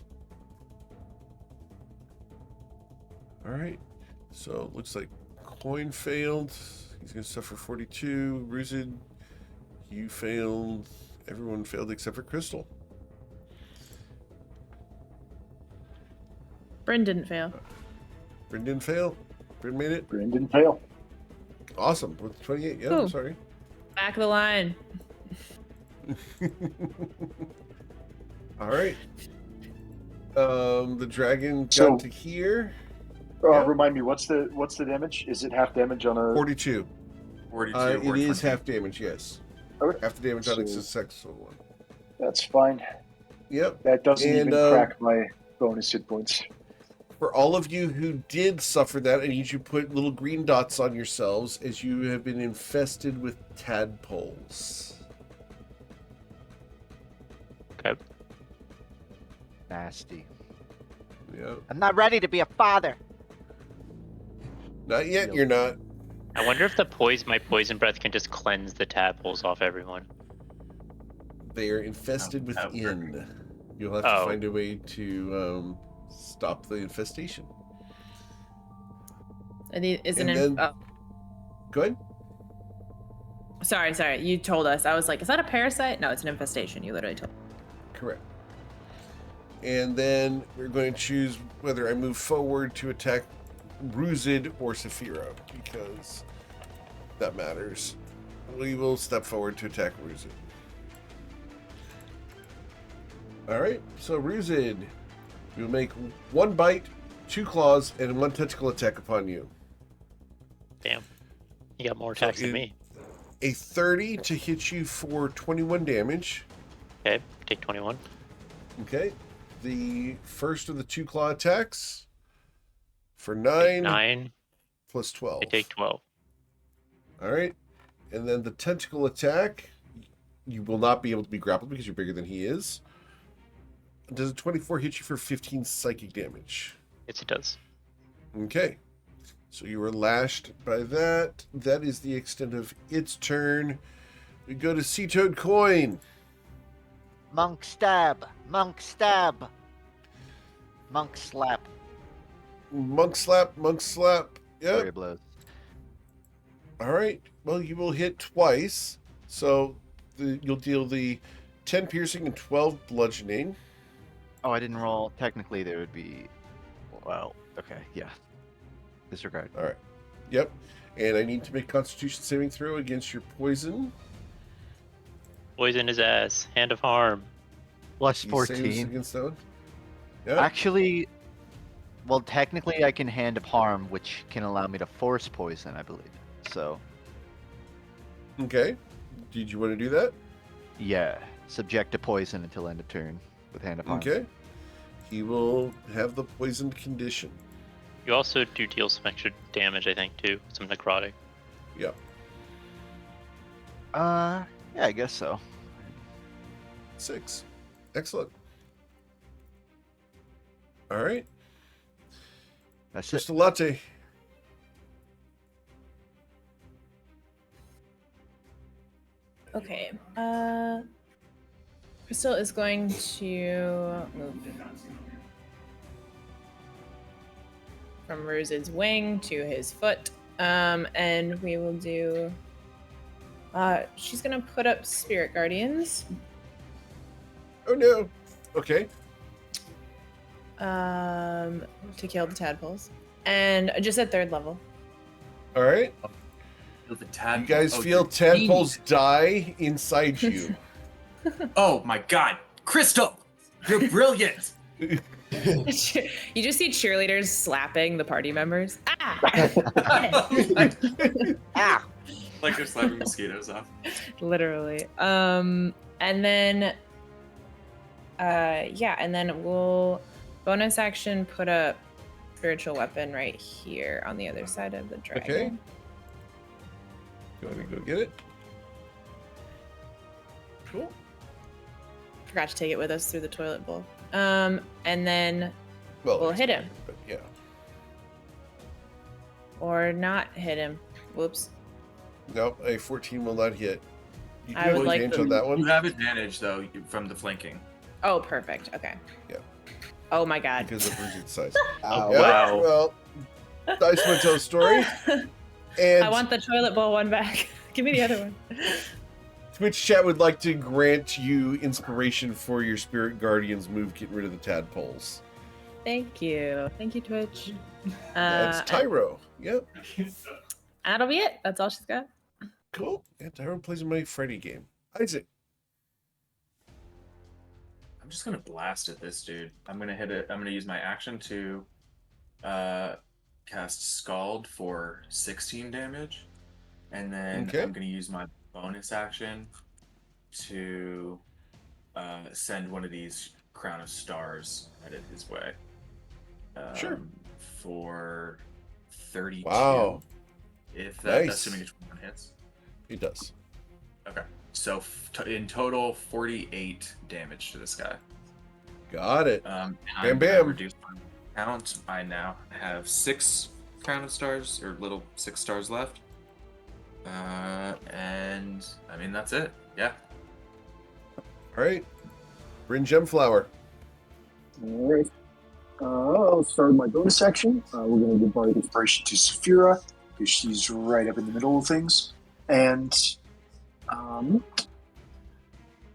All right. So it looks like Coin failed. He's going to suffer 42. Ruzid, you failed. Everyone failed except for Crystal. Bryn didn't fail. Bryn didn't fail. Bryn made it. Bryn didn't fail. Awesome. With 28. Yeah, Ooh. I'm sorry. Back of the line. All right. The dragon got So- to here. Oh, Yeah. remind me, what's the damage? Is it half damage on a? 42. 42. It or is 20. half damage, yes. Okay. Half the damage on a So- successful one. That's fine. Yep. That doesn't And, even crack my bonus hit points. For all of you who did suffer that, I need you to put little green dots on yourselves as you have been infested with tadpoles. Okay. Nasty. Yep. I'm not ready to be a father. Not yet, you're not. I wonder if my poison breath can just cleanse the tadpoles off everyone. They are infested Oh, within. You'll have to Oh. find a way to stop the infestation. And he isn't And in. then- Oh, Go ahead. sorry. You told us. I was like, is that a parasite? No, it's an infestation. You literally told. Correct. And then we're going to choose whether I move forward to attack Ruzid or Saphira, because that matters. We will step forward to attack Ruzid. Alright, so Ruzid, we will make 1 bite, 2 claws, and 1 tentacle attack upon you. Damn. You got more attacks than me. A 30 to hit you for 21 damage. Okay, take 21. Okay. The first of the 2 claw attacks for Take 9 9. plus 12. I take 12. All right. And then the tentacle attack, you will not be able to be grappled because you're bigger than he is. Does a 24 hit you for 15 psychic damage? Yes, it does. Okay. So you were lashed by that. That is the extent of its turn. We go to Sea Toad Coin. Monk stab. Monk stab. Monk slap. Monk slap, monk slap. Flurry Yep. of blows. All right. Well, you will hit twice. So you'll deal the 10 piercing and 12 bludgeoning. Oh, I didn't roll. Technically, there would be. Well, okay, yeah. Disregard. All right. Yep. And I need to make Constitution saving throw against your poison. Poison his ass. Hand of harm. Plus He saves 14. against that one. Yeah. Actually, well, technically, I can Hand of Harm, which can allow me to force poison, I believe. So, Okay. Did you want to do that? yeah, subject to poison until end of turn with Hand of Harm. Okay. He will have the poisoned condition. You also do deal some extra damage, I think, too. Some necrotic. Yeah. Yeah, I guess so. 6. Excellent. All right. That's Just it. a latte. Okay. Crystal is going to move from Rose's wing to his foot. And we will do. She's gonna put up Spirit Guardians. Oh no. Okay. To kill the tadpoles, and just at 3rd level. All right. Feel the tadpole. You guys Oh, feel you're tadpoles die inside you. Oh my god. Crystal! You're brilliant! You just see cheerleaders slapping the party members. Ah! Ah! Like they're slapping mosquitoes off. Literally. And then and then we'll bonus action put up spiritual weapon right here on the other side of the dragon. Okay. You want to go get it? Cool. Forgot to take it with us through the toilet bowl. And then Well, we'll hit him. But yeah. Or not hit him. Whoops. No, a 14 will not hit. You do I have would like advantage to- on that You one have advantage though from the flanking. Oh, perfect. Okay. Yeah. Oh my god. because of Bridget's size. Ow. Yeah, Wow. Well, Dice want to tell a story. And I want the toilet bowl one back. Give me the other one. Twitch chat would like to grant you inspiration for your Spirit Guardians move, getting rid of the tadpoles. Thank you. Thank you, Twitch. That's Tyro. Yep. That'll be it. That's all she's got. Cool. Yeah, Tyro plays in my Freddy game. Isaac. I'm just gonna blast at this dude. I'm gonna hit it. I'm gonna use my action to cast Scald for 16 damage, and then Okay. I'm gonna use my bonus action to send one of these Crown of Stars headed his way. Sure. For 32. Wow. If that, Nice. assuming each one hits. He does. Okay. So in total, 48 damage to this guy. Got it. And Bam, I'm gonna bam. reduce my count. I now have 6 Crown of Stars, or little 6 stars left. And I mean that's it. Yeah. All right. Bryn Gemflower. Alright. I'll start with my bonus action. We're going to give Bardic Inspiration to Saphira, because she's right up in the middle of things. And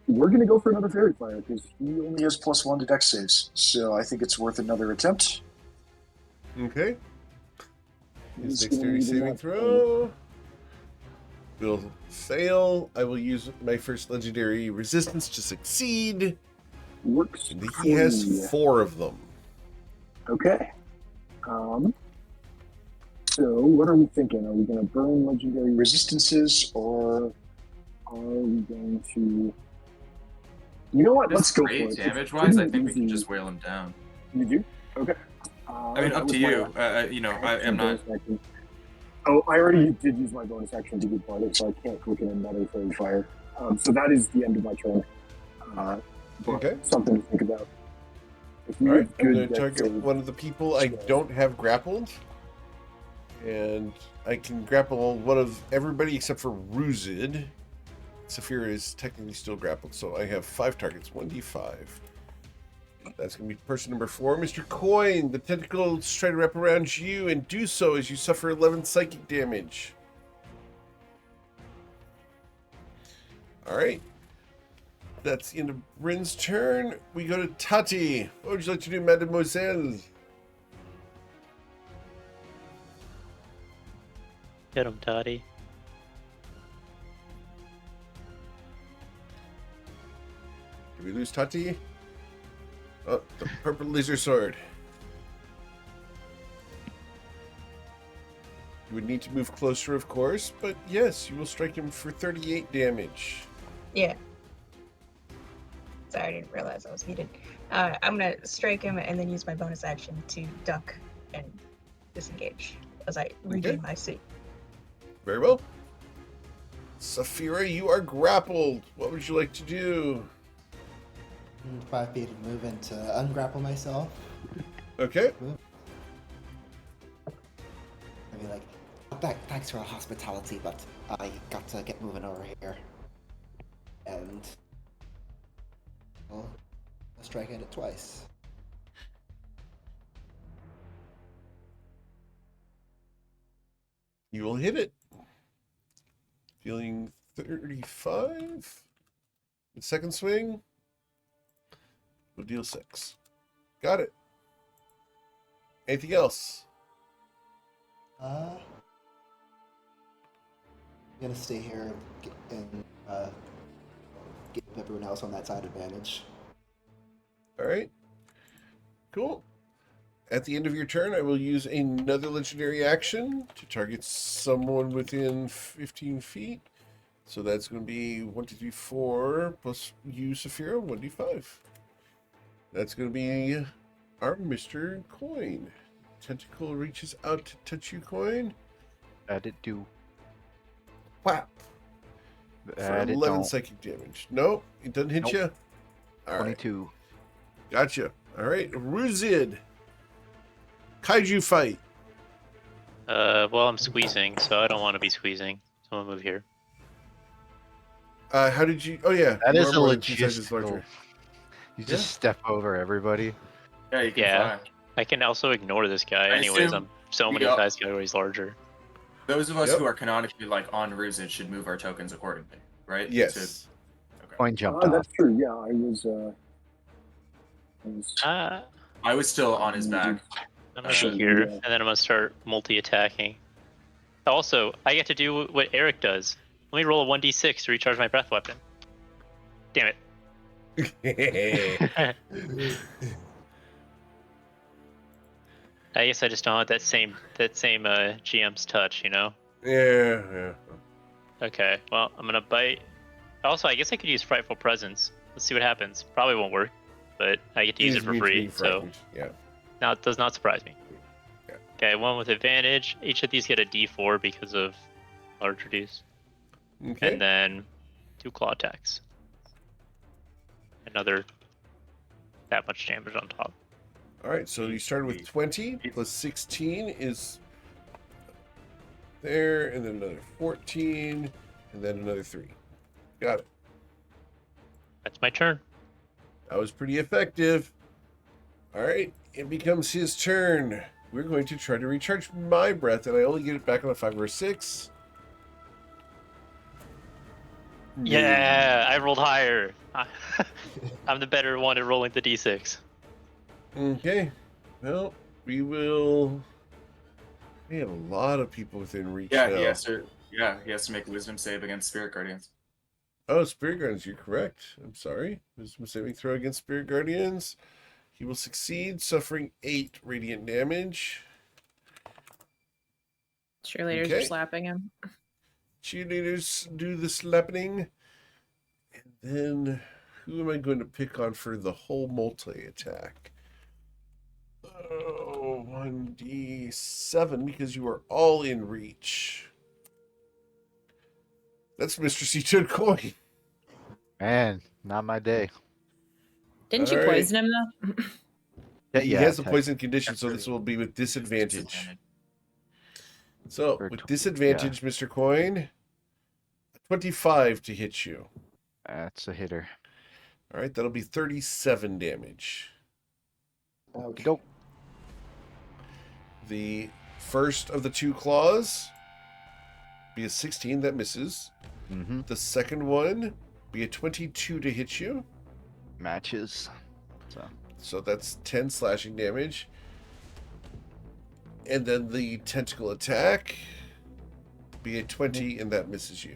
we're going to go for another Fairy Fire, because he only has +1 to Dex saves. So I think it's worth another attempt. Okay. His He's dexterity going to saving not- throw will fail. I will use my first legendary resistance to succeed. Works. And for he me. has 4 of them. Okay. So what are we thinking? Are we going to burn legendary resistances, or are we going to? You know what? Let's go for it. Damage wise, I It's think we can easy. just whale him down. You do? Okay. I mean, up to you. You know, I am not. Oh, I already did use my bonus action to get Bardic, so I can't click in another Fairy Fire. So that is the end of my turn. But Okay. something to think about. If you All right. have I'm good going to dex target save- one of the people I don't have grappled. And I can grapple one of everybody except for Ruzid. Saphira is technically still grappled, so I have 5 targets, 1d5. That's going to be person number 4. Mr. Coin, the tentacles try to wrap around you and do so as you suffer 11 psychic damage. Alright. That's the end of Bryn's turn. We go to Tati. What would you like to do, Mademoiselle? Get him, Toddy. Did we lose Tati? Oh, the purple laser sword. You would need to move closer, of course, but yes, you will strike him for 38 damage. Yeah. Sorry, I didn't realize I was muted. I'm gonna strike him and then use my bonus action to duck and disengage as I regain my seat. Very well. Saphira, you are grappled. What would you like to do? 5 feet of movement to ungrapple myself. Okay. I'd be like, thanks for our hospitality, but I got to get moving over here. And I'll strike at it twice. You will hit it. Dealing 35. The second swing. We'll deal 6. Got it. Anything else? I'm gonna stay here and give everyone else on that side advantage. All right. Cool. At the end of your turn, I will use another legendary action to target someone within 15 feet. So that's going to be 1, 2, 3, 4 plus you, Saphira, 1d5. That's going to be our Mr. Coin. Tentacle reaches out to touch you, Coin. Add it to. Whap. For Add it 11 don't. psychic damage. Nope, it doesn't hit Nope. you. All right. 22. Gotcha. All right, Ruzid. Kaiju fight. Well, I'm squeezing, so I don't want to be squeezing. So I'll move here. How did you? Oh yeah, That you is are a more than 2 sizes logistical. larger. You just step over everybody. Yeah, you can Yeah. fly. I can also ignore this guy. I Anyways, assume I'm so many we all- categories larger. Those of us Yep. who are canonically like on Ruzid should move our tokens accordingly, right? Yes. Okay. Coin jumped off. That's true. Yeah, I was. I was still on his back. I'm gonna Sure, be here, yeah. and then I'm gonna start multi-attacking. Also, I get to do what Eric does. Let me roll a 1d6 to recharge my breath weapon. Damn it. I guess I just don't have that same GM's touch, you know? Yeah. Okay, well, I'm gonna bite. Also, I guess I could use Frightful Presence. Let's see what happens. Probably won't work, but I get to use it for free, so yeah. now it does not surprise me. Yeah. Okay, one with advantage. Each of these get a d4 because of larger Ds. Okay. And then 2 claw attacks. Another that much damage on top. All right, so you started with 20 plus 16 is there, and then another 14, and then another 3. Got it. That's my turn. That was pretty effective. All right, it becomes his turn. We're going to try to recharge my breath, and I only get it back on a 5 or a 6. Yeah, I rolled higher. I'm the better one at rolling the d6. Okay. Well, we will. We have a lot of people within reach Yeah, now. he has to. Yeah, he has to make a wisdom save against spirit guardians. Oh, Spirit Guardians, you're correct. I'm sorry. Wisdom saving throw against Spirit Guardians. He will succeed, suffering 8 radiant damage. Cheerleaders Okay. are slapping him. Cheerleaders do the slapping. And then, who am I going to pick on for the whole multi-attack? Oh, 1d7, because you are all in reach. That's Mr. C2 Coin. Man, not my day. Didn't you All right. poison him though? Yeah, He has a tech- poison condition, so this will be with disadvantage. So, Or with 20, disadvantage, Mr. Coin, 25 to hit you. That's a hitter. All right, that'll be 37 damage. Okay. Go. The first of the 2 claws be a 16, that misses. Mm-hmm. The second one be a 22 to hit you. Matches. So that's 10 slashing damage. And then the tentacle attack be a 20, and that misses you.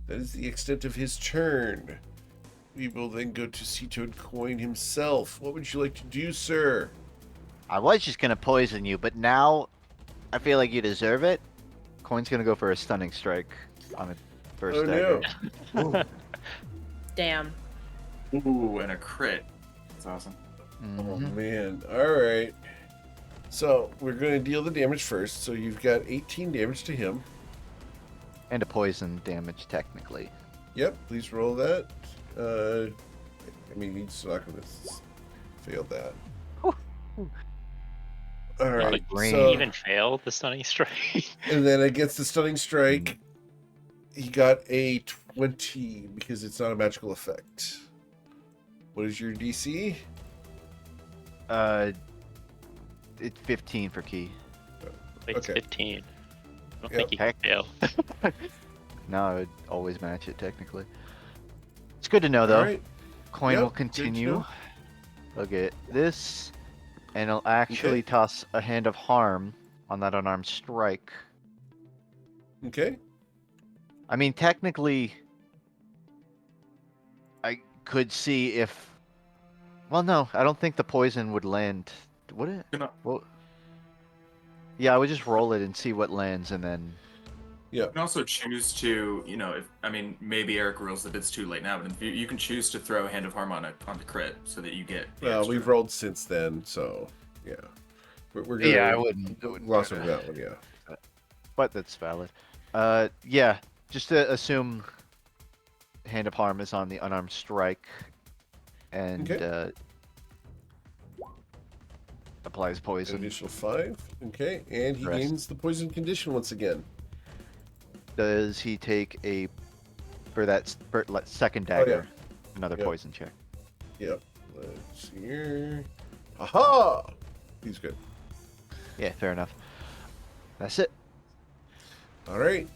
That is the extent of his turn. We will then go to C-Toad Coin himself. What would you like to do, sir? I was just gonna poison you, but now I feel like you deserve it. Coin's gonna go for a stunning strike on the first Oh, dagger. no. Damn. Ooh, and a crit. That's awesome. Oh, Mhm. man. All right. So we're going to deal the damage first. So you've got 18 damage to him. And a poison damage, technically. Yep, please roll that. I mean, he's not going to fail that. All right, green. so Even failed the stunning strike. and then against the stunning strike, he got a 20 because it's not a magical effect. What is your DC? It's 15 for key. It's Okay. 15. I don't Yep. think he can fail. No, I would always match it, technically. It's good to know, though. All right. Coin Yep, will good to continue. know. Look at this. And it'll actually toss a hand of harm on that unarmed strike. Okay. I mean, technically, I could see if... Well, no, I don't think the poison would land. Would it? No. Well, yeah, I would just roll it and see what lands, and then... Yeah. You can also choose to, maybe Eric rules that it's too late now, but you can choose to throw a Hand of Harm on the crit so that you get. the Well, extra. we've rolled since then, so yeah. We're gonna Yeah, I wouldn't gloss over that one, yeah. But that's valid. Yeah, just to assume Hand of Harm is on the unarmed strike, and Okay. applies An poison. additional 5. Okay, and he Rest. gains the poison condition once again. Does he take for that second dagger, another Yep. poison check? Yep. Let's see here. Aha! He's good. Yeah, fair enough. That's it. All right.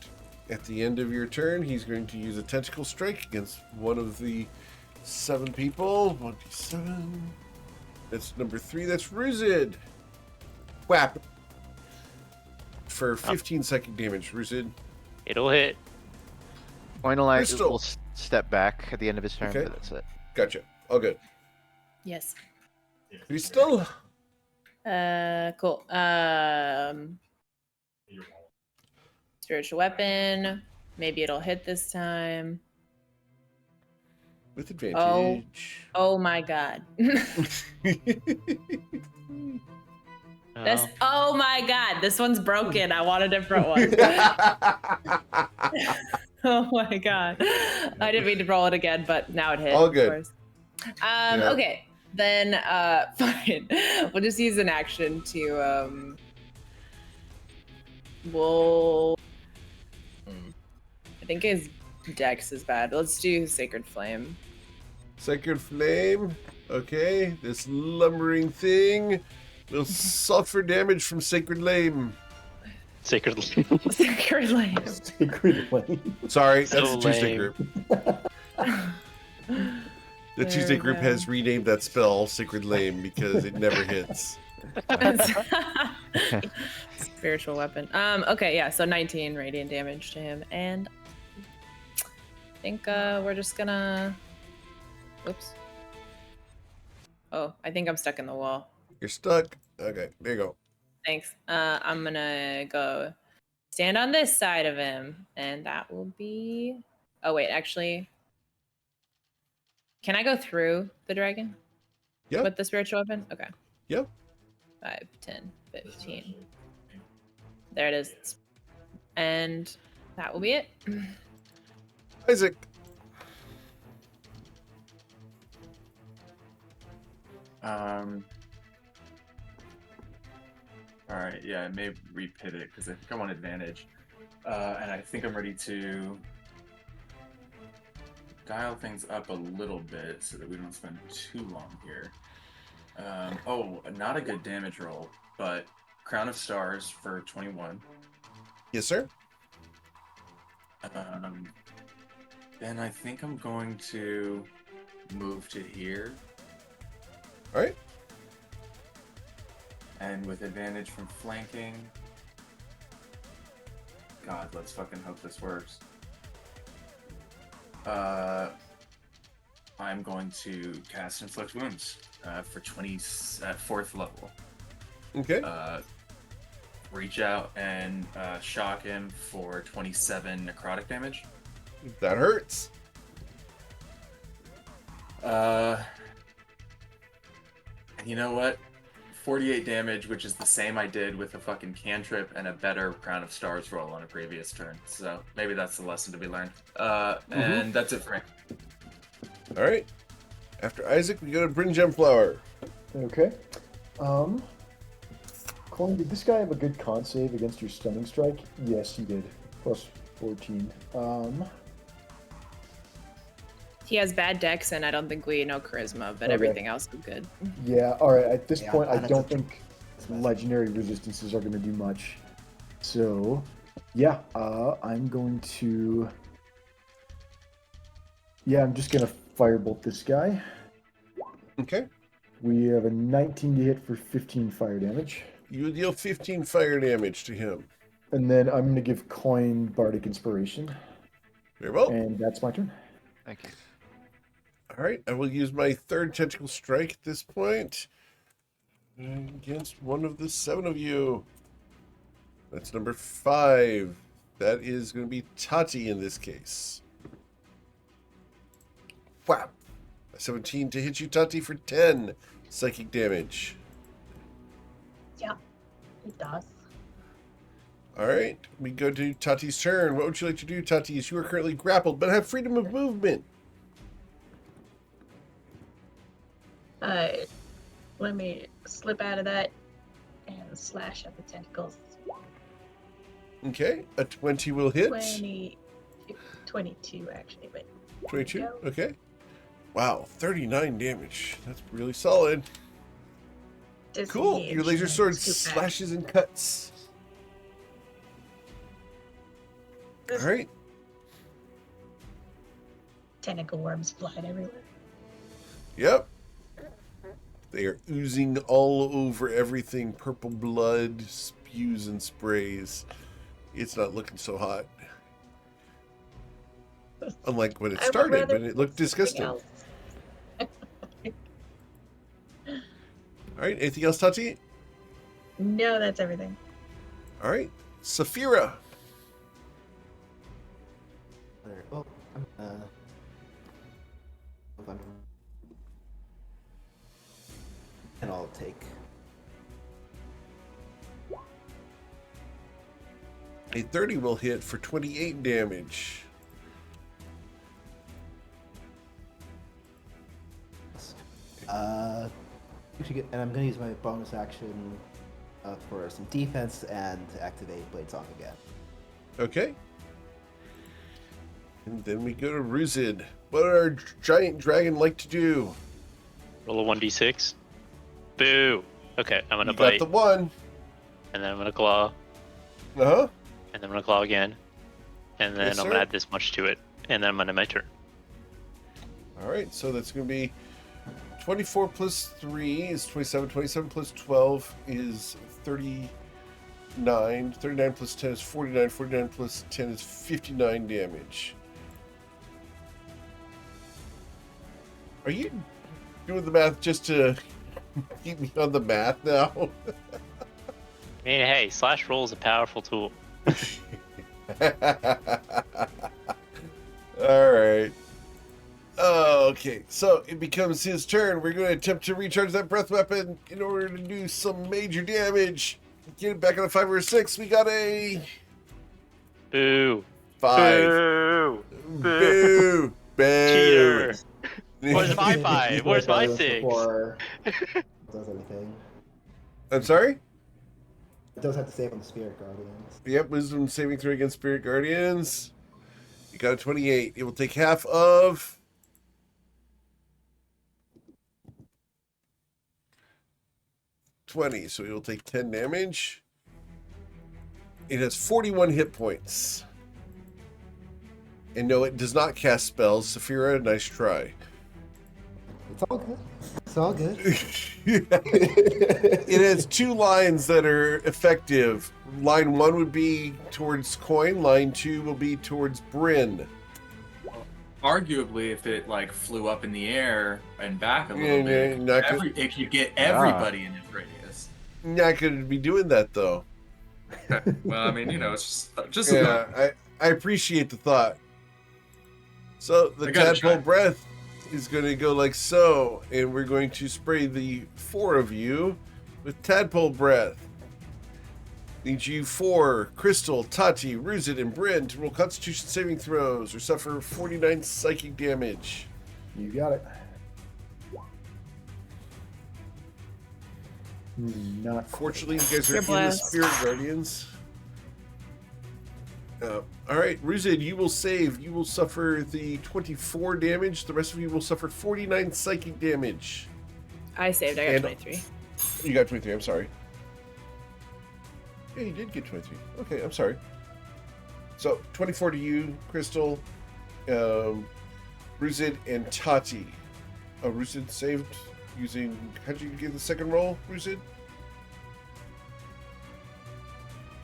At the end of your turn, he's going to use a tentacle strike against one of the 7 people. 1d7. That's number 3. That's Ruzid. Whap. For 15 second damage, Ruzid. It'll hit. Coin will Crystal. will step back at the end of his turn, Okay. but that's it. Gotcha. All good. Yes. Crystal. Cool. Spiritual weapon. Maybe it'll hit this time. With advantage. Oh my god. This. Oh my god. This one's broken. I want a different one. Oh my god. I didn't mean to roll it again, but now it hit. All of good. course. Yeah. Okay. Then fine. We'll just use an action to we'll I think his dex is bad. Let's do Sacred Flame. Sacred Flame. Okay. This lumbering thing will suffer damage from Sacred Flame. Sacred. Sacred Flame. Sacred Flame. Sorry, So that's the Tuesday lame. group. The Tuesday group has renamed that spell Sacred Flame because it never hits. Spiritual weapon. Okay, yeah, so 19 radiant damage to him, and I think we're just gonna. Whoops. Oh, I think I'm stuck in the wall. You're stuck. Okay, there you go. Thanks. I'm gonna go stand on this side of him, and that will be. Oh wait, actually, can I go through the dragon? Yep. With the spiritual weapon? Okay. Yep. 5, 10, 15. There it is. And that will be it. Isaac. All right, yeah, I may re-pit it because I think I want advantage, and I think I'm ready to dial things up a little bit so that we don't spend too long here. Oh, not a good damage roll, but Crown of Stars for 21. Yes, sir. Then I think I'm going to move to here. All right. And with advantage from flanking. God, let's fucking hope this works. I'm going to cast Inflict Wounds for 20 at 4th level. Okay. Reach out and shock him for 27 necrotic damage. That hurts. And you know what? 48 damage, which is the same I did with a fucking cantrip and a better Crown of Stars roll on a previous turn. So maybe that's the lesson to be learned. And that's it for me. All right. After Isaac, we go to Bryn Gemflower. Okay. Colin, did this guy have a good con save against your stunning strike? Yes, he did. Plus 14. He has bad dex, and I don't think we know charisma, but Okay. everything else is good. Yeah, alright. At this Yeah, point, I and it's don't a- think legendary resistances are going to do much. So, yeah, I'm going to... Yeah, I'm just going to firebolt this guy. Okay. We have a 19 to hit for 15 fire damage. You deal 15 fire damage to him. And then I'm going to give Coin Bardic Inspiration. Very well. And that's my turn. Thank you. All right. I will use my third tentacle strike at this point against one of the 7 of you. That's number 5. That is going to be Tati in this case. Wow. 17 to hit you, Tati, for 10 psychic damage. Yeah, it does. All right. We go to Tati's turn. What would you like to do, Tati? You are currently grappled, but have freedom of movement. Let me slip out of that and slash at the tentacles. Okay. A 20 will hit. 22 actually, but 22. Go. Okay. Wow. 39 damage. That's really solid. Cool. disengage Your laser and sword scoop back. slashes and cuts. All right. Tentacle worms flying everywhere. Yep. They are oozing all over everything. Purple blood, spews and sprays. It's not looking so hot. Unlike when it I would started, rather when it looked do something disgusting. else. All right. Anything else, Tati? No, that's everything. All right. Saphira. Oh, I'm move under. And I'll take. A 30 will hit for 28 damage. And I'm gonna use my bonus action for some defense and activate Blade Song again. Okay. And then we go to Ruzid. What would our giant dragon like to do? Roll a 1d6. Boo. Okay, I'm gonna You got bite, the 1. and then I'm gonna claw, Uh-huh. and then I'm gonna claw again, and then Yes, I'm sir. gonna add this much to it, and then I'm gonna end my turn. All right, so that's going to be 24 plus 3 is 27. 27 plus 12 is 39. 39 plus 10 is 49. 49 plus 10 is 59 damage. Are you doing the math just to keep me on the math now? I mean, hey, slash roll is a powerful tool. All right. Oh, okay, so it becomes his turn. We're going to attempt to recharge that breath weapon in order to do some major damage. Get it back on a 5 or a 6. We got a Boo. 5. Boo. Boo. Boo. Cheater. Where's my 5? Where's my 6? Before it does anything. I'm sorry? It does have to save on the Spirit Guardians. Yep, wisdom saving throw against Spirit Guardians. You got a 28. It will take half of 20, so it will take 10 damage. It has 41 hit points. And no, it does not cast spells. Saphira, nice try. It's all good. It's all good. It has 2 lines that are effective. Line 1 would be towards Coin. Line 2 will be towards Bryn. Arguably, if it like flew up in the air and back a little Yeah, bit, not it could get everybody in its radius. Not going to be doing that, though. Well, I mean, you know, it's just a Yeah, thought. I appreciate the thought. So the I gotta tadpole try. breath is going to go like so, and we're going to spray the 4 of you with Tadpole Breath. Need you 4, Crystal, Tati, Ruzit, and Bryn to roll Constitution saving throws or suffer 49 psychic damage. You got it. Not Fortunately, you guys are You're in the blessed. Spirit Guardians. All right, Ruzid, you will save. You will suffer the 24 damage. The rest of you will suffer 49 psychic damage. I saved. I got And- 23. You got 23, I'm sorry. Yeah, you did get 23. Okay, I'm sorry. So, 24 to you, Crystal, Ruzid, and Tati. Oh, Ruzid saved using... How'd you get the second roll, Ruzid?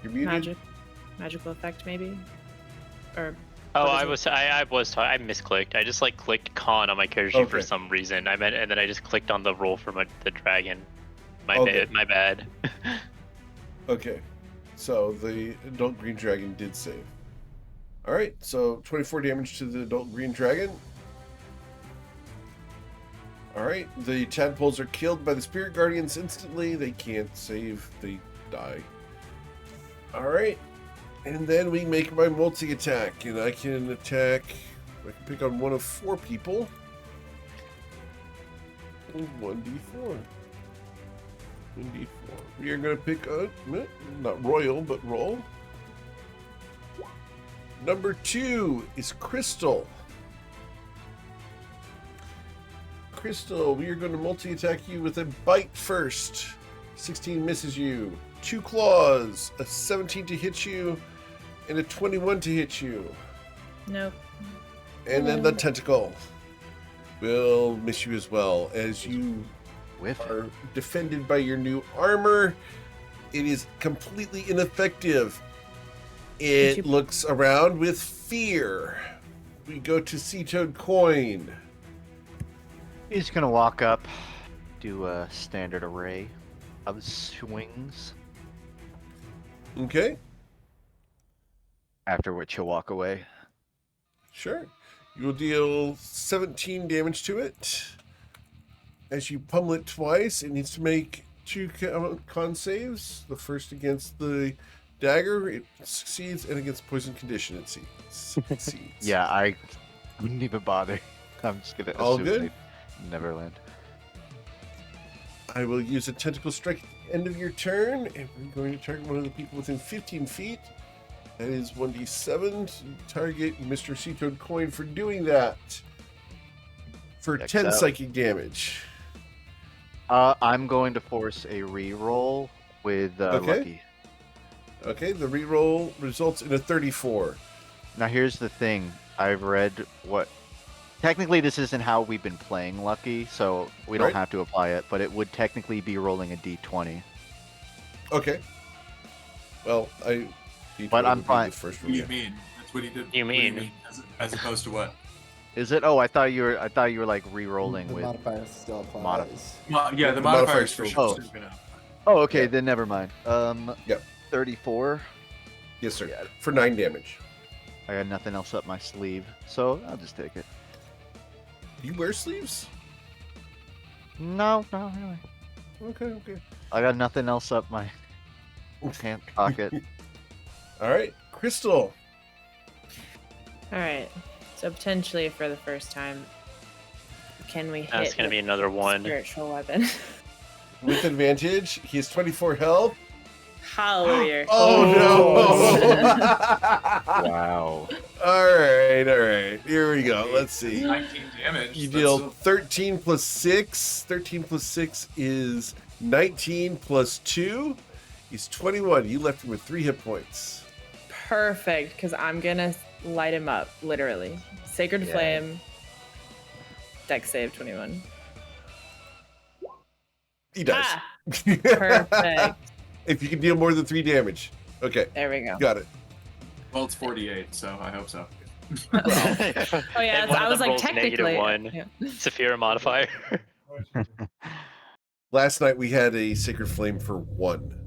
You're muted? Magical effect, maybe? Or... Oh, what is it? I misclicked. I just like clicked con on my character sheet for Okay. some reason. And then I just clicked on the roll for the dragon. Okay. My bad. Okay. So, the adult green dragon did save. Alright, so 24 damage to the adult green dragon. Alright, the tadpoles are killed by the spirit guardians instantly. They can't save, they die. Alright, and then we make my multi-attack, and I can attack, I can pick on one of 4 people. And 1d4. 1d4. We are going to pick a, not royal, but roll. Number 2 is Crystal. Crystal, we are going to multi-attack you with a bite first. 16 misses you. 2 claws, a 17 to hit you, and a 21 to hit you. Nope. And then the tentacle will miss you as well, as you Whiff it. are defended by your new armor. It is completely ineffective. It you- looks around with fear. We go to Sea-Toad Coin. He's gonna walk up, do a standard array of swings, Okay, after which he'll walk away. sure. You will deal 17 damage to it. As you pummel it twice, it needs to make 2 con saves. The first against the dagger, it succeeds, and against poison condition, it succeeds. Yeah, I wouldn't even bother. I'm just gonna All assume good? they never land. I will use a tentacle strike at the end of your turn, and we're going to target one of the people within 15 feet. That is 1d7 to target Mr. Sea-Toad Coin for doing that. For Checks 10 out. psychic damage. I'm going to force a re-roll with Okay. Lucky. Okay, the reroll results in a 34. Now here's the thing. I've read what... Technically this isn't how we've been playing Lucky, so we don't Right. have to apply it, but it would technically be rolling a d20. Okay. Well, But I'm would be fine. The first What one, do yeah. you mean? That's what he did. You What do mean? as opposed to what? Is it? Oh, I thought you were like re-rolling The with... modifier still applies. Yeah, the The modifiers for modifiers sure. for- still gonna- Oh, okay, Yeah. then never mind. Yep. 34. Yes, sir. Yeah. For 9 damage. I got nothing else up my sleeve, so I'll just take it. Do you wear sleeves? No, not really. Okay. I got nothing else up my pant pocket. All right, Crystal. All right. So potentially for the first time, can we hit That's gonna with be another one. spiritual weapon? With advantage, he has 24 health. Hallelujah. Oh, no! Wow. All right. Here we go. Let's see. 19 damage. You that's deal still- 13 plus 6. 13 plus 6 is 19 plus 2 is 21. You left him with 3 hit points. Perfect, because I'm gonna light him up, literally. Sacred Yeah. Flame. Dex save 21. He does. Ah, perfect. If you can deal more than 3 damage. Okay, There we go. got it. Well, it's 48, so I hope so. Oh yeah, And one I of was them like rolls -1. technically. Yeah. Saphira modifier. Last night we had a Sacred Flame for 1.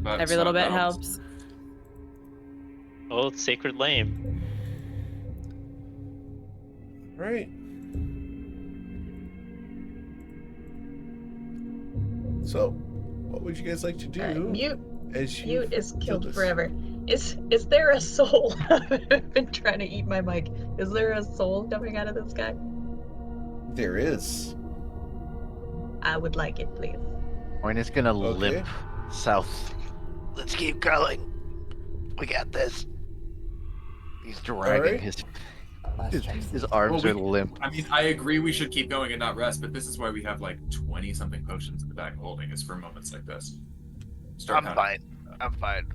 But, Every so little bit that'll- helps. Oh, it's Sacred Lame. Right. So, what would you guys like to do? Mute as you Mute is do killed this? forever. Is there a soul? I've been trying to eat my mic. Is there a soul coming out of this guy? There is. I would like it, please. Coin is gonna Okay. limp south. Let's keep going. We got this. He's dragging right. his arms Well, are limp. I mean, I agree we should keep going and not rest, but this is why we have like 20-something potions in the back holding us for moments like this. Start I'm counting. fine. I'm fine.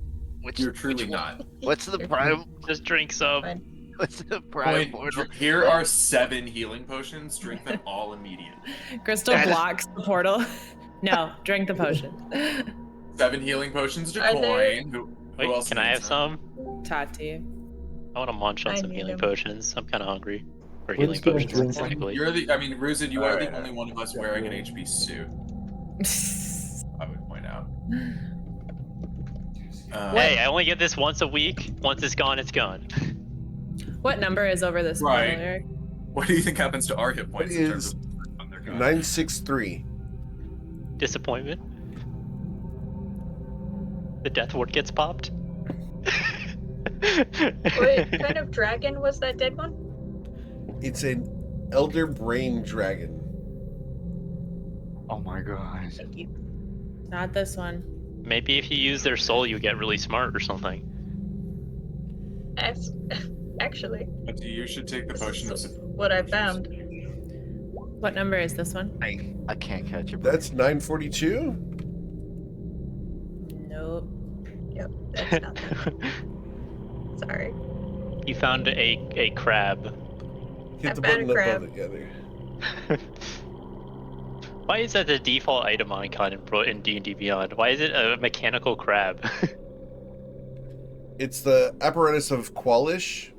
You're truly not. What's the prime? Just drink some. Fine. What's the prime Point, portal? here are 7 healing potions. Drink them all immediately. Crystal blocks the portal. No, drink the potion. 7 healing potions to Are there- coin. Who Wait, else can I have needs some? Tati. I want to munch on I some need healing them. potions. I'm kind of hungry. Or When's healing gonna potions, drink? specifically. You're the. I mean, Ruzid, you are the Alright. only one of us wearing an HP suit. I would point out. Hey, I only get this once a week. Once it's gone, it's gone. What number is over this Right. portal, Eric? What do you think happens to our hit points in terms is of when they're gone? 963. Disappointment. The death ward gets popped. What kind of dragon was that dead one? It's an elder brain dragon. Oh my god. Thank you. Not this one. Maybe if you use their soul, you get really smart or something. That's actually But you should take the this potion of. is what I found. What number is this one? I can't catch it. That's 942? Nope. Yep, that's not that. Sorry. You found a crab. Hit I the found a button crab. above it. Yeah, there. Why is that the default item icon in D&D Beyond? Why is it a mechanical crab? It's the apparatus of Qualish.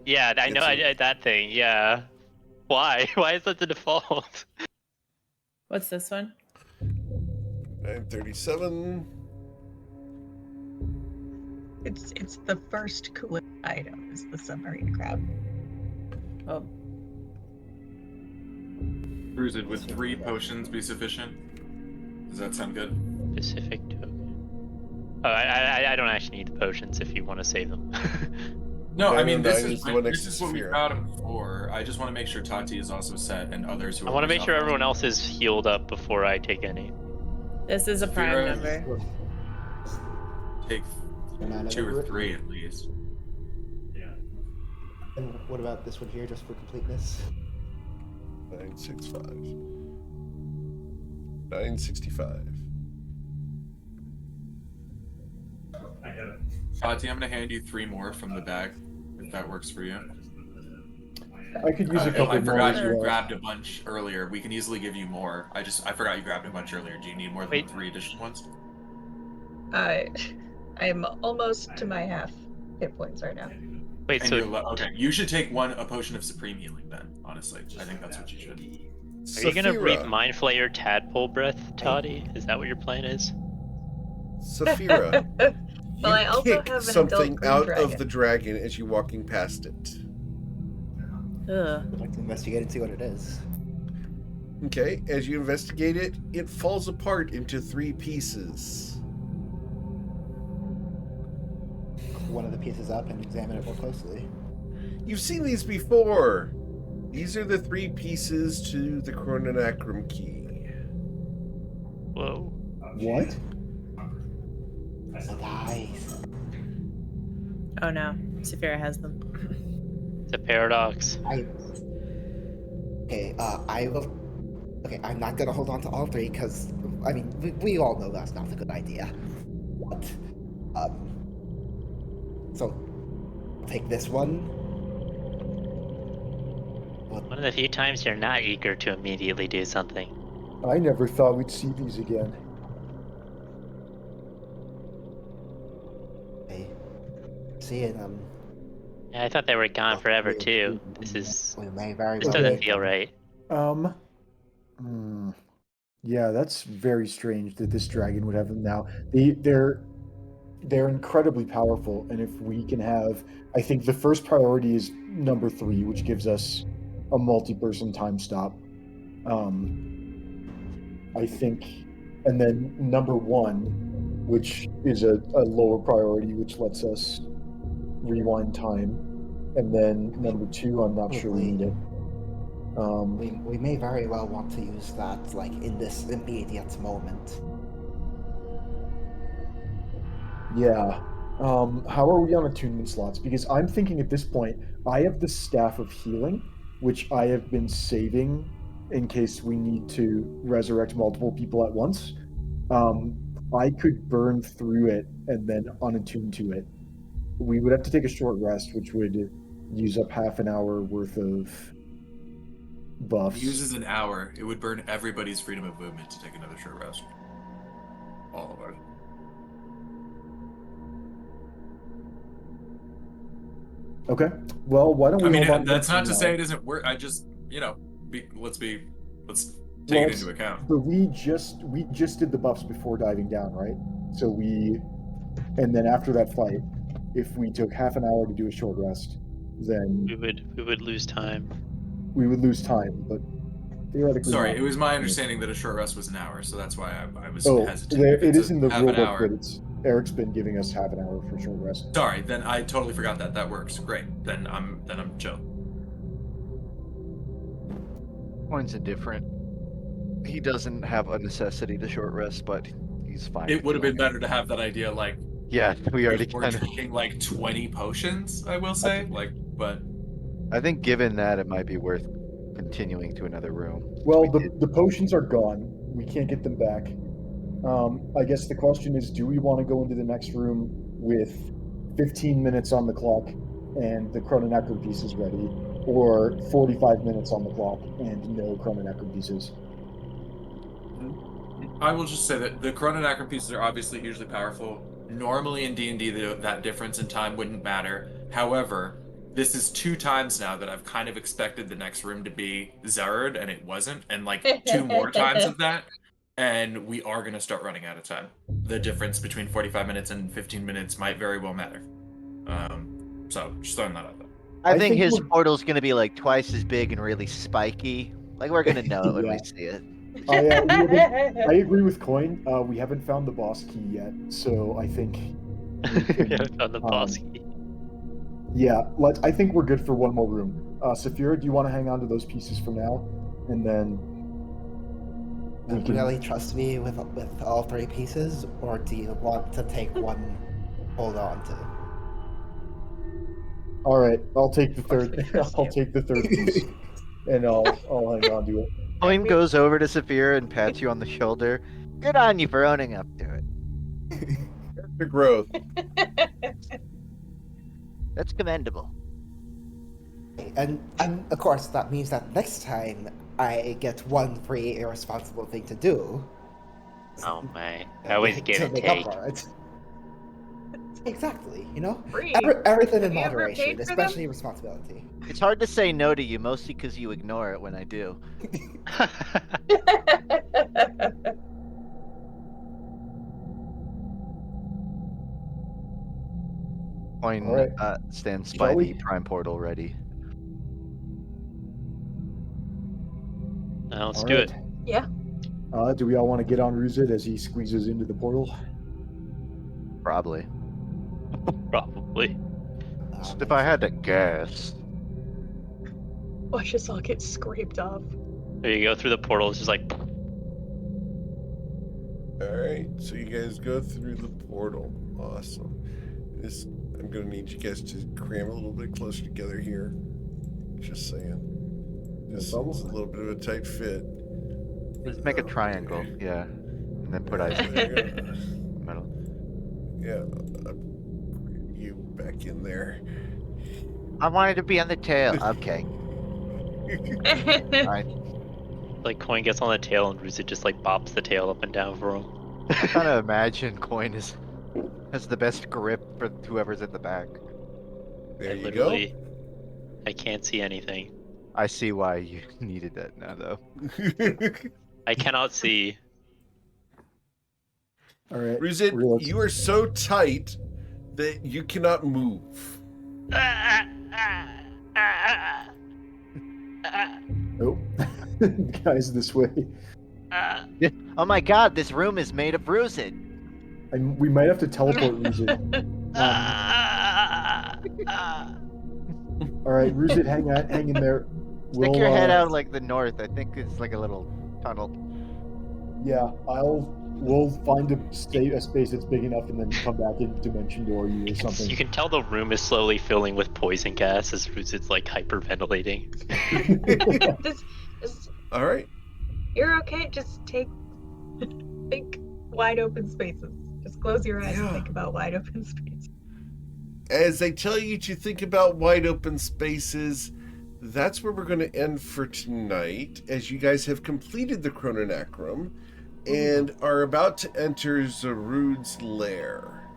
Yeah, I know that thing. Yeah. Why? Why is that the default? What's this one? 937. It's the first coolest item is the submarine crab. Oh, Ruzid, would 3 potions be sufficient? Does that sound good? Specific token. Oh, I don't actually need the potions if you want to save them. No, I mean 909 is the one next this is to what we Saphira. got him for. I just want to make sure Tati is also set and others who I are. want to make sure reshuffled. everyone else is healed up before I take any. this is a prime Zero. number. Take Nine 2 or over it. 3 at least. And what about this one here, just for completeness? 965. 965. Tati, I'm gonna hand you 3 more from the bag, if that works for you. I could use a couple I more forgot as you well. grabbed a bunch earlier. We can easily give you more. I forgot you grabbed a bunch earlier. Do you need more than Wait. 3 additional ones? I'm almost to my half hit points right now. Wait, And so you're okay. You should take a potion of supreme healing then. Honestly, I think that's what you should. are you gonna breathe Mind Flayer Tadpole breath, Toddy? Is that what your plan is? Saphira, Well, I you also kick have an something adult green out dragon. of the dragon as you're walking past it. Ugh. I'd like to investigate and see what it is. Okay, as you investigate it, it falls apart into 3 pieces. One of the pieces up and examine it more closely. You've seen these before. These are the 3 pieces to the Chrononacrum key. Whoa. What? Nice. Oh no, Saphira has them. It's a paradox. I will. Okay, I'm not gonna hold on to all 3 because, I mean, we all know that's not a good idea. But, so, take this one. One of the few times you're not eager to immediately do something. I never thought we'd see these again. Okay. Seeing Yeah, I thought they were gone forever too. This we may very this well doesn't be- feel right. Yeah, that's very strange that this dragon would have them now. They're incredibly powerful, and if we can have, I think the first priority is number 3, which gives us a multi-person time stop. I think and then number 1, which is a lower priority, which lets us rewind time, and then number 2, I'm not sure we need it. We may very well want to use that, like, in this immediate moment. Yeah. How are we on attunement slots? Because I'm thinking at this point, I have the Staff of Healing, which I have been saving in case we need to resurrect multiple people at once. I could burn through it and then unattune to it. We would have to take a short rest, which would use up half an hour worth of buffs. It uses an hour. It would burn everybody's freedom of movement to take another short rest. All of ours. Okay. Well, why don't we? I mean, hold on that's not to now? say it isn't work. I just, let's take it into account. But we just did the buffs before diving down, right? So and then after that fight, if we took half an hour to do a short rest, then We would lose time. we would lose time. But theoretically, Sorry, not. it was my understanding that a short rest was an hour, so that's why I was Oh, hesitant. it is in the half an rulebook, hour. but Eric's been giving us half an hour for short rest. Sorry, then I totally forgot that. That works. Great. Then I'm chill. Coin's indifferent. He doesn't have a necessity to short rest, but he's fine. It would have been better to have that idea, like, Yeah, we already we're kind of. drinking like 20 potions, I will say. But I think given that, it might be worth continuing to another room. Well, the potions are gone. We can't get them back. I guess the question is, do we want to go into the next room with 15 minutes on the clock and the chrononecron pieces ready, or 45 minutes on the clock and no chrononecron pieces? I will just say that the chrononecron pieces are obviously hugely powerful. Normally in D&D, that difference in time wouldn't matter. However, this is 2 times now that I've kind of expected the next room to be Zerud, and it wasn't, and like 2 more times of that, and we are going to start running out of time. The difference between 45 minutes and 15 minutes might very well matter. So just throwing that out there. I think his portal's going to be like twice as big and really spiky. Like, we're going to know it when we see it. I agree with Coin. We haven't found the boss key yet, so I think We haven't found the boss key. Yeah, I think we're good for one more room. Saphira, do you want to hang on to those pieces for now, and then Do you really trust me with all 3 pieces, or do you want to take one? Hold on to. All right, I'll take the third. I'll take the third piece, and I'll hang on to it. Coin goes over to Saphira and pats you on the shoulder. Good on you for owning up to it. Character growth. That's commendable. And of course, that means that next time I get one free irresponsible thing to do. Oh my! Always give to and make up take. for it. Exactly, Free? everything in Have you ever moderation, paid for them? especially responsibility. It's hard to say no to you, mostly because you ignore it when I do. Coin All right. stands Shall by we? the prime portal ready. Now let's All do right. it. Yeah. Do we all want to get on Ruzid as he squeezes into the portal? Probably. Probably. Just if I had to guess. Watch us all get scraped off. There you go through the portal. It's just like Alright, so you guys go through the portal. Awesome. I'm gonna need you guys to cram a little bit closer together here. Just saying. This is a little bit of a tight fit. Just make a triangle, yeah. And then put ice in the middle. Yeah, you back in there. I wanted to be on the tail. Okay. Alright. like Coin gets on the tail and Ruzit just like bops the tail up and down for him. I kind of imagine Coin has the best grip for whoever's at the back. There you Literally, I can't see anything. I see why you needed that now, though. go. I cannot see. All right. Ruzit, you are so tight that you cannot move. Nope. Guys, this way. Oh my god, this room is made of Ruzid. We might have to teleport Ruzid. All right, Ruzid, hang in there. Stick your head out like the north. I think it's like a little tunnel. Yeah, we'll find a space that's big enough, and then come back and dimension door you or something. You can tell the room is slowly filling with poison gas as it's like hyperventilating. All right. You're okay. Just think wide open spaces. Just close your eyes and think about wide open spaces. As I tell you to think about wide open spaces, that's where we're going to end for tonight, as you guys have completed the Chrononacrum and are about to enter Zarud's lair.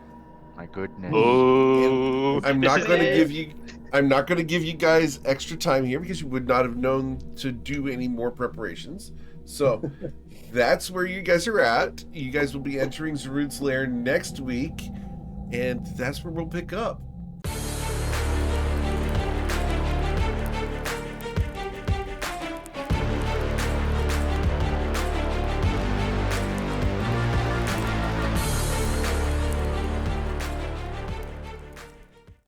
My goodness. Oh, I'm not going to give you guys extra time here because you would not have known to do any more preparations. So that's where you guys are at. You guys will be entering Zarud's lair next week, and that's where we'll pick up.